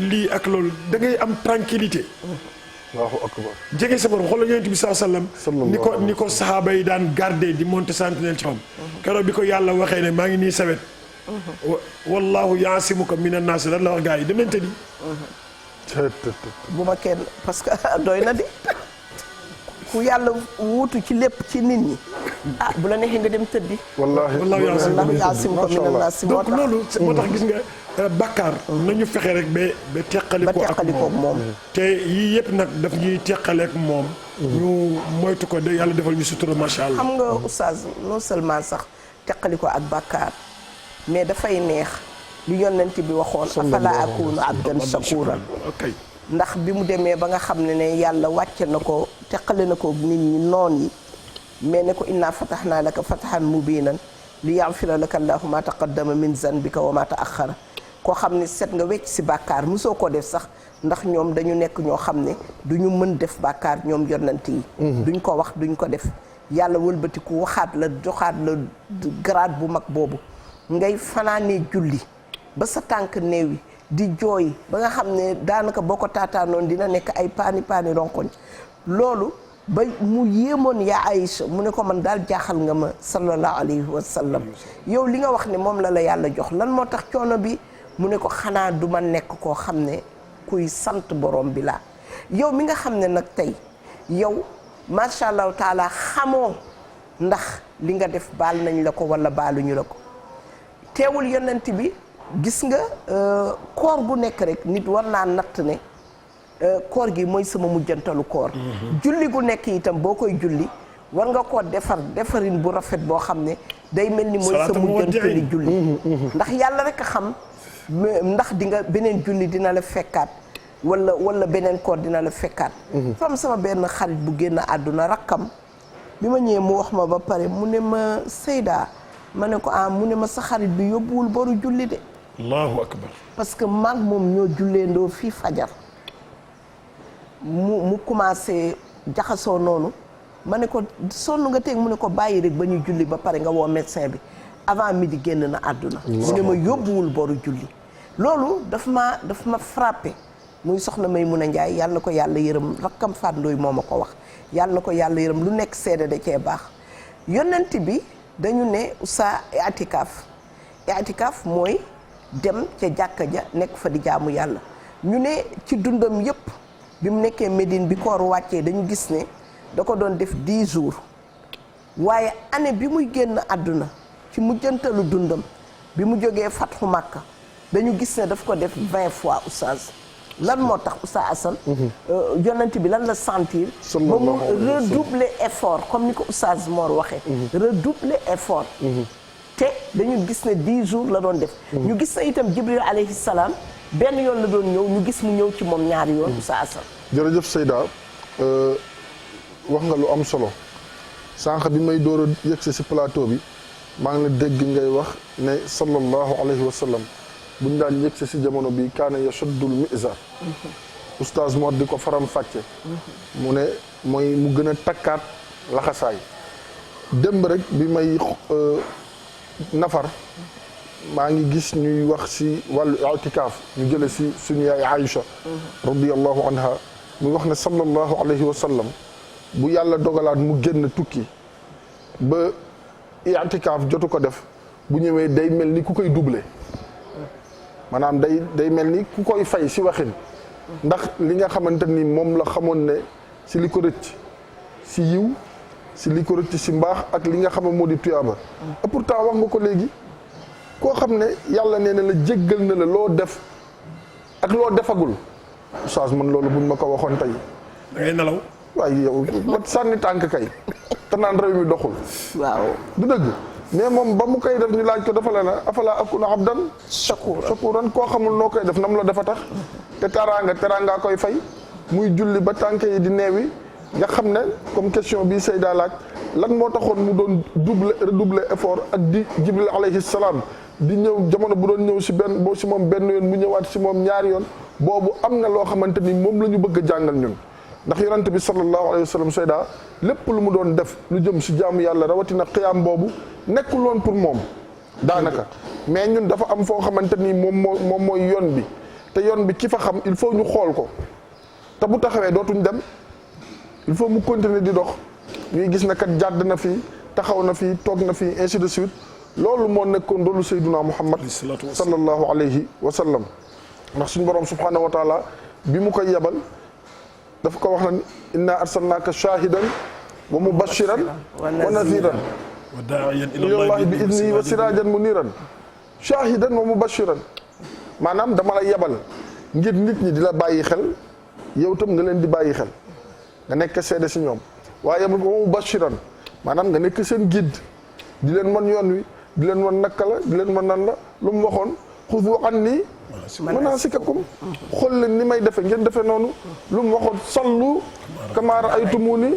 Speaker 3: lii ak loolu da ngay am tranquillité.
Speaker 4: Allahu akbar.
Speaker 3: jege sa borom xoolal yonent bi sallam ni ko saxaaba yi daan garder di monter sentinelle ci xam. keroog bi ko yàlla waxee ne maa ngi nii sawet. wallahu yaasimuka mina naas lan la wax gars yi dem leen tëddi.
Speaker 2: bu ma kenn parce que doy na di. ku yàlla wuutu ci lépp ci nit ñi bu la neexee nga dem tëddi.
Speaker 4: wallaahi
Speaker 2: yaasim ko mina naas
Speaker 3: donc loolu moo tax gis nga bàkkaar nañu fexe rek ba teqalikoo ak moom te yii yëpp nag daf ñuy teqaleek moom ñu moytu ko de yàlla defal ñu sutura macha allah.
Speaker 2: xam nga oustaz non seulement sax teqalikoo ak bàkkaar mais dafay neex lu yonent bi waxoon afala akunu abdan shakuran ndax bi mu demee ba nga xam ne yàlla wàcce na ko teqale na ko nit ñi noon yi mais ne ko inna fatahnaa laka fathan mubiinan li yaghfira laka allahu ma taqaddama min zanbika wa ma ta'akhkhara koo xam ne set nga wecc si bàkkaar mosoo ko def sax ndax ñoom dañu nekk ñoo xam ne du ñu mën def bàkkaar ñoom yonent yi duñ ko wax duñ ko def yàlla wëlbatiku waxaat la joxaat la grade bu mag boobu ngay fanaanee julli ba sa tànk néew yi di jooy ba nga xam ne daanaka boo ko taataanoon dina nekk ay paani ronkoñ loolu ba mu yéemoon yaa Aïcha mu ne ko man daal jaaxal nga ma sallallahu alayhi wa sallam yow li nga wax ne moom la yàlla jox lan moo tax coono bi mu ne ko xanaa du ma nekk koo xam ne kuy sant borom bi laa yow mi nga xam ne nag tey yow macha allahu taala xamoo ndax li nga def baal nañ la ko wala baaluñu la ko teewul yonent bi gis nga koor gu nekk rek nit war naa natt ne koor gi mooy sama mujjantalu koor julli gu nekk itam boo koy julli war nga koo defarin bu rafet boo xam ne day mel ni mooy sa mujjantali julli ndax yàlla rek a xam ndax di nga beneen julli dina la fekkaat wala beneen koor dina la fekkaat fam sama benn xarit bu génn àdduna rakkam bi ma ñëwee mu wax ma ba pare mu ne ma Seyda ma ne ko mu ne ma sa xarit bi yóbbuwul boru julli de
Speaker 3: allahu akbar
Speaker 2: parce que maag moom ñoo julleendoo fii fajar mu commencé jaxasoo noonu ma ne ko sonn nga teg mu ne ko bàyyi rek ba ñu julli ba pare nga woo médecin bi avant midi génn na àdduna mu ne ma yóbbuwul boru julli loolu daf ma frappé muy soxna Maymuna Njaay yàlla na ko yàlla yërëm rakkam fàndooy moo ma ko wax yàlla na ko yàlla yërëm lu nekk seede da cee baax yonent bi dañu ne usa i'tikaaf mooy dem ca jàkka ja nekk fa di jaamu yàlla ñu ne ci dundam yépp bi mu nekkee Médine bi koor wàccee dañu gis ne da ko doon def 10 jours waaye année bi muy génn àdduna ci mujjantalu dundam bi mu jógee Fathu Makka dañu gis ne daf ko def 20 fois oustaz lan moo tax oustaz Assane yonent bi lan la sentir ba mu redoubler effort comme ni ko oustaz Mor waxee redoubler effort te dañu gis ne 10 jours la doon def ñu gis na itam Jibril alayhi salaam benn yoon la doon ñëw ñu gis mu ñëw ci moom ñaari yoon oustaz Assane
Speaker 4: jërëjëf Seyda wax nga lu am solo sànq bi may door a yëgsi si plateau bi maa ngi la dégg ngay wax ne sallallahu alayhi wa sallam buñ daan yëgsi si jamono bi kaana yashuddul mizar oustaz Mor di ko faram fàcce mu ne mooy mu gën a takkaat laxasaay démb rek bi may nafar maa ngi gis ñuy wax si wàllu i'tikaaf ñu jële si suñu yaay Aïcha radiyallahu anha muy wax ne sallallahu alayhi wa sallam bu yàlla dogalaat mu génn tukki ba i'tikaaf jotu ko def bu ñëwee day mel ni ku koy doublé maanaam day mel ni ku koy fay si waxin ndax li nga xamante ni moom la xamoon ne si li ko rëcc si yiw si li ko rëcc si mbaax ak li nga xam ne moo di tuyaaba et pourtant wax nga ko léegi koo xam ne yàlla nee na la jéggal na la loo def ak loo defagul oustaz man loolu buñ ma ko waxoon tey
Speaker 3: da ngay nelaw
Speaker 4: waaye yow ma sànni tànk kay te naan réew mi doxul
Speaker 2: waaw
Speaker 4: du dëgg mais moom ba mu koy def ñu laaj ko dafa la na afala akuna abdan shakuran koo xamul noo koy def nam la dafa tax te teraanga koy fay muy julli ba tànk yi di neewi nga xam ne comme question bii Seyda laaj lan moo taxoon mu doon redoubler effort ak di Jibril alayhi salaam di ñëw jamono bu doon ñëw si moom benn yoon mu ñëwaat si moom ñaari yoon boobu am na loo xamante ni moom la ñu bëgg a jàngal ñun ndax yonante bi sallallahu alayhi wa sallam Seyda lépp lu mu doon def lu jëm si jaamu yàlla rawatina xiyaam boobu nekkul woon pour moom daanaka mais ñun dafa am foo xamante ni moom mooy yoon bi te yoon bi ki fa xam il faut ñu xool ko te bu taxawee dootuñ dem il faut mu continuer di dox ñuy gis na kat jàdd na fii taxaw na fii toog na fii ainsi de suite loolu moo nekkoon doolu Seydina Muhammad sallallahu alayhi wa sallam ndax suñu borom subhanahu wa taala bi mu koy yebal dafa ko wax na inna arsalnaaka shahidan wa mubashiran wa nadhiran
Speaker 3: wa daa'iyan
Speaker 4: ilallahi bi idnihi wa sirajan muniran shahidan wa mubashiran maanaam dama la yebal ngir nit ñi di la bàyyi xel yow tam nga leen di bàyyi xel nga nekk seede si ñoom waaye wa mubashiran maanaam nga nekk seen guide di leen wan yoon wi di leen wan naka la di leen wan nan la lu mu waxoon xudu anni manasikakum xool leen ni may defe ngeen defe noonu lu mu waxoon sallu kama ra'aytumuni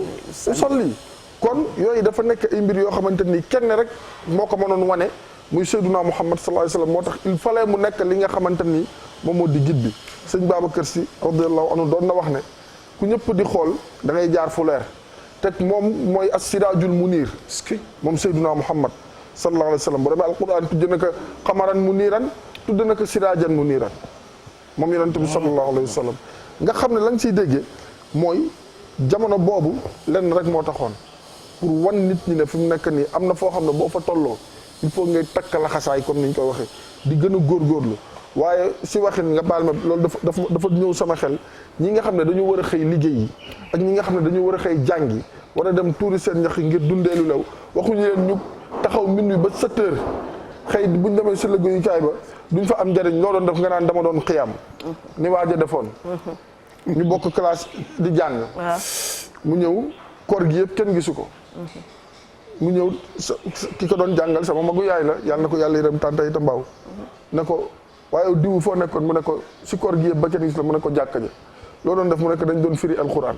Speaker 4: usalli kon yooyu dafa nekk ay mbir yoo xamante ni kenn rek moo ko mënoon wane muy Seydina Muhammad sallallahu alayhi wasallam moo tax il fallait mu nekk li nga xamante ni moom moo di guide bi sëñ Babacar Sy radiyallahu anhu doon na wax ne ku ñëpp di xool da ngay jaar fu leer te moom mooy as-siraajul muniir moom Seydina Muhammad sallallahu alayhi wasallam bu demee alquran tudde na ko xamaran muniiran tudde na ko siraajan muniiran moom yonent bi sallallahu alayhi wasallam nga xam ne la nga siy déggee mooy jamono boobu lenn rek moo taxoon pour wan nit ñi ne fi mu nekk nii am na foo xam ne boo fa tolloo il faut ngay takk laxasaay comme ni ñu koy waxee di gën a góorgóorlu waaye si waxin nga baal ma loolu dafa ñëw sama xel ñi nga xam ne dañu war a xëy liggéey yi ak ñi nga xam ne dañu war a xëy jàngi war a dem tuuri seen ñax yi ngir dundeelu lew waxuñu leen ñu taxaw minuit ba 7 heures xëy buñ demee si liggéeyukaay ba duñ fa am njëriñ loo doon def nga naan dama doon xiyaam ni waaja defoon ñu bokk classe di jàng mu ñëw koor gi yëpp kenn gisu ko mu ñëw ki ko doon jàngal sama magu yaay la yàlla na ko yàlla yërëm tànta yi ta mbaaw ne ko waaye diwu foo nekkoon mu ne ko si koor gi yëpp ba kenn gis la mu ne ko jàkka ja loo doon def mu nekk dañ doon firi alxuraan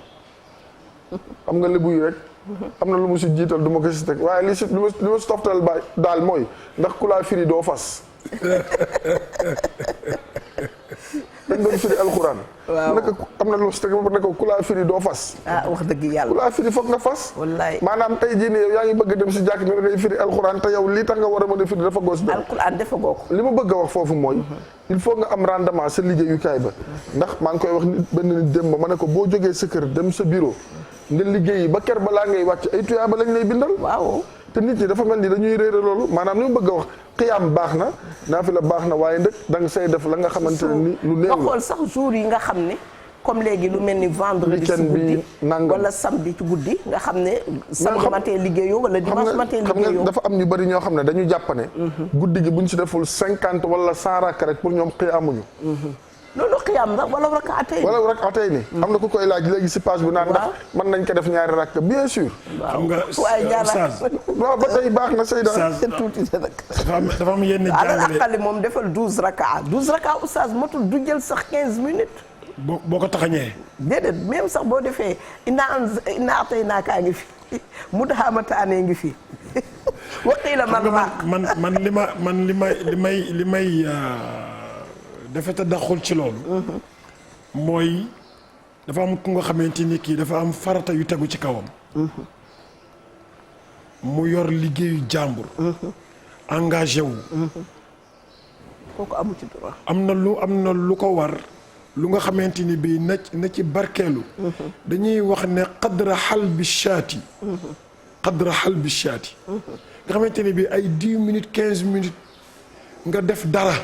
Speaker 4: xam nga lébu yi rek am na lu mu si jiital du ma ko si teg waaye li ma si toftal ba daal mooy ndax ku laa firi doo fas dañ doon firi alxuraan mu nekk am na lu mu si teg ba ne ko ku laa firi doo fas
Speaker 2: wax dëgg yàlla
Speaker 4: ku laa firi foog nga fas
Speaker 2: wallaay
Speaker 4: maanaam tey jii nii yow yaa ngi bëgg dem si jàkk ne da ngay firi alxuraan te yow lii tax nga war a mën a firi dafa goos dem
Speaker 2: alxuraan dafa goo ko
Speaker 4: li ma bëgg a wax foofu mooy il faut nga am rendement sa liggéeyukaay ba ndax maa ngi koy wax nit benn nit dem ba ma ne ko boo jógee sa kër dem sa bureau nga liggéeyi ba ker balaa ngay wàcc ay tuyaa ba lañ lay bindal
Speaker 2: waaw
Speaker 4: te nit ñi dafa mel ni dañuy réere loolu maanaam li ma bëgg a wax xiyaam baax na naafila baax na waaye nag da nga say def la nga xamante ne ni lu néew la
Speaker 2: nga xool sax jour yi nga xam ne comme léegi lu mel ni vendredi ci guddi wala samedi ci guddi nga xam ne samedi matin liggéeyoo wala dimanche matin liggéeyoo
Speaker 4: xam nga dafa am ñu bari ñoo xam ne dañu jàpp ne guddi gi buñ si deful 50 wala 100 rakk rek pour ñoom xiyaamuñu
Speaker 2: loolu xiyaam la wala rakaatay
Speaker 4: ni am na ku koy laaj léegi si page bu naan ndax mën nañ ko def ñaari rakk bien sûr
Speaker 3: xam nga
Speaker 2: waaye ñaar
Speaker 4: waaw ba tey baax na Seyda
Speaker 2: tuuti nag
Speaker 3: dafa am yenn jàngale
Speaker 2: aqali moom defal 12 raka 12 raka oustaz matul du jël sax 15 minutes
Speaker 3: boo ko taxañee
Speaker 2: déedéet même sax boo defee ina atay naakaa ngi fi mu daxamataanee ngi fi waqiila
Speaker 3: man li may dafa te daxul ci loolu mooy dafa am ku nga xamante ni kii dafa am farata yu tegu ci kawam mu yor liggéeyu jàmbur engagé wu
Speaker 2: kooku amu ci droit
Speaker 3: am na lu ko war lu nga xamante ni bii na ci barkeelu dañuy wax ne qadra xal bi shaati qadra xal bi shaati nga xamante ni bii ay 10 minutes 15 minutes nga def dara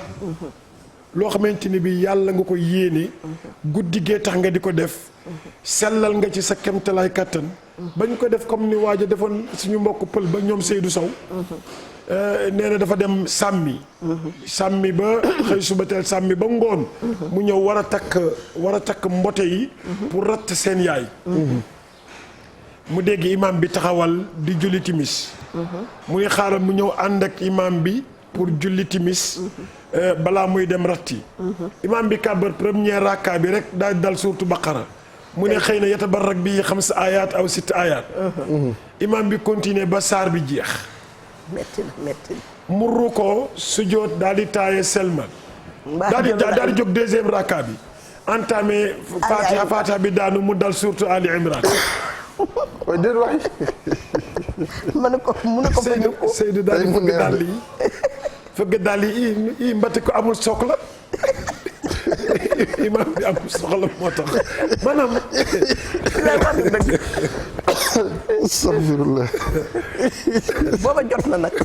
Speaker 3: loo xamante ni bii yàlla nga ko yéene guddi gee tax nga di ko def sellal nga ci sa kemtalaay kàttan bañ ko def comme ni waaj a defoon suñu mbokk pël ba ñoom Seydou Sow nee na dafa dem sàmmi ba xëy suba teel sàmmi ba ngoon mu ñëw war a takk mbote yi pour ratt seen yaay mu dégg imam bi taxawal di julli timis muy xaaral mu ñëw ànd ak imam bi pour julli timis balaa muy dem ratti imam bi kàbbar première rakka bi rek daal dal suurtu baqara mu ne xëy na yatabarrak bi 5 ayat aw 6 ayat imam bi continuer ba saar bi jeex
Speaker 2: metti
Speaker 3: mu rukkoo sujjóot daal di taaye selmal daal di jóg deuxième rakka bi entamé fatiha bi daanu mu dal surtout Ali Imran
Speaker 4: waaye déet waay
Speaker 2: mën ko
Speaker 3: Seydou daal di fëgg dàll yi mbati ko amul soxla imam bi amul soxla moo tax maanaam
Speaker 4: astaghfirullah
Speaker 2: booba jot na nag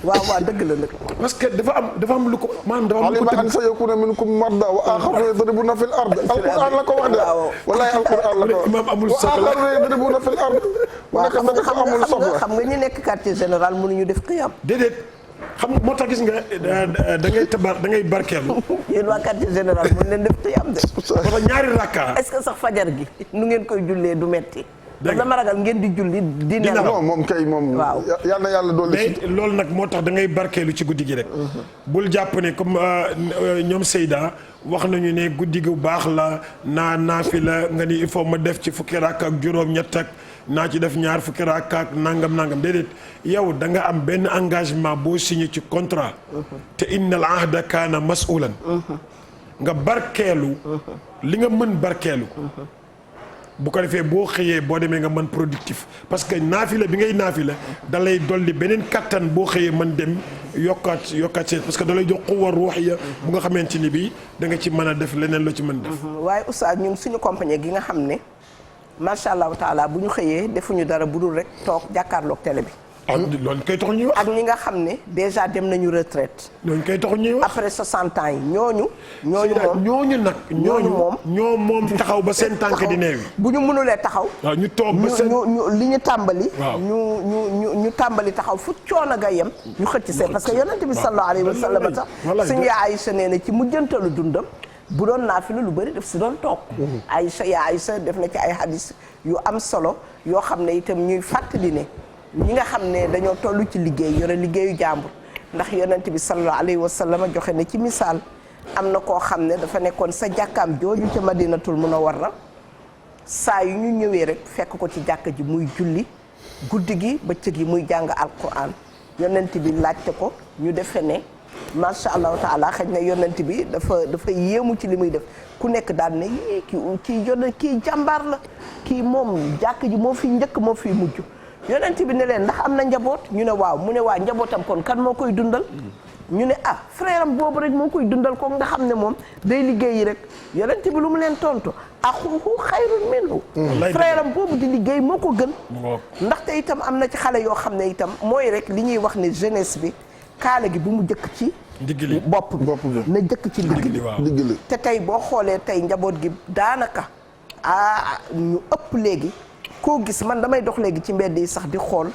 Speaker 2: waaw dëgg la nag
Speaker 3: parce que dafa am lu ko maanaam dafa am lu ko
Speaker 4: alima an sayakuna minkum marda wa akharuna yadribuna fil ard alquran la ko wax de wallahi alquran la ko wax
Speaker 3: imam amul soxla
Speaker 4: wa akharuna yadribuna fil ard
Speaker 2: xam nga ñi nekk quartier général mënuñu def qiyam
Speaker 3: déedéet xam nga moo tax gis nga da ngay barkeelu
Speaker 2: yéen waa quartier général mën leen def qiyam de
Speaker 3: parce que ñaari rakka
Speaker 2: est-ce que sax fajar gi nu ngeen koy jullee du metti dama ragal ngeen di julli di nelaw
Speaker 4: moom kay moom yal na yàlla doole
Speaker 3: mais loolu nag moo tax da ngay barkeelu ci guddi gi rek bul jàpp ne comme ñoom Seyda wax nañu ne guddi gu baax la naafila nga ni il faut ma def ci fukki rakk ak juróom-ñett ak naa ci def ñaar fukki rakk ak nangam déedéet yow da nga am benn engagement boo signé ci contrat te innal ahda kaana mas'ulan nga barkeelu li nga mën barkeelu bu ko defee boo xëyee boo demee nga mën productif parce que naafila bi ngay naafila da lay dolli beneen kattan boo xëyee mën dem yokkaat seen parce que da lay jox quwwa ruuhiya bu nga xamante ni bii da nga ci mën a def leneen loo ci mën def.
Speaker 2: waaye oustaz ñun suñu compagnie gi nga xam ne macha allahu taala bu ñu xëyee defuñu dara bu dul rek toog jàkkaarloog télé bi.
Speaker 3: loolu kay taxul ñuy wax.
Speaker 2: ak ñi nga xam ne déjà dem nañu retraite.
Speaker 3: loolu kay taxul ñuy wax.
Speaker 2: après 60 ans yi ñooñu
Speaker 3: moom taxaw ba seen tànk di neewi.
Speaker 2: bu ñu mënulee taxaw.
Speaker 3: waaw ñu toog ba seen
Speaker 2: li ñu tàmbali.
Speaker 3: waaw
Speaker 2: ñu tàmbali taxaw fu coono ga yem. ñu xëcc seen parce que yonent bi sallallahu alayhi wa sallam sax. suñu yaay Aïcha nee na ci mujjantalu dundam. bu doon naafila lu bëri def si doon toog. Aïcha def na ci ay hadis yu am solo yoo xam ne itam ñuy fàttali ne. ñi nga xam ne dañoo toll ci liggéey yore liggéeyu jàmbur ndax yonent bi sallallahu alayhi wa sallam joxe na ci misaal am na koo xam ne dafa nekkoon sa jàkkaam jooju ca madinatul munawwara saa yu ñu ñëwee rek fekk ko ci jàkka ji muy julli guddi gi bëccëg yi muy jàng alquran yonent bi laajte ko ñu defe ne macha allahu taala xëy na yonent bi dafa yéemu ci li muy def ku nekk daal ne kii jàmbaar la kii moom jàkka ji moo fi njëkk moo fi mujj yonent bi ne leen ndax am na njaboot ñu ne waaw mu ne waa njabootam kon kan moo koy dundal ñu ne frère am boobu rek moo koy dundal ko nga xam ne moom day liggéeyi rek yonent bi lu mu leen tontu axuhu xayrun minhu frère am boobu di liggéey moo ko gën ndaxte itam am na ci xale yoo xam ne itam mooy rek li ñuy wax ne jeunesse bi kaala gi bu mu jëkk ci bopp bi na jëkk ci ndigg li te tey boo xoolee tey njaboot gi daanaka ñu ëpp léegi koo gis man damay dox léegi ci mbedd yi sax di xool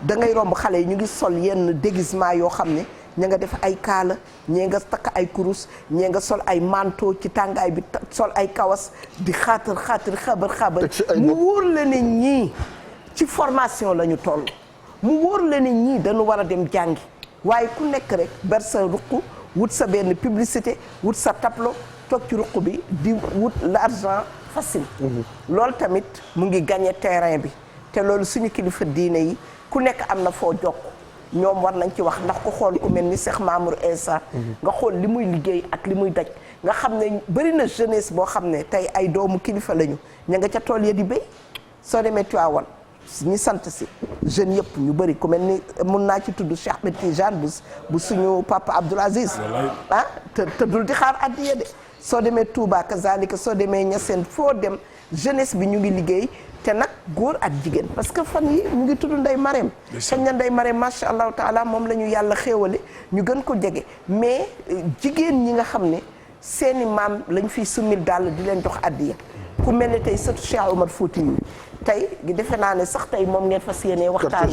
Speaker 2: da ngay romb xale yi ñu ngi sol yenn déguisement yoo xam ne ña nga def ay kaala ñee nga takk ay kurus ñee nga sol ay manteau ci tàngaay bi sol ay kawas di xaatar xabar mu wóor la ne ñii ci formation la ñu toll mu wóor la ne ñii dañu war a dem jàngi waaye ku nekk rek ber sa ruq wut sa benn publicité wut sa tableau toog ci ruq bi di wut l'argent facile loolu tamit mu ngi gagné terrain bi te loolu suñu kilifa diine yi ku nekk am na foo jokk ñoom war nañ ci wax ndax ko xool ku mel ni Cheikh Mamour Insa nga xool li muy liggéey ak li muy daj nga xam ne bëri na jeunesse boo xam ne tey ay doomu kilifa lañu ña nga ca tool ya di béy soo demee Tivaouane ñi sant si jeunes yëpp ñu bëri ku mel ni mun naa ci tudd Cheikh Ahmed Tidiane bu suñu papa Abdoul Aziz ah te dul di xaar addiya de soo demee Touba kazalika soo demee Niassène foo dem jeunesse bi ñu ngi liggéey te nag góor ak jigéen parce que fan yi ñu ngi tudd Ndeye Marème xëy na Ndeye Marème macha allahu taala moom la ñu yàlla xéewale ñu gën ko jege mais jigéen ñi nga xam ne seeni maam lañ fiy summil dàll di leen jox addiya ku mel ne tey surtout Cheikh Omar Fouti yi tey defe naa ne sax tey moom ngeen fas yéenee waxtaan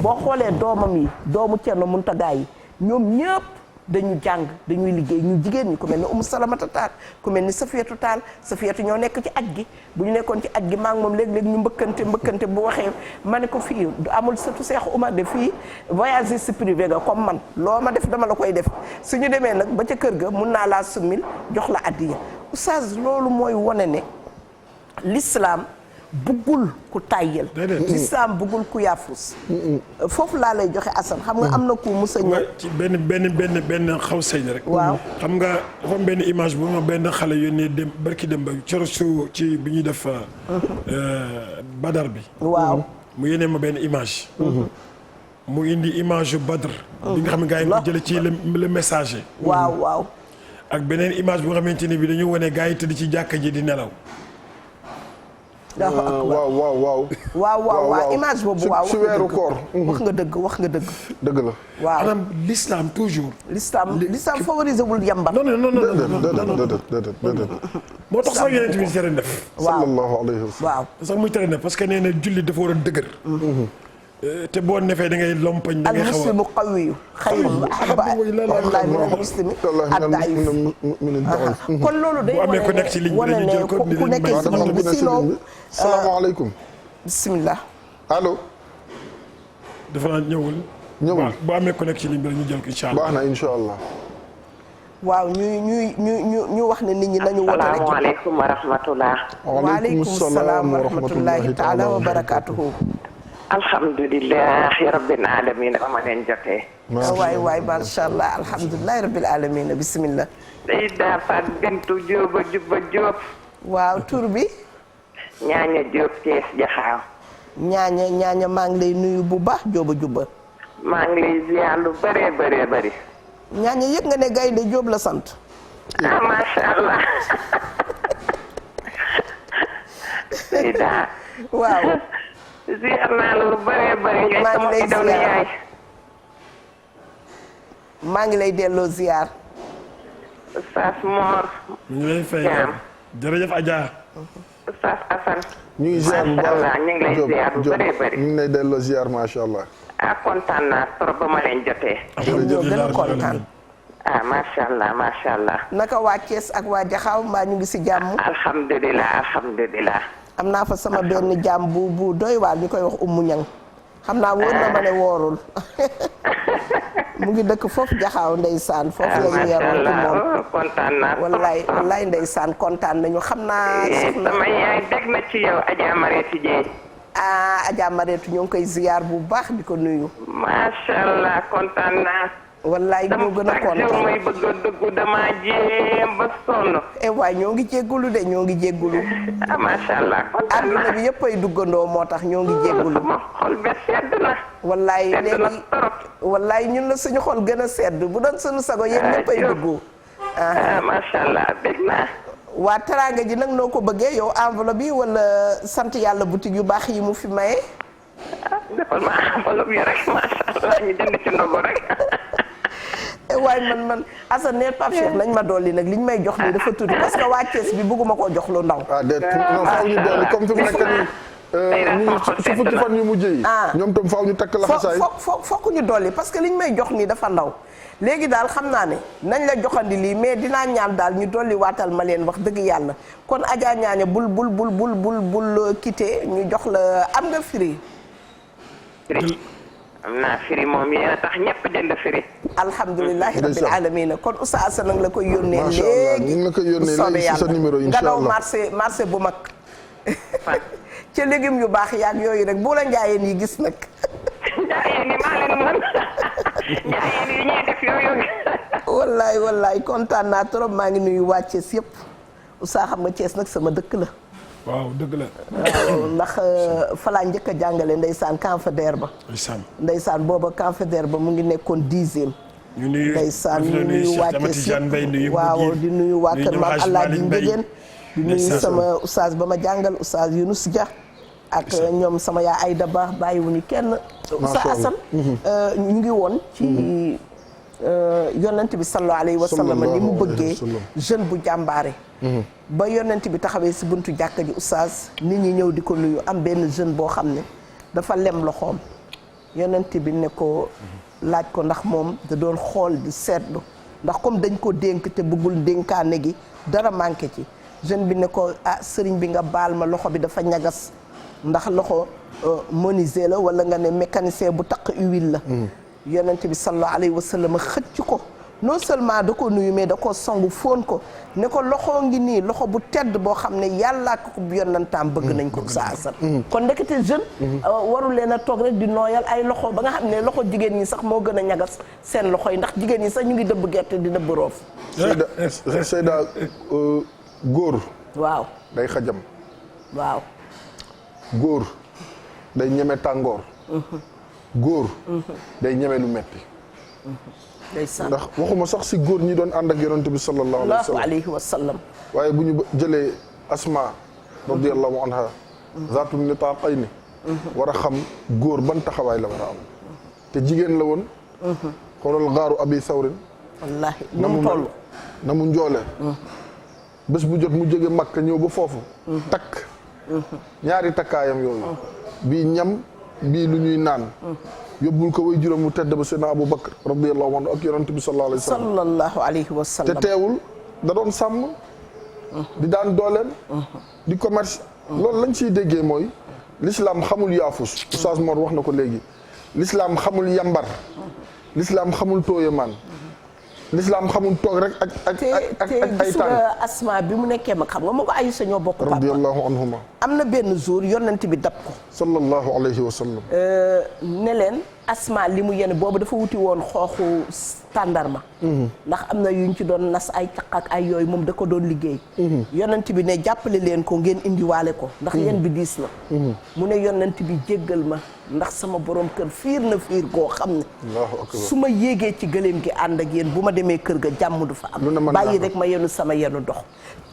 Speaker 2: boo xoolee doomam yi doomu Thierno Mountaga yi ñoom ñëpp dañu jàng dañuy liggéey ñu jigéen ñi ku mel ni Umu Salamata Taal ku mel ni Safiyatu Taal Safiyatu ñoo nekk ci aj gi bu ñu nekkoon ci aj gi maa ngi moom léeg-léeg ñu mbëkkante bu waxee ma ne ko fii amul surtout Cheikh Oumar de fii voyagiste privé ga comme man loo ma def dama la koy def suñu demee nag ba ca kër ga mun naa laa summil jox la addiya oustaz loolu mooy wone ne l'islam buggul ku tàyyel l'islam buggul ku yaafus foofu laa lay joxe asan xam nga am na ku musa ñëw
Speaker 3: ci benn xaw sëy rek
Speaker 2: waaw
Speaker 3: xam nga dafa am benn image bu ma benn xale yónnee dem barki dem ba corosu ci bi ñuy def badar bi
Speaker 2: waaw
Speaker 3: mu yónnee ma benn image mu indi image yu badr bi nga xam ne gars yi ko jële ci le messager
Speaker 2: waaw
Speaker 3: ak beneen image bu nga xamante ni bi dañu wane gars yi tëdd ci jàkka ji di nelaw
Speaker 2: waaw image boobu waaw
Speaker 4: ci weeru koor
Speaker 2: wax nga dëgg
Speaker 4: dëgg la
Speaker 2: waaw
Speaker 3: maanaam l'islam toujours
Speaker 2: l'islam favorisé wul yamba
Speaker 3: non
Speaker 4: déedéet
Speaker 3: moo tax sax yeneen bi tere def
Speaker 4: sallallahu alayhi wa sallam
Speaker 2: waaw
Speaker 3: sax muy tere def parce que nee na julli dafa war a dëgër te boo nefee da ngay lompañ da ngay xaw a
Speaker 2: al-muslimu qawiyyu xayrun wa ahabbu ilallaahi mina al-muslimi ad-da'iif kon loolu day
Speaker 3: bu amee ku nekk ci ligne bi dañuy jël ko
Speaker 2: ku nekk ci ligne bi sinon
Speaker 4: salaamaaleykum
Speaker 2: bismillah
Speaker 4: allo
Speaker 3: dafa naa ñëwul bu amee ku nekk ci ligne bi dañuy jël ko incha allah
Speaker 4: baax na incha allah
Speaker 2: waaw ñu wax ne nit ñi nañu wote rek
Speaker 5: asalaamaaleykum wa rahmatullah
Speaker 2: waaleykum salaam wa rahmatullahi taala wa barakaatuhu
Speaker 5: alhamdulilahi rabbil alamin ba ma leen jotee
Speaker 2: waay macha allah alhamdulilahi rabbil alamin bismillah
Speaker 5: Seyda Fat Bintu Jóoba Juba Jóob
Speaker 2: waaw tur bi
Speaker 5: ñaaña Jóob Cees Jaxaaw
Speaker 2: ñaaña maa ngi lay nuyu bu baax Jóoba Juba
Speaker 5: maa ngi lay ziar lu bëree bëri
Speaker 2: ñaaña yëg nga ne gaynde Jóob la sant
Speaker 5: ah macha allah Seyda
Speaker 2: waaw
Speaker 5: ziar naa la lu bëree bëri ngay sama idoolu yaay
Speaker 2: maa ngi lay delloo ziar
Speaker 5: Oustaz Mor
Speaker 3: ñu ngi lay fay jërëjëf Adja
Speaker 5: Oustaz Assane
Speaker 4: ñu ngi ziar bu baax
Speaker 5: ñu ngi lay ziar bu bëree bëri
Speaker 4: ñu ngi lay delloo ziar macha allah
Speaker 5: kontaan naa trop ba ma leen jotee
Speaker 2: ñoo gën a kontaan
Speaker 5: macha allah
Speaker 2: naka waa Thiès ak waa Jaxaaw mbaa ñu ngi si jàmm
Speaker 5: alhamdulilah
Speaker 2: am naa fa sama benn jàmm bu doy waar ñu koy wax Umu Ñang xam naa wóor na ma ne woorul mu ngi dëkk foofu Jaxaaw ndeysaan foofu la ñu yaroon ko moom
Speaker 5: kontaan naa
Speaker 2: wallaay ndeysaan kontaan nañu xam naa
Speaker 5: sama yaay dégg na ci yow Adja Mareetu Jeey
Speaker 2: Adja Mareetu ñoo ngi koy ziyaar bu baax di ko nuyu
Speaker 5: macha allah kontaan naa
Speaker 2: wallaay ñoo gën a kontaan
Speaker 5: may bëgg a dugg dama jéem ba sonn
Speaker 2: waay ñoo ngi jéggulu de ñoo ngi jéggulu
Speaker 5: macha allah kontaan naa
Speaker 2: àdduna bi yëpp ay duggandoo moo tax ñoo ngi jéggulu
Speaker 5: sama xol be sedd na
Speaker 2: wallaay
Speaker 5: sedd na
Speaker 2: léegi
Speaker 5: trop
Speaker 2: wallaay ñun la suñu xol gën a sedd bu doon suñu sago yéen ñëpp ay dugg
Speaker 5: macha allah dégg naa
Speaker 2: waa teraanga ji nag noo ko bëggee yow enveloppe yi wala sant yàlla boutique yu baax yi mu fi maye
Speaker 5: defal ma enveloppe yi rek macha allah ñu jënd ci ndogu rek
Speaker 2: waaye man Assane neel Pape Cheikh nañ ma dolli nag liñ may jox nii dafa tuuti parce que waa Thiès bi bëgguma koo jox lu ndaw
Speaker 4: non faaw ñu dolli comme fi mu nekk nii ñu si fukki fan yu mujj yi ñoom tam faaw ñu takk laxasaay
Speaker 2: fokk ñu dolli parce que liñ may jox nii dafa ndaw léegi daal xam naa ne nañ la joxandi lii mais dinaa ñaan daal ñu dolli waatal ma leen wax dëgg yàlla kon Adja ñaaña bul quitté ñu jox la am nga firi
Speaker 5: am naa firi moom yéen a tax ñëpp jënd firi
Speaker 2: alhamdulilahi rabbil alamin kon Oustaz Assane nag la koy yónnee
Speaker 4: macha allah
Speaker 2: léegi
Speaker 4: ñu ngi la koy yónnee léegi ci sa numéro incha allah
Speaker 2: nga daw marché bu mag ca légumes yu baax yaag yooyu rek boo la njaayeen yi gis nag
Speaker 5: njaayeen yi maa leen mën njaayeen yi ñuy def yooyu
Speaker 2: wallaay kontaan naa trop maa ngi nuyu waa Thiès yëpp Oustaz xam nga Thiès nag sama dëkk la
Speaker 3: waaw dëgg la.
Speaker 2: waaw ndax fa laa njëkk a jàngale ndeysaan Canfédère ba. ndeysaan booba Canfédère ba mu ngi nekkoon 10e.
Speaker 3: ñu nuyu
Speaker 2: ndeysaan ñu nuyu wàcce si waaw di nuyu waa kër maam Alaaji Njëgeen di nuyu sama oustaz ba ma jàngal oustaz Yunus Dia ak ñoom sama yaa Ayda Ba bàyyiwuñu kenn. Oustaz Assane ñu ngi woon ci yonent bi sallallahu alayhi wa sallam ni mu bëggee jeune bu jàmbaare. ba yonent bi taxawee si buntu jàkka ji oustaz nit ñi ñëw di ko nuyu am benn jeune boo xam ne dafa lem loxoom yonent bi ne ko laaj ko ndax moom da doon xool di seetlu ndax comme dañ ko dénk te bëggul dénkaane gi dara manqué ci jeune bi ne ko ah sëriñ bi nga baal ma loxo bi dafa ñagas ndax loxo menuisier la wala nga ne mécanicien bu taq huile la yonent bi sallallahu alayhi wa sallam xëcc ko non seulement da ko nuyu mais da ko songu fóon ko ne ko loxo ngi nii loxo bu tedd boo xam ne yàllaa ko yonantaam bëgg nañ ko sa asal kon ndekete jeune warul leen a toog rek di nooyal ay loxo ba nga xam ne loxo jigéen ñi sax moo gën a ñagas seen loxo yi ndax jigéen ñi sax ñu ngi dëbb gerte di dëbb roof
Speaker 4: Seyda góor
Speaker 2: waaw
Speaker 4: day xajam
Speaker 2: waaw
Speaker 4: góor day ñeme tàngoor góor day ñeme lu metti ndax waxuma sax si góor ñi doon ànd ak yonent bi sallallahu
Speaker 2: alayhi wa sallam
Speaker 4: waaye bu ñu jëlee Asma radiyallahu anha zaatul nitaaqayni war a xam góor ban taxawaay la war a am te jigéen la woon xoolal gaaru abi sawrin
Speaker 2: wallaahi na mu toll
Speaker 4: na mu njoole bés bu jot mu jóge Makka ñëw ba foofu takk ñaari takkaayam yooyu bii ñam bii lu ñuy naan yóbbul ko way juróom mu tedd ba Seydina Abu Bakr radiyallahu anhu ak yonent bi sallallahu alayhi wa sallam te teewul da doon sàmm di daan dooleem di commerce loolu lañ ciy déggee mooy l'islam xamul yaafus Oustaz Mor wax na ko léegi l'islam xamul yambar l'islam xamul tooyamaan l'islam xamul toog rek ak ay
Speaker 2: gis nga Asma bi mu nekkee mag xam nga moo ko Aysa ñoo bokk papa
Speaker 4: radiyallahu anhuma
Speaker 2: am na benn jour yonent bi dab ko
Speaker 4: sallallahu alayhi wa sallam
Speaker 2: ne leen Asma li mu yenn boobu dafa wuti woon xooxu tàndarma ndax am na yuñ ci doon nas ay caq ak ay yooyu moom da ko doon liggéey yonent bi ne jàppale leen ko ngeen indiwaale ko ndax yéen bi diis na mu ne yonent bi jéggal ma ndax sama borom kër fiir na fiir koo xam ne su ma yéegee ci gëléem gi ànd ak yéen bu ma demee kër ga jàmm du fa am bàyyi rek ma yenu sama yenu dox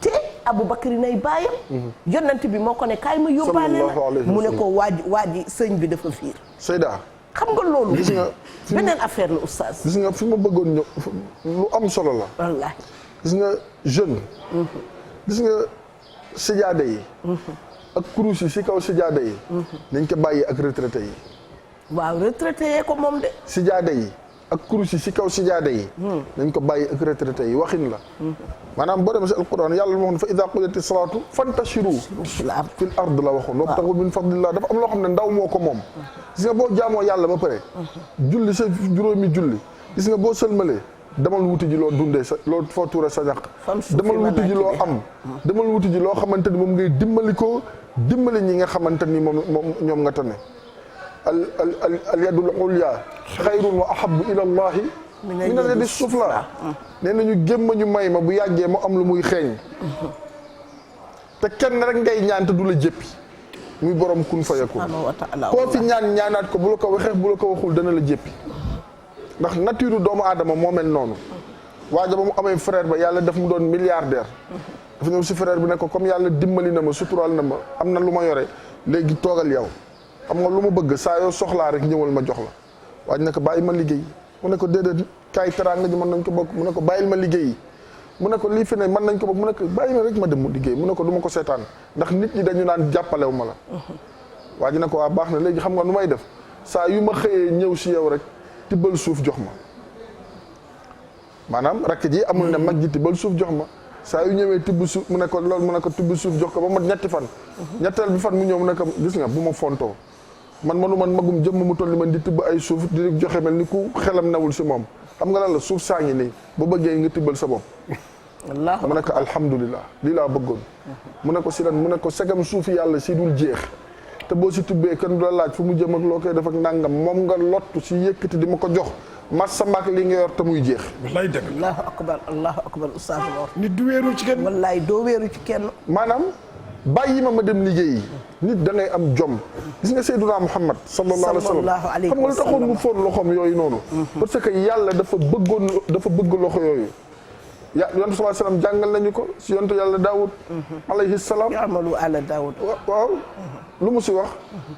Speaker 2: te Abu Bakri nay bàyyam yonent bi moo ko ne kaay ma yóbbaale la mu ne ko waaji sëñ bi dafa fiir
Speaker 4: Seyda
Speaker 2: xam nga loolu gis nga beneen affaire la oustaz
Speaker 4: gis nga fi ma bëggoon ñëw lu am solo la
Speaker 2: wallaahi
Speaker 4: gis nga jeune gis nga sijaade yi ak kurus yi si kaw sijaade yi nañ ko bàyyi ak retraité yi
Speaker 2: waaw retraité yee ko moom de
Speaker 4: sijaade yi ak kurus yi si kaw sijaade yi nañ ko bàyyi ak retraité yi waxin la maanaam boo demee si alquran yàlla waxoon fa ida qudiyati salaatu fantashiru fil ard la waxoon wabtagu min fadlillah dafa am loo xam ne ndaw moo ko moom gis nga boo jaamoo yàlla ba pare julli sa juróomi julli gis nga boo sëlmalee demal wuti ji loo dundee sa loo foo tuure sa ñaq demal wuti ji loo am demal wuti ji loo xamante ni moom ngay dimbali ñi nga xamante ni moom ñoom nga tane al yadul ulya xayrun wa ahabbu ila allahi min al yadi sufla nee nañu gémma ñu may ma bu yàggee mu am lu muy xeeñ te kenn rek ngay ñaan te du la jéppi muy borom kun fayakun koo fi ñaanaat ko bu la ko waxee bu la ko waxul dana la jéppi ndax nature doomu aadama moo mel noonu waaja ba mu amee frère ba yàlla daf mu doon milliardaire dafa ñëw si frère bi ne ko comme yàlla dimbali na ma suturaal na ma am na lu ma yore léegi toogal yow xam nga lu ma bëgg saa yoo soxlaa rek ñëwal ma jox la waaj ne ko bàyyi ma liggéey mu ne ko déedéet kaay teraanga ji mën nañ ko bokk mu ne ko bàyyil ma liggéey mu ne ko lii fi ne mën nañ ko bokk mu ne ko bàyyi ma rek ma dem mu liggéey mu ne ko du ma ko seetaan ndax nit ñi dañu naan jàppalew ma la waaj ne ko waa baax na léegi xam nga nu may def saa yu ma xëyee ñëw si yow rek tibbal suuf jox ma maanaam rakk ji amul ne mag ji tibbal suuf jox ma saa yu ñëwee tibb suuf mu ne ko loolu mu ne ko tibb suuf jox ko ba mat ñetti fan ñetteel bi fan mu ñëw mu ne ko gis nga bu ma fontoo man magum jëmm mu toll ni man di tibb ay suuf di joxe mel ni ku xelam nawul si moom xam nga lan la suuf saa ngi nii bu bëggee nga tibbal sa bopp mu ne ko alhamdulilah lii laa bëggoon mu ne ko si lan mu ne ko segam suufi yàlla si dul jeex te boo si tibbee kenn du la laaj fu mu jëm ak loo koy def ak nangam moom nga lottu si yëkkati di ma ko jox mas sa maak li nga yor te muy jeex
Speaker 3: wallaay dëgg
Speaker 2: allahu akbar ustaz Mor
Speaker 3: nit du wéeru ci kenn
Speaker 2: wallaay doo wéeru ci kenn
Speaker 4: maanaam bàyyi ma dem liggéeyi nit da ngay am jom gis nga Seydina Muhammad sallallahu alayhi wa sallam xam nga lu taxoon mu fóon loxoom yooyu noonu parce que yàlla dafa bëgg loxo yooyu yonent sallallahu alayhi wa sallam jàngal nañu ko si yonent yàlla Daawud alayhi salaam
Speaker 2: amalu ala Daawud
Speaker 4: waaw lu mu si wax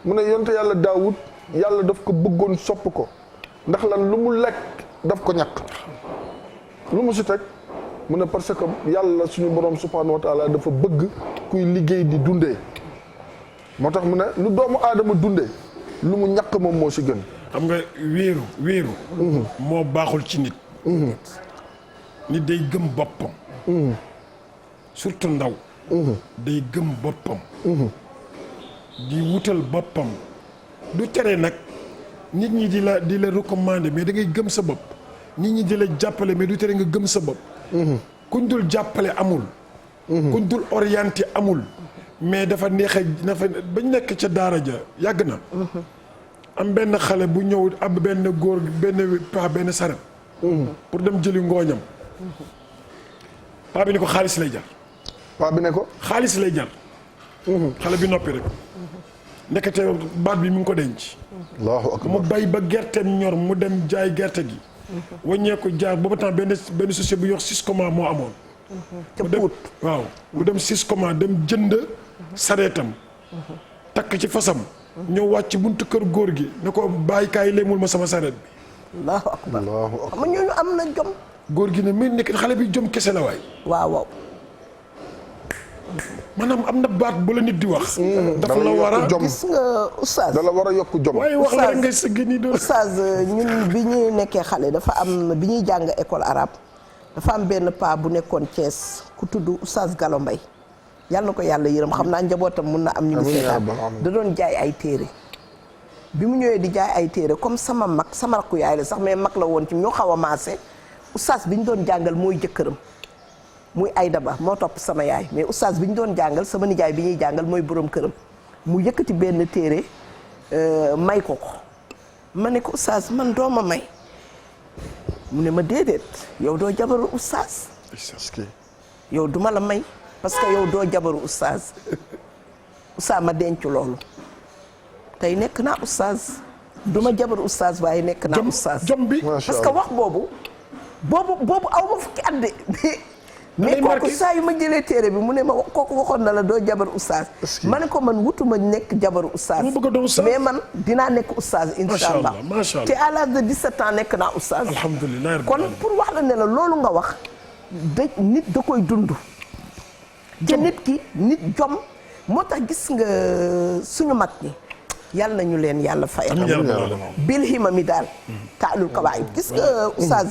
Speaker 4: mu ne yonent yàlla Daawud yàlla daf ko bëggoon sopp ko ndax lan lu mu lekk daf ko ñàkk lu mu si teg mu ne parce que yàlla suñu borom subhanahu wa taala dafa bëgg kuy liggéey di dundee moo tax mu ne lu doomu aadama dundee lu mu ñàkk moom moo si gën.
Speaker 3: xam nga wéeru moo baaxul ci nit. nit day gëm boppam. surtout ndaw. day gëm boppam. di wutal boppam. du tere nag nit ñi di la recommander mais da ngay gëm sa bopp nit ñi di la jàppale mais du tere nga gëm sa bopp. kuñ dul jàppale amul. kuñ dul orienté amul. mais dafa neexee bañ nekk ca daara ja yàgg na. am benn xale bu ñëw ab benn góor benn paa benn saret. pour dem jëli ngooñam. paa bi ne ko xaalis lay jar.
Speaker 4: paa bi ne ko
Speaker 3: xaalis lay jar. xale bi noppi rek. ndekete baat bi mu ngi ko denc.
Speaker 4: allahu akbar
Speaker 3: mu bay ba gerteem ñor mu dem jaay gerte gi. wàññeeku jaar boobu temps benn société bu yox Siscoma moo amoon.
Speaker 2: ca Pout
Speaker 3: waaw mu dem Siscoma dem jënd sareetam. takk ci fasam. ñëw wàcc buntu kër góor gi ne ko bàyyi kaay léemul ma sama sareet bi.
Speaker 2: allahu akbar xam nga ñooñu am na jom.
Speaker 3: góor gi ne mais nekk xale bi jom kese la waay.
Speaker 2: waaw.
Speaker 3: maanaam am na baat bu la nit di wax. dafa la war a
Speaker 2: gis nga oustaz.
Speaker 4: da la war a yokk jom.
Speaker 3: waaye wax la rek ngay sëgg nii doon.
Speaker 2: oustaz ñun bi ñuy nekkee xale dafa am bi ñuy jàng école arabe dafa am benn paa bu nekkoon Thiès ku tudd oustaz Gallo Mbaye yàlla na ko yàlla yërëm xam naa njabootam mun na am ñu ngi seetaan da doon jaay ay téere bi mu ñëwee di jaay ay téere comme sama mag sama rakku yaay la sax mais mag la woon ci ñoo xaw a maase oustaz bi ñu doon jàngal mooy jëkkëram muy Ayda Ba moo topp sama yaay mais oustaz bi ñu doon jàngal sama nijaay bi ñuy jàngal mooy borom këram mu yëkkati benn téere may ko ma ne ko oustaz man doo ma may mu ne ma déedéet yow doo jabaru oustaz yow duma la may parce que yow doo jabaru oustaz ma denc loolu tey nekk naa oustaz duma jabaru oustaz waaye nekk naa oustaz
Speaker 3: jom bi
Speaker 2: parce que wax boobu aw ma fukki at de mais kooku saa yu ma jëlee téere bi mu ne ma kooku waxoon na la doo jabar oustaz ma ne ko man wutuma nekk jabaru oustaz mais man dinaa nekk oustaz insha allah te à l'âge de 17 ans nekk naa oustaz
Speaker 3: alhamdulilah
Speaker 2: kon pour wax la ne la loolu nga wax nit da koy dund te nit ki nit jom moo tax gis nga suñu mag ñi yàlla nañu leen yàlla fayal bil hima mi daal taalul kawaayib gis nga oustaz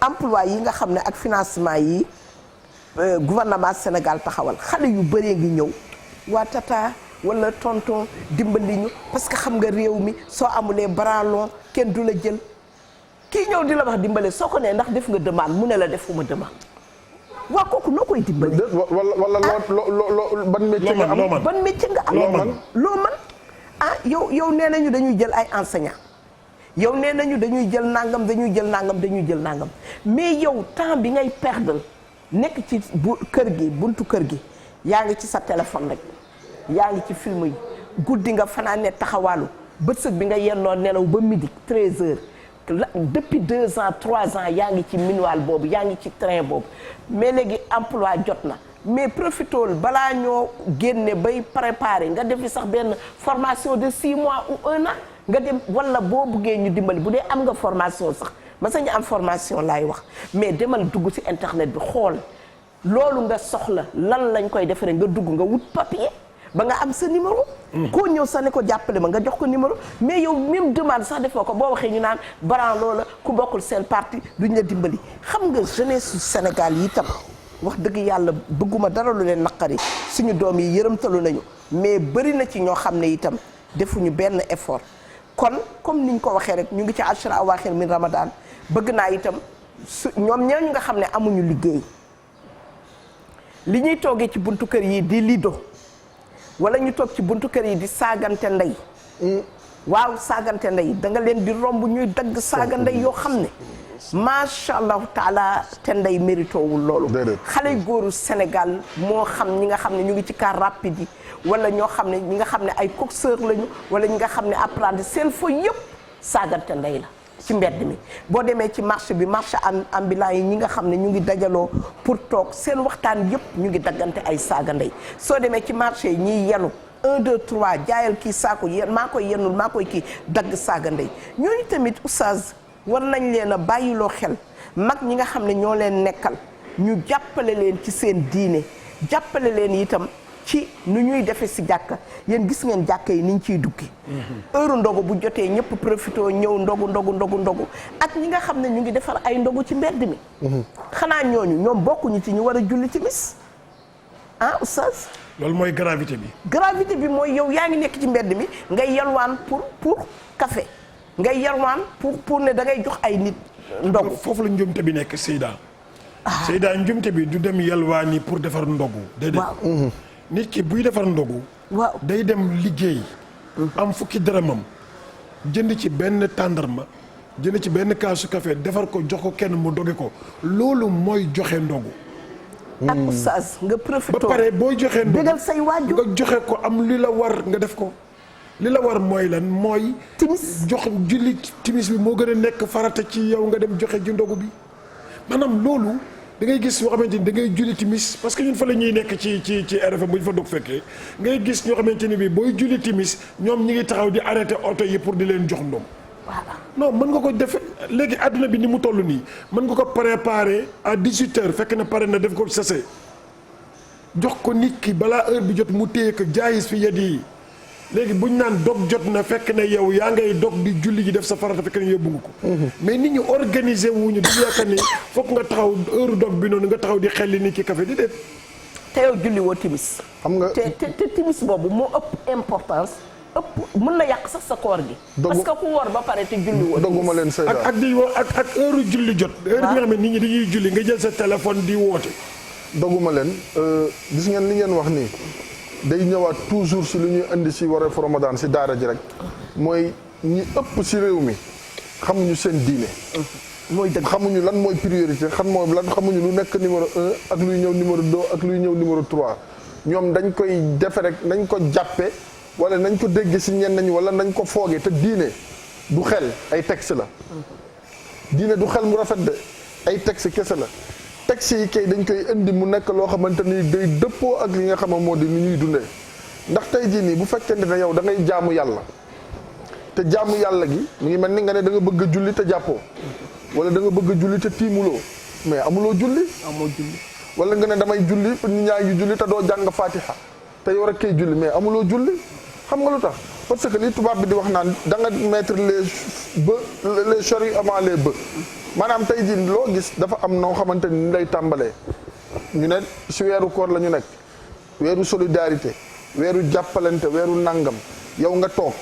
Speaker 2: emploi yi nga xam ne ak financement yi gouvernement Sénégal taxawal xale yu bëree ngi ñëw waa tata wala tonton dimbali ñu parce que xam nga réew mi soo amulee bralon kenn du la jël kii ñëw di la wax dimbale soo ko nee ndax def nga demande mu ne la defuma demande waa kooku noo koy dimbale
Speaker 4: wala loo ban métier nga am
Speaker 2: ban métier nga am loo man ah yow nee nañu dañuy jël ay enseignant yow nee nañu dañuy jël nangam dañuy jël nangam mais yow temps bi ngay perdre nekk ci kër gi buntu kër gi yaa ngi ci sa téléphone rek yaa ngi ci film yi guddi nga fanaane taxawaalu bëccëg bi nga yennoo nelaw ba midi 13h depuis 2 ans 3 ans yaa ngi ci minuwaal boobu yaa ngi ci train boobu mais léegi emploi jot na mais profitool balaa ñoo génne bay préparer nga defi sax benn formation de 6 mois ou 1 an nga dem wala boo buggee ñu dimbali bu dee am nga formation sax ma sañ am formation laay wax mais demal dugg ci internet bi xool loolu nga soxla lan lañ koy defaree nga dugg nga wut papier ba nga am sa numéro. koo ñëw sax ne ko jàppale ma nga jox ko numéro mais yow même demande sax defoo ko boo waxee ñu naan baran loola ku bokkul seen parti duñ la dimbali xam nga jeunesse su Sénégal yi itam wax dëgg yàlla bëgguma dara lu leen naqari suñu doom yi yërëmtalu nañu mais bëri na ci ñoo xam ne itam defuñu benn effort. kon comme niñ ko waxee rek ñu ngi ci ashra awaaxir min Ramadan bëgg naa itam ñoom ñooñu nga xam ne amuñu liggéey li ñuy toogee ci buntu kër yi di lido wala ñu toog ci buntu kër yi di saagante ndey waaw saagante ndey da nga leen di romb ñuy dagg saaga ndey yoo xam ne macha allahu taala te ndey mérito wul loolu. xale góoru Sénégal moo xam ñi nga xam ne ñu ngi ci car rapide yi wala ñoo xam ne ñi nga xam ne ay coxeur lañu wala ñi nga xam ne apprenti seen fo yëpp saagante ndey la ci mbedd mi. boo demee ci marché bi marché ambulant yi ñi nga xam ne ñu ngi dajaloo pour toog seen waxtaan yëpp ñu ngi daggante ay saaga ndey soo demee ci marché yi ñiy yenu 1 2 3 jaayal kii saako yéen maa koy yenul maa koy kii dagg saaga ndey ñooñu tamit oustaz war nañ leen a bàyyiloo xel mag ñi nga xam ne ñoo leen nekkal ñu jàppale leen ci seen diine jàppale leen itam ci nu ñuy defee si jàkka yéen gis ngeen jàkka yi niñ ciy duggi heure ndogu bu jotee ñëpp profité ñëw ndogu ak ñi nga xam ne ñu ngi defar ay ndogu ci mbedd mi xanaa ñooñu ñoom bokkuñu ci ñu war a julli timis ah oustaz
Speaker 3: loolu mooy gravité bi
Speaker 2: mooy yow yaa ngi nekk ci mbedd mi ngay yalwaan pour café ngay yalwaan pour ne da ngay jox ay nit ndogu
Speaker 3: foofu la njumte bi nekk Seyda njumte bi du dem yalwaani pour defar ndogu déedéet nit ki buy defar ndogu day dem liggéey am fukki dërëmam jënd ci benn tàndarma jënd ci benn kaasu café defar ko jox ko kenn mu doge ko loolu mooy joxe ndogu
Speaker 2: ak oustaz nga profité
Speaker 3: ba pare boo joxee ndogu
Speaker 2: bégal say waajur
Speaker 3: nga joxe ko am li la war nga def ko li la war mooy lan mooy
Speaker 2: timis
Speaker 3: jox julli timis bi moo gën a nekk farata ci yow nga dem joxe ji ndogu bi maanaam loolu da ngay gis yoo xamante ni da ngay julli timis parce que ñun fa la ñuy nekk ci RFM bu ñu fa dog fekkee ngay gis ñoo xamante ni bi booy julli timis ñoom ñi ngi taxaw di arrêté oto yi pour di leen jox ndom non mën nga ko def léegi àdduna bi ni mu toll nii mën nga ko préparer à 18h fekk na pare na def ko sase jox ko nit ki balaa heure bi jot mu téye ko jaayis fi yet yi léegi buñ naan dog jot na fekk ne yow yaa ngay dog di julli ji def sa farata fekk ne yóbbu nga ko mais nit ñi organisé wuñu du yaakaar ni fokk nga taxaw heure dog bi noonu nga taxaw di xelli nit ki café di déet
Speaker 2: te yow julli woo timis
Speaker 4: xam nga
Speaker 2: te timis boobu moo ëpp importance mën na yàq sax sa koor gi parce que ku woor ba pare te julli woo
Speaker 4: dogguma leen Seyda
Speaker 3: ak di woo ak heure julli jot heure bi nga xam ne nit ñi dañuy julli nga jël sa téléphone di woote
Speaker 4: dogguma leen gis ngeen li ngeen wax nii day ñëwaat toujours si lu ñuy indi si wareef Ramadan si daara ji rek mooy ñi ëpp si réew mi xamuñu seen diine
Speaker 2: mooy dëgg
Speaker 4: xamuñu lan mooy priorité xamuñu lu nekk numéro 1 ak luy ñëw numéro 2 ak luy ñëw numéro 3 ñoom dañ koy defe rek nañ ko jàppe wala nañ ko dégg si ñenn ñi wala nañ ko foogee te diine du xel ay texte la diine du xel mu rafet de ay texte kese la texte yi kay dañ koy indi mu nekk loo xamante ni day dëppoo ak li nga xam moo di ni ñuy dundee ndax tey jii nii bu fekkente ne yow da ngay jaamu yàlla te jaamu yàlla gi mu ngi mel ni nga ne da nga bëgg a julli te jàppoo wala da nga bëgg a julli te tiimuloo mais amuloo julli wala nga ne damay julli nit ñaa ngi julli te doo jàng fatiha te yow rek kay julli mais amuloo julli xam nga lu tax parce que li tubaab bi di wax naan da nga mettre les charrues avant les bœufs maanaam tey jii loo gis dafa am noo xamante ni lay tàmbalee ñu ne si weeru koor la ñu nekk weeru solidarité weeru jàppalante weeru nangam yow nga toog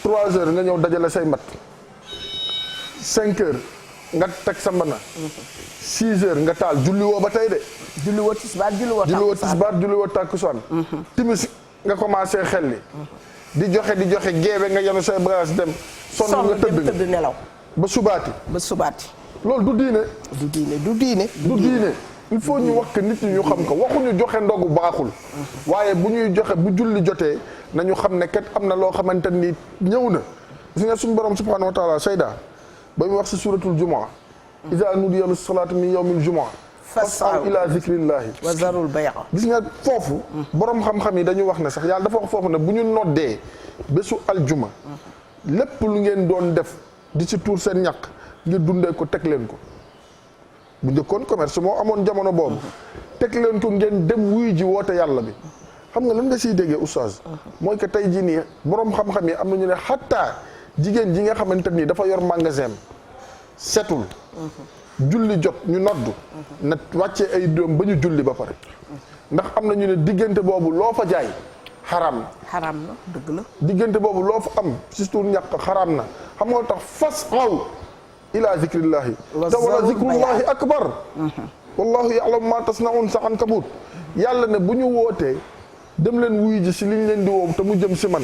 Speaker 4: 3 heures nga ñëw dajale say mat 5 heures nga teg sa mbana 6 heures nga taal julli woo ba tey de
Speaker 2: julli woo tisbaar
Speaker 4: julli woo tàkkusaan timis nga commencé xel li di joxe geewe nga yenu say bagage dem sonn nga tëdd
Speaker 2: nelaw
Speaker 4: ba subaati loolu du diine il faut ñu wax que nit ñi ñu xam ko waxuñu joxe ndogu baaxul waaye bu ñuy joxe bu julli jotee nañu xam ne kat am na loo xamante ni ñëw na gis nga suñu borom subhanahu wa taala Seyda ba mu wax si suratul jumaa iza nudiya lis salaati min yawmil jumaa fas'aw ila zikrillahi
Speaker 2: wa zarul bay'a
Speaker 4: gis nga foofu borom xam-xam yi dañu wax ne sax yàlla dafa wax foofu ne bu ñu noddee bésu aljuma lépp lu ngeen doon def di ci tuur seen ñaq ngir dundee ko teg leen ko bu njëkkoon commerce moo amoon jamono boobu teg leen ko ngeen dem wuy ji woote yàlla bi xam nga lan nga siy déggee oustaz mooy que tey jii nii borom xam-xam yi am na ñu ne xattaa jigéen ji nga xamante nii dafa yor magasin setul julli jot ñu noddu na wàccee ay doom ba ñu julli ba pare ndax am na ñu ne diggante boobu loo fa jaay xaraam
Speaker 2: na dëgg la
Speaker 4: diggante boobu loo fa am surtout ñàkk xaraam na xam nga tax fas xaw ila zikrillahi te wala zikrullahi akbar wallahu ya'lamu ma tasna'un sa ankabut yàlla ne bu ñu wootee dem leen wuy ji si liñ leen di woow te mu jëm si man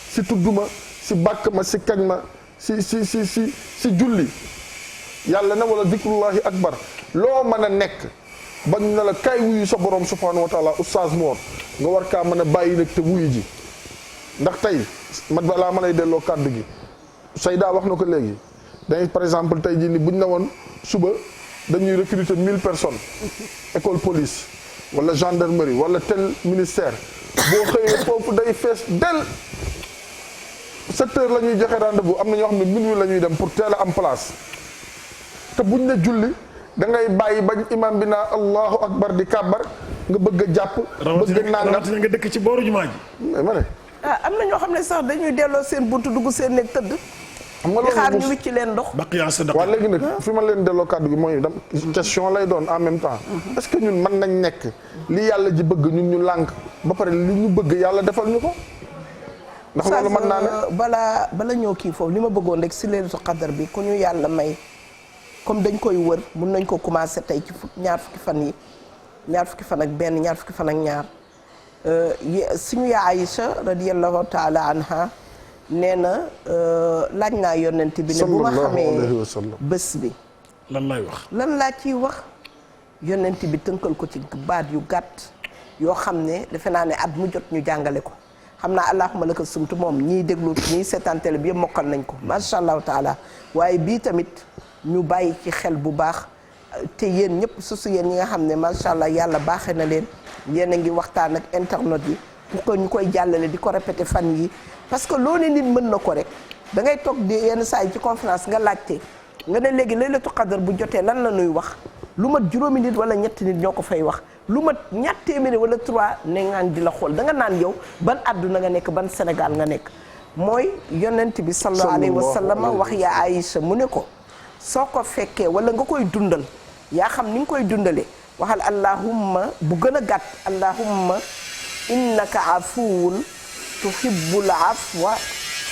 Speaker 4: si tudduma si bàkk ma si kañ ma si julli yàlla na wala dikrullahi akbar loo mën a nekk bañ na la kay wuyu sa borom subhanahu wa taala oustaz Mor nga war kaa mën a bàyyi nag te wuyu ji ndax tey man balaa ma lay delloo kàddu gi Seyda wax na ko léegi dañuy par exemple tey jii ni buñ ne woon suba dañuy recruter 1000 personnes école police wala gendarmerie wala tel ministère boo xëyee foofu day fees del 7 heures la ñuy joxe rendez-vous am na ñoo xam ne minuit la ñuy dem pour teel a am place te buñ ne julli da ngay bàyyi bañ imam bi naa allahu akbar di kàbbar nga bëgg a jàpp bëgg a naan
Speaker 3: rawatina nga dëkk ci booru jumaa ji
Speaker 4: ma ne
Speaker 2: am na ñoo xam ne sax dañuy delloo seen buntu dugg seen nekk tëdd
Speaker 4: xam nga
Speaker 2: di xaar ñu
Speaker 4: loolu
Speaker 2: wicc leen ndox
Speaker 3: baqiya sadaqa
Speaker 4: waaw léegi nag fi ma leen delloo kàddu gi mooy dam question lay doon en même temps est-ce que ñun mën nañ nekk li yàlla ji bëgg ñun ñu lànk ba pare li ñu bëgg yàlla defal ñu ko ndax loolu mën naa ne
Speaker 2: bala ñoo kii foofu li ma bëggoon rek si laylatul qadr bi ku ñu yàlla may comme dañ koy wër mun nañ ko commencé tey ci ñaar fukki fan yi ñaar fukki fan ak benn ñaar fukki fan ak ñaar suñu yaa Aïcha radiyallahu taala anha nee na laaj naa yonent bi ne bu ma xamee bés bi
Speaker 3: lan lay wax
Speaker 2: lan laa ciy wax yonent bi tënkal ko ci baat yu gàtt yoo xam ne defe naa ne at mu jot ñu jàngale ko xam naa allahumma laka sumtu moom ñiy déglu ñiy seetaan télé bi yëpp mokkal nañ ko macha allahu taala waaye bii tamit ñu bàyyi ci xel bu baax te yéen ñëpp su yéen ñi nga xam ne macha allah yàlla baaxee na leen yéen a ngi waxtaan ak internet yi pour que ñu koy jàllale di ko répété fan yi parce que loo ne nit mën na ko rek da ngay toog di yenn saa yi ci conférence nga laajte nga ne léegi laylatul qadr bu jotee lan la nuy wax lu mat juróomi nit wala ñetti nit ñoo ko fay wax lu mat ñaar téeméeri wala 3 ne ngaan di la xool da nga naan yow ban àdduna nga nekk ban Sénégal nga nekk mooy yonent bi sallallahu alayhi wa sallam wax yaa Aïcha mu ne ko soo ko fekkee wala nga koy dundal yaa xam ni nga koy dundalee waxal allahumma bu gën a gàtt allahumma innaka afuwun tuhibbul afwa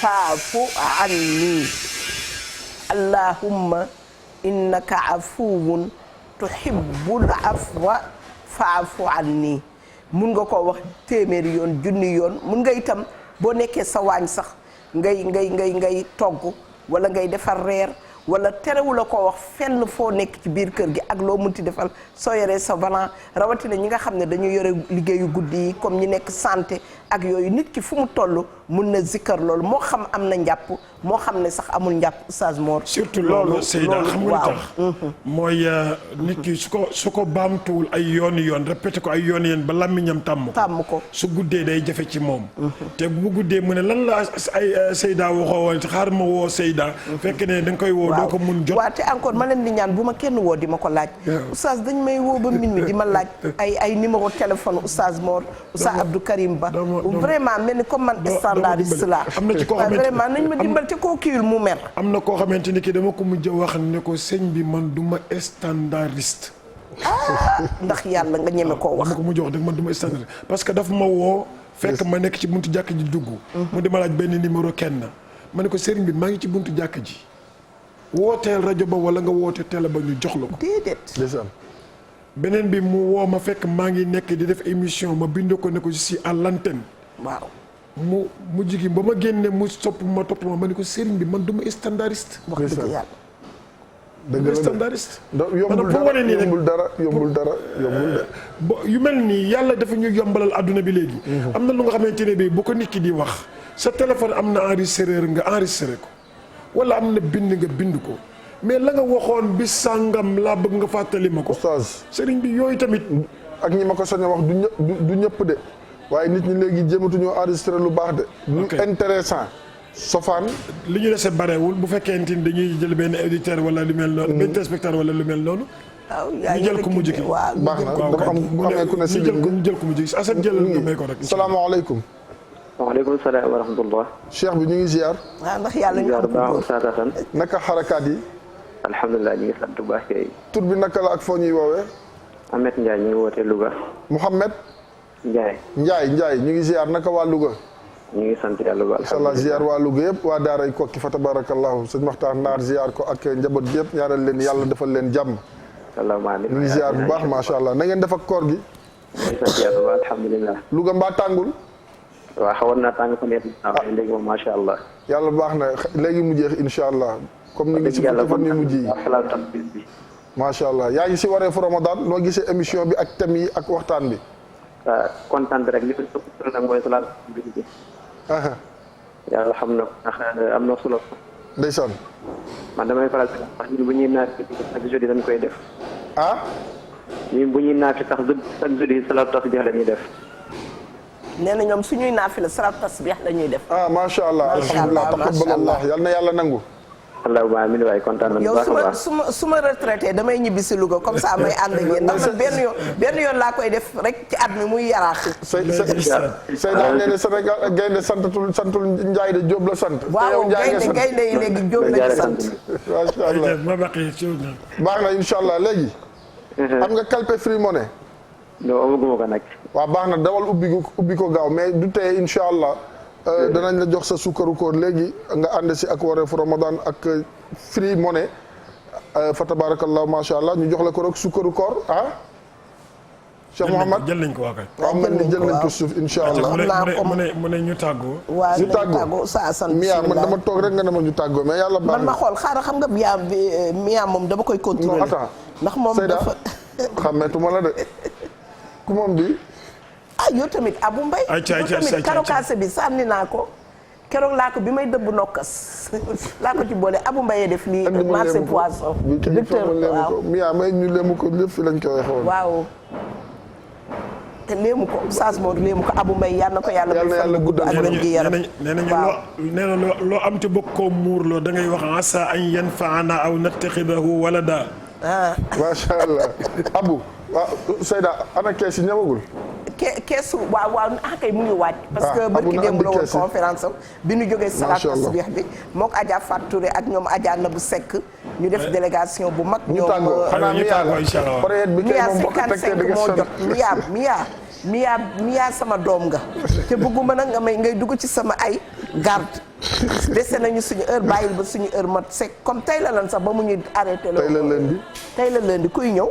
Speaker 2: faafu anni allahumma innaka afuwun tuhibbul afwa faafu anni mun nga koo wax téeméeri yoon junni yoon mun nga itam boo nekkee sa waañ sax ngay togg wala ngay defar reer wala terewula koo wax fenn foo nekk ci biir kër gi ak loo munti defal soo yoree sa valant rawatina ñi nga xam ne dañu yore liggéeyu guddi yi comme ñi nekk santé ak yooyu nit ki fu mu toll mun na zikkar loolu moo xam am na njàpp moo xam ne sax amul njàpp Oustaz Mor
Speaker 3: surtout loolu Seyda xam nga tax mooy nit ki su ko baamtuwul ay yooni yoon répété ko ay yooni yoon ba làmmiñam tàmm ko su guddee day jafe ci moom te bu guddee mu ne lan la ay Seyda waxoo woon xaar ma woo Seyda fekk ne da nga koy woo doo ko mun jot
Speaker 2: waaw te encore ma leen di ñaan bu ma kenn woo di ma ko laaj Oustaz dañ may woo ba min mi di ma laaj ay numéro téléphone Oustaz Mor Oustaz Abdou Karim Ba vraiment mel ni comme man standardiste la
Speaker 3: am na ci koo xamante
Speaker 2: vraiment nañ ma dimbal te koo kiiwul mu mer
Speaker 3: am na koo xamante ni ki dama ko mujj wax ne ko sëñ bi man du ma standardiste
Speaker 2: ndax yàlla nga ñeme koo wax
Speaker 3: dama ko mujj wax dëgg man du ma standardiste parce que daf ma woo fekk ma nekk ci buntu jàkk ji dugg mu di ma laaj benn numéro kenn ma ne ko sëriñ bi maa ngi ci buntu jàkk ji wooteel rajo ba wala nga woote télé ba ñu jox la ko
Speaker 2: déedéet
Speaker 3: beneen bi mu woo ma fekk maa ngi nekk di def émission ma bind ko ne ko je suis à l'antenne
Speaker 2: waaw
Speaker 3: mu jigi ba ma génne mu topp ma ne ko sëriñ bi man du ma standardiste
Speaker 2: wax dëgg yàlla
Speaker 4: dëgg la
Speaker 3: standardiste
Speaker 4: yombul dara
Speaker 3: yu mel nii yàlla dafa ñu yombalal adduna bi léegi am na lu nga xamante ne bi bu ko nit ki di wax sa téléphone am na enregistreur nga enregistré ko wala am na bind nga bind ko mais la nga waxoon bi sàngam laa bëgg nga fàttali ma ko
Speaker 4: Oustaz
Speaker 3: sëriñ bi yooyu tamit
Speaker 4: ak ñi ma ko soññ wax du ñëpp de waaye nit ñi léegi jéematuñoo enregistré lu baax de lu intéressant sofaan
Speaker 3: li ñu dese barewul bu fekkente ni dañuy jël benn éditeur wala lu mel noonu benn téléspectateur wala lu mel noonu ñu jël ko mujj ki
Speaker 4: baax na dafa am bu amee ku ne si
Speaker 3: ñu jël ko mujj ki Assane jëlal nga may ko rek
Speaker 4: salaamaaleykum
Speaker 6: waaleykum salaam wa rahmatullah
Speaker 4: cheikh bi ñu ngi ziar
Speaker 2: waaw ndax yàlla ñu
Speaker 6: am baax Oustaz Assane
Speaker 4: naka xarakaat yi
Speaker 6: alhamdulilah ñu ngi sant bu baax kay
Speaker 4: tur bi naka la ak foo ñuy woowee
Speaker 6: Ahmed Ndiaye ñu ngi wootee Louga
Speaker 4: Mouhamed Ndiaye ñu ngi ziar naka waa Louga
Speaker 6: ñu ngi sant yàlla bu
Speaker 4: incha allah ziar waa Louga yëpp waa daaray Kokki fa tabarakallahu sëñ Maxtaar Naar ziar ko ak njaboot bi yëpp ñaanal leen yàlla defal leen jàmm
Speaker 6: salaamaaleykum
Speaker 4: ñu ngi ziar bu baax macha allah na ngeen def ak koor gi
Speaker 6: ñu ngi sant yàlla bu baax alhamdulilah
Speaker 4: Louga mbaa tàngul
Speaker 6: waaw xawoon naa tàng fan yëpp. waaw léegi moom macha allah.
Speaker 4: yàlla baax na léegi mu jeex incha allah. comme ni ngi si fukki fan yu mujj yi macha allah yaa ngi si wareefu Ramadan noo gisee émission bi ak thème yi ak waxtaan bi.
Speaker 6: waaw kontaan rek li fi ëpp nag mooy salaat bi. yàlla xam na ndax am na solo.
Speaker 4: ndeysaan.
Speaker 6: man damay faral di wax ñun bu ñuy naaf chaque jeudi dañ koy def. ñun bu ñuy naaf sax chaque jeudi salaatu tasbih la ñuy def.
Speaker 2: nee na ñoom suñuy naafi la salaatu tasbih la ñuy def.
Speaker 4: macha allah alhamdulilah taqabbalallah yal na yàlla nangu.
Speaker 6: allahumma amiin waay kontaan nañu bu baax a baax
Speaker 2: yow su ma retraité damay ñibbi si Louga comme ça may ànd ak yéen ndax man benn yoon laa koy def rek ci at mi muy yaraax.
Speaker 4: Seyda nee na Sénégal gaynde santul Njaay de Jóob la sant.
Speaker 2: waaw gaynde yi léegi Jóob lañu sant.
Speaker 4: macha allah baax na incha allah léegi. am nga calpe free money.
Speaker 6: non amaguma ko nag.
Speaker 4: waaw baax na dawal ubbi ko gaaw mais du tee incha allah. danañ la jox sa sukkaru koor léegi nga ànd si ak wareefu Ramadan ak free money fa tabarakallah macha allah ñu jox la ko rek sukkaru koor Cheikh Mouhamad
Speaker 3: jël nañ ko waa kay.
Speaker 4: waaw mel ni jël nañ ko suuf incha allah.
Speaker 3: mu ne ñu tàggoo.
Speaker 2: waaw ñu tàggoo sa san
Speaker 4: Mia man dama toog rek nga ne ma ñu tàggoo mais yàlla baax
Speaker 2: man ma xool xaaral xam nga Mia moom dama koy contrôler.
Speaker 4: non attends
Speaker 2: ndax moom dafa
Speaker 4: xàmmeetuma la de ku moom bi.
Speaker 2: yow tamit Abou Mbaye yow tamit karokaase bi sànni naa ko keroog laa ko bi may dëbb nokkas laa ko ci boole Abou Mbaye def lii marché poisson docteur waaw
Speaker 4: Mia may ñu léemu ko lépp fi lañ koy waxoon
Speaker 2: waaw te léemu ko Oustaz Mor léemu ko Abou Mbaye yal na ko yàlla gudd ak wér gi yaram
Speaker 3: nee na loo am te bëgg koo muurloo da ngay wax asa an yanfa'ana aw nattaxidahu walada
Speaker 4: macha allah Abou waaw Seyda ana kees yi ñëwagul
Speaker 2: keesu waaw kay mu ngi waaj parce que barki démb la woon conférence am bi ñu jógee salaat tasbih bi mook Adja Fatou Touré ak ñoom Adja Nabou Seck ñu def délégation bu mag ñoom
Speaker 4: xanaa Mia
Speaker 2: Mia 55 moo jot Mia sama doom nga te bëgguma nag nga ngay dugg ci sama ay garde dese nañu suñu heure bàyyil ba suñu heure mat c'est comme tey la lan sax ba mu ñu arrêté la tey la lundi kuy ñëw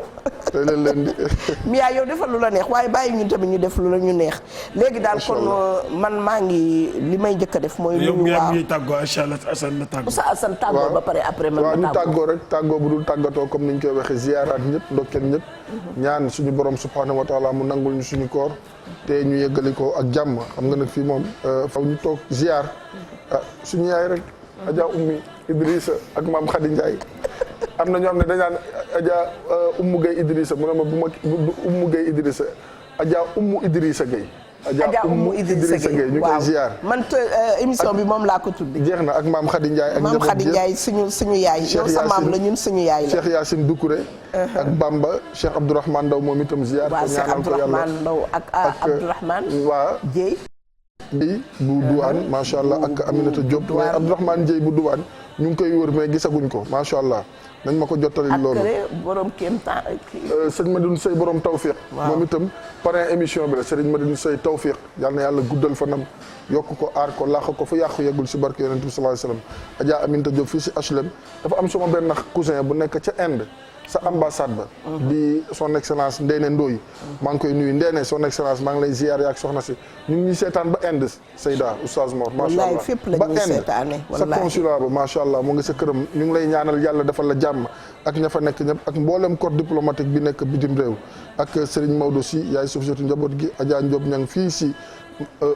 Speaker 4: tey la lundi
Speaker 2: Mia yow defal lu la neex waaye bàyyi ñun tamit ñu def lu la ñu neex léegi daal kon man maa ngi li may njëkk a def mooy nuyu waaw
Speaker 3: yow tàggoo incha allah Assane na tàggoo
Speaker 2: Assane tàggoo ba pare après man
Speaker 4: waaw ñu tàggoo rek tàggoo bu dul tàggatoo comme ni ñu koy waxee ziyaaraat ñëpp ndokkeel ñëpp ñaan suñu borom subhanahu wa taala mu nangul ñu suñu koor te ñu yeggali ko ak jàmm xam nga nag fii moom faw ñu toog ziyaar suñu yaay rek Adja Ummi Idrissa ak maam Khady Ndiaye am na ñoo xam ne dañ naan Adja Ummu Gueye Idrissa mu ne ma bu ma Ummu Gueye Idrissa Adja Ummu Idrissa Gueye
Speaker 2: Adja Ummu Idrissa Gueye
Speaker 4: ñu koy ziar
Speaker 2: man émission bi moom laa ko tudde
Speaker 4: jeex na ak maam Khady Ndiaye ak
Speaker 2: maam Khady Ndiaye suñu yaay yow sa maam la ñun suñu yaay la
Speaker 4: Cheikh Yacine Doucouré ak Bamba Cheikh Abdourahmane Ndaw moom itam ziar
Speaker 2: waaw Cheikh Abdourahmane Ndaw ak Abdourahmane
Speaker 4: waa
Speaker 2: Dieye
Speaker 4: Ndiaye bu Douane macha allah ak Aminata Diop mais Abdourahmane Ndiaye bu Douane ñu ngi koy wër mais gisaguñ ko macha allah nañ ma ko jottali loolu
Speaker 2: ak borom kéem temps
Speaker 4: sëñ Madoune Seye borom tawfiq moom itam parrain émission bi la sëriñ Madoune Seye tawfiq yal na yàlla guddal fanam yokk ko aar ko laax ko fu yàqu yeggul si barke yonent bi sallallahu alayhi wasallam Adja Aminata Diop fii si HLM dafa am suma benn cousin bu nekk ca Inde sa ambassade ba di son excellence Ndéné Ndoye maa ngi koy nuyu Ndéné son excellence maa ngi lay ziar yaak soxna si ñu ngi ñuy seetaan ba Inde Seyda Oustaz Mor macha allah ba Inde sa consulat ba macha allah mu ngi sa këram ñu ngi lay ñaanal yàlla defal la jàmm ak ña fa nekk ñëpp ak mboolem corps diplomatique bi nekk bitim réew ak Serigne Maodo Sy yaay société njaboot gi Adja Ndiob ñang fii si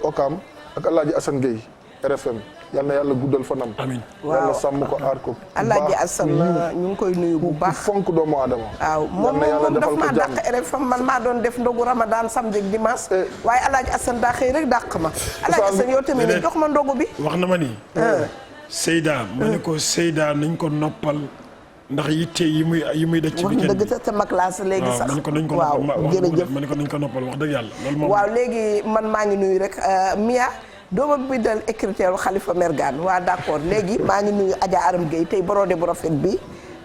Speaker 4: Okam ak Alaaji Assane Gueye RFM yal na yàlla guddal fanam.
Speaker 3: amiin
Speaker 4: yàlla sàmm ko aar ko.
Speaker 2: Alaaji Assane ñu ngi koy nuyu bu baax
Speaker 4: fonk doomu aadama.
Speaker 2: waaw moom daf maa dàq RFM man maa doon def ndogu Ramadan samedi ak dimanche. waaye Alaaji Assane daa xëy rek dàq ma. Alaaji Assane yow tamit jox ma ndogu bi.
Speaker 3: wax na ma ni. Seyda ma ne ko Seyda nañ ko noppal. ndax yitte yi muy daj ci weekend
Speaker 2: bi wax dëgg te ma classe léegi sax
Speaker 3: waaw jërëjëf ma ne ko nañ ko noppal wax dëgg yàlla loolu moom
Speaker 2: waaw léegi man maa ngi nuyu rek Mia dooma bindal écriture Khalifa Mergane waa d'accord léegi maa ngi nuyu Adja Aram Gueye tey brodé bu rafet bi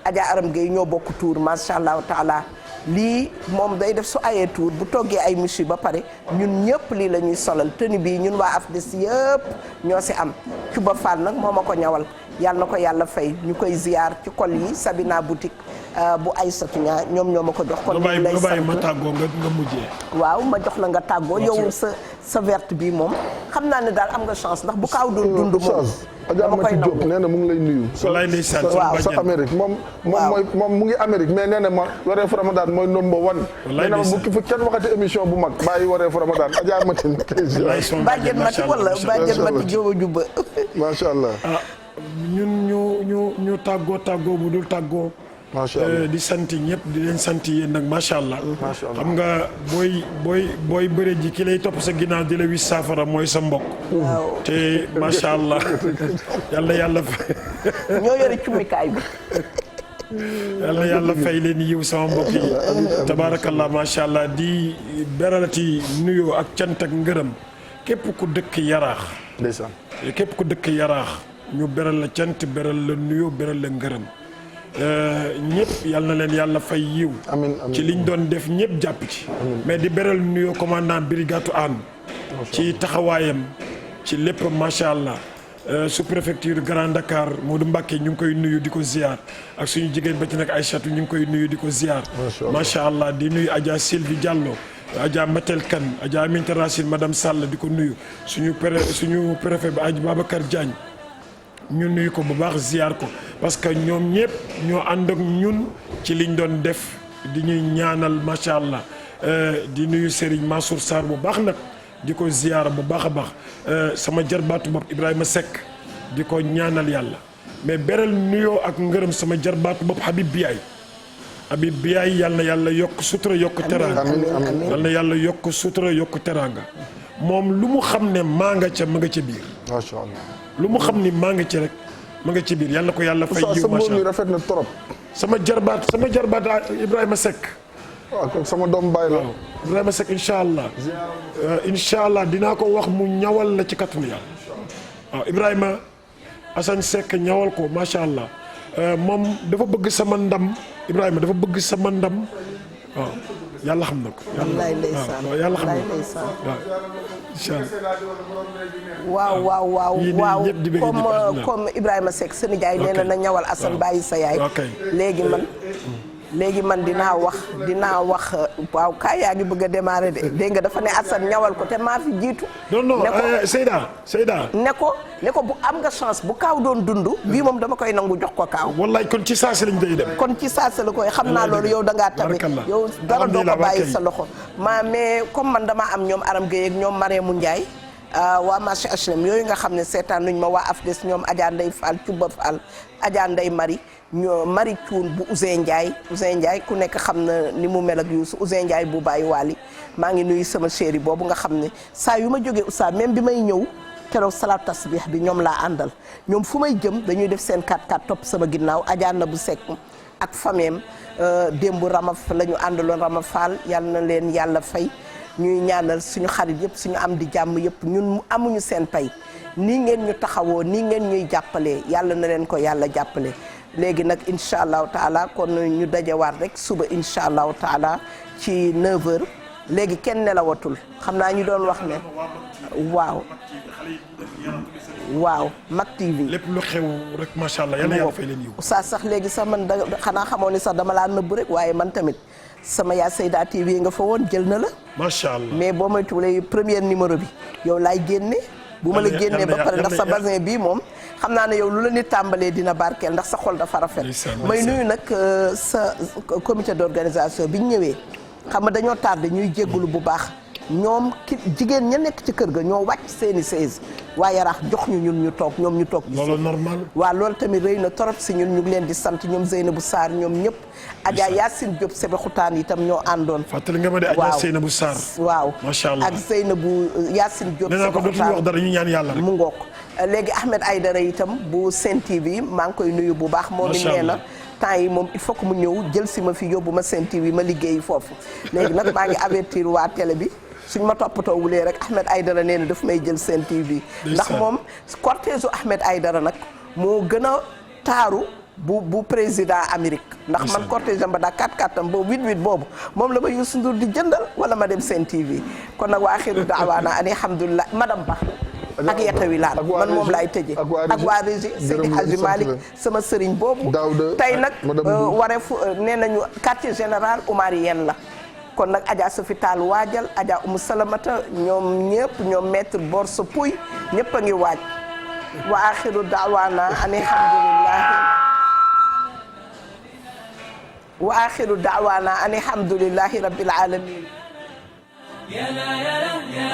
Speaker 2: Adja Aram Gueye ñoo bokk tuur masha Allah taala lii moom day def su ayee tuur bu toggee ay michu ba pare ñun ñëpp lii la ñuy solal tenue bii ñun waa AFDES yëpp ñoo si am Cuba Fall nag moo ma ko ñawal yàlla na ko yàlla fay ñu koy ziar ci col yi Sabina boutique bu Aïssatou Nia ñoom ñoo ma ko jox. kon lay sant
Speaker 3: bàyyi ma tàggoo nga mujjee.
Speaker 2: waaw ma jox la nga tàggoo yow sa verte bi moom xam naa ne daal am nga chance ndax bu kaaw doon dund moom dama koy nangu
Speaker 4: nee na mu ngi lay nuyu.
Speaker 3: wallaay ndeysaan
Speaker 4: sa Amérique moom mu ngi Amérique mais nee na ma wareefu Ramadan mooy number one. nee na ma bu fi kenn waxati émission bu mag bàyyi wareefu Ramadan Adja Matin.
Speaker 2: bàjjen Mati wala bàjjen Mati Jóoba Jubba.
Speaker 4: macha allah.
Speaker 3: ñun ñu tàggoo bu dul tàggoo.
Speaker 4: macha allah
Speaker 3: di sant ñëpp di leen sant yéen nag macha allah. xam nga booy bëre ji ki lay topp sa ginnaaw di la wis saafara mooy sa mbokk. te macha allah yàlla fay.
Speaker 2: ñoo yore cummikaay bi.
Speaker 3: yàlla fay leen yiw sama mbokk yi. tabaarakallah macha allah di beralati nuyoo ak cant ak ngërëm képp ku dëkk yaraax.
Speaker 4: ndeysaan
Speaker 3: képp ku dëkk yaraax ñu beral la cant beral la nuyoo beral la ngërëm. ñëpp yal na leen yàlla fay yiw ci liñ doon def ñëpp jàpp ci mais di beral nuyoo commandant brigade Hann ci taxawaayam ci lépp macha allah sous préfecture Grand Dakar Modou Mbacké ñu ngi koy nuyu di ko ziar ak suñu jigéen ba ci nag Aïchatou ñu ngi koy nuyu di ko ziar macha allah di nuyu Adja Sylvie Diallo Adja Matel Kane Adja Aminta Racine madame Sall di ko nuyu suñu préfet ba Adja Babacar Diagne ñu nuyu ko bu baax ziar ko parce que ñoom ñëpp ñoo ànd ak ñun ci liñ doon def di ñuy ñaanal macha allah di nuyu Serigne Mansour Sarr bu baax nag di ko ziar bu baax a baax sama jarbaatu bopp Ibrahima Seck di ko ñaanal yàlla mais beral nuyoo ak ngërëm sama jarbaatu bopp Habib Biaye yal na yàlla yokk sutura yokk teraanga yal na yàlla yokk sutura yokk teraanga moom lu mu xam ne maa nga ca ma nga ca biir.
Speaker 4: macha allah.
Speaker 3: lu mu xam ni maa ngi ci rek ma nga ci biir yàlla ko yàlla fay jiw macha allah
Speaker 4: rafet na trop.
Speaker 3: sama jarbaat Ibrahima Seck.
Speaker 4: waaw kon sama doom baay la.
Speaker 3: Ibrahima Seck incha allah dinaa ko wax mu ñawal la ci kattanu yàlla. waaw Ibrahima Assane Seck ñawal ko macha allah moom dafa bëgg sama ndam Ibrahima dafa bëgg sama ndam waaw yàlla xam na ko. yàlla xam na ko waaw.
Speaker 2: waaw comme Ibrahima Seck sa nijaay nee na ñawal Assane bàyyi sa yaay léegi man dinaa wax waaw kaay yaa ngi bëgg a démarrer de dégg nga dafa ne Assane ñawal ko te maa fi jiitu
Speaker 3: non Seyda
Speaker 2: ne ko bu am nga chance bu kaaw doon dund bii moom dama koy nangu jox ko kaaw
Speaker 3: wallaay kon ci saasi lañ day dem
Speaker 2: kon ci saasi la koy xam naa loolu yow da ngaa tamit yow dara doo ko bàyyi sa loxo mais comme man dama am ñoom Aram Gueye ak ñoom Mariamou Ndiaye waa marché HLM yooyu nga xam ne seetaan nuñ ma waa AFDES ñoom Adja Ndeye Fall Cuba Fall Adja Ndeye Marie ñoo Marie Thioune bu Ousseyn Ndiaye ku nekk xam na ni mu mel ak Youssou Ousseyn Ndiaye bu bàyyi waali maa ngi nuyu sama chéri boobu nga xam ne saa yu ma jógee oustaz même bi may ñëw keroog salaat tasbih bi ñoom laa àndal ñoom fu may jëm dañuy def seen 4x4 topp sama ginnaaw Adja na bu Seck ak fameem démb Ramaf la ñu àndaloon Rama Fall yàlla na leen yàlla fay ñuy ñaanal suñu xarit yëpp suñu am di jàmm yëpp ñun amuñu seen pay nii ngeen ñu taxawoo nii ngeen ñuy jàppalee yàlla na leen ko yàlla jàppale léegi nag incha allahu taala kon ñu dajewaat rek suba incha allahu taala ci 9h léegi kenn nelawatul xam naa ñu doon wax ne waaw Mak TV
Speaker 3: lépp lu xew rek macha allah yàlla fay leen yiw
Speaker 2: sax léegi sax man xanaa xamoo ni sax dama laa nëbb rek waaye man tamit sama yaa Seyda TV nga fa woon jël na la
Speaker 3: macha allah
Speaker 2: mais boo may tuulee premier numéro bi yow laay génne bu ma la génnee ba pare ndax sa basin bii moom xam naa ne yow lu la nit tàmbalee dina barkeel ndax sa xol dafa rafet may nuyu nag sa comité d'organisation bi ñu ñëwee xam nga dañoo tardé ñuy jéggulu bu baax ñoom jigéen ña nekk ci kër ga ñoo wàcc seeni 16 waaye yaraax jox ñu ñun ñu toog ñoom ñu toog
Speaker 3: loolu normal
Speaker 2: waaw loolu tamit rëy na torop si ñun ñu ngi leen di sant ñoom Zeynabou Sarr ñoom ñëpp Adja Yacine Diop Sebe Xutaan itam ñoo àndoon
Speaker 3: fàttali nga ma de Adja Zeynabou Sarr
Speaker 2: waaw
Speaker 3: macha allah
Speaker 2: ak Zeynabou Yacine Diop
Speaker 3: nee naa ko dootuñu wax dara ñu ñaan yàlla rek
Speaker 2: mu ngoog léegi Ahmed Aïdara itam bu Sen TV maa ngi koy nuyu bu baax moom it nee na temps yi moom il faut que mu ñëw jël si ma fi yóbbu ma Sen TV ma liggéey foofu léegi nag maa ngi avertir waa télé bi suñ ma toppatoo wulee rek Ahmed Aïdara nee na daf may jël Sen TV ndax moom cortège u Ahmed Aïdara nag moo gën a taaru bu président Amérique ndax man cortège am ba daa 4x4 am boobu 8-8 boobu moom la ma Youssou Ndour di jëndal wala ma dem Sen TV kon nag waa axiru daawaana ani alhamdulilah madame Ba ak yetawi laan man moom laay tëje ak waa régie Seydi Hadji Malick sama sëriñ boobu tey nag wareefu nee nañu quartier général Oumarienne la kon nag Adja Sofi Tall waajal Adja Umu Salamata ñoom ñëpp ñoom maître Borso Pouy ñëpp a ngi waaj wa axiru daawaana ani alhamdulillahi wa axiru daawaana ani alhamdulillahi rabbil alamin
Speaker 1: يا لا يا لا يا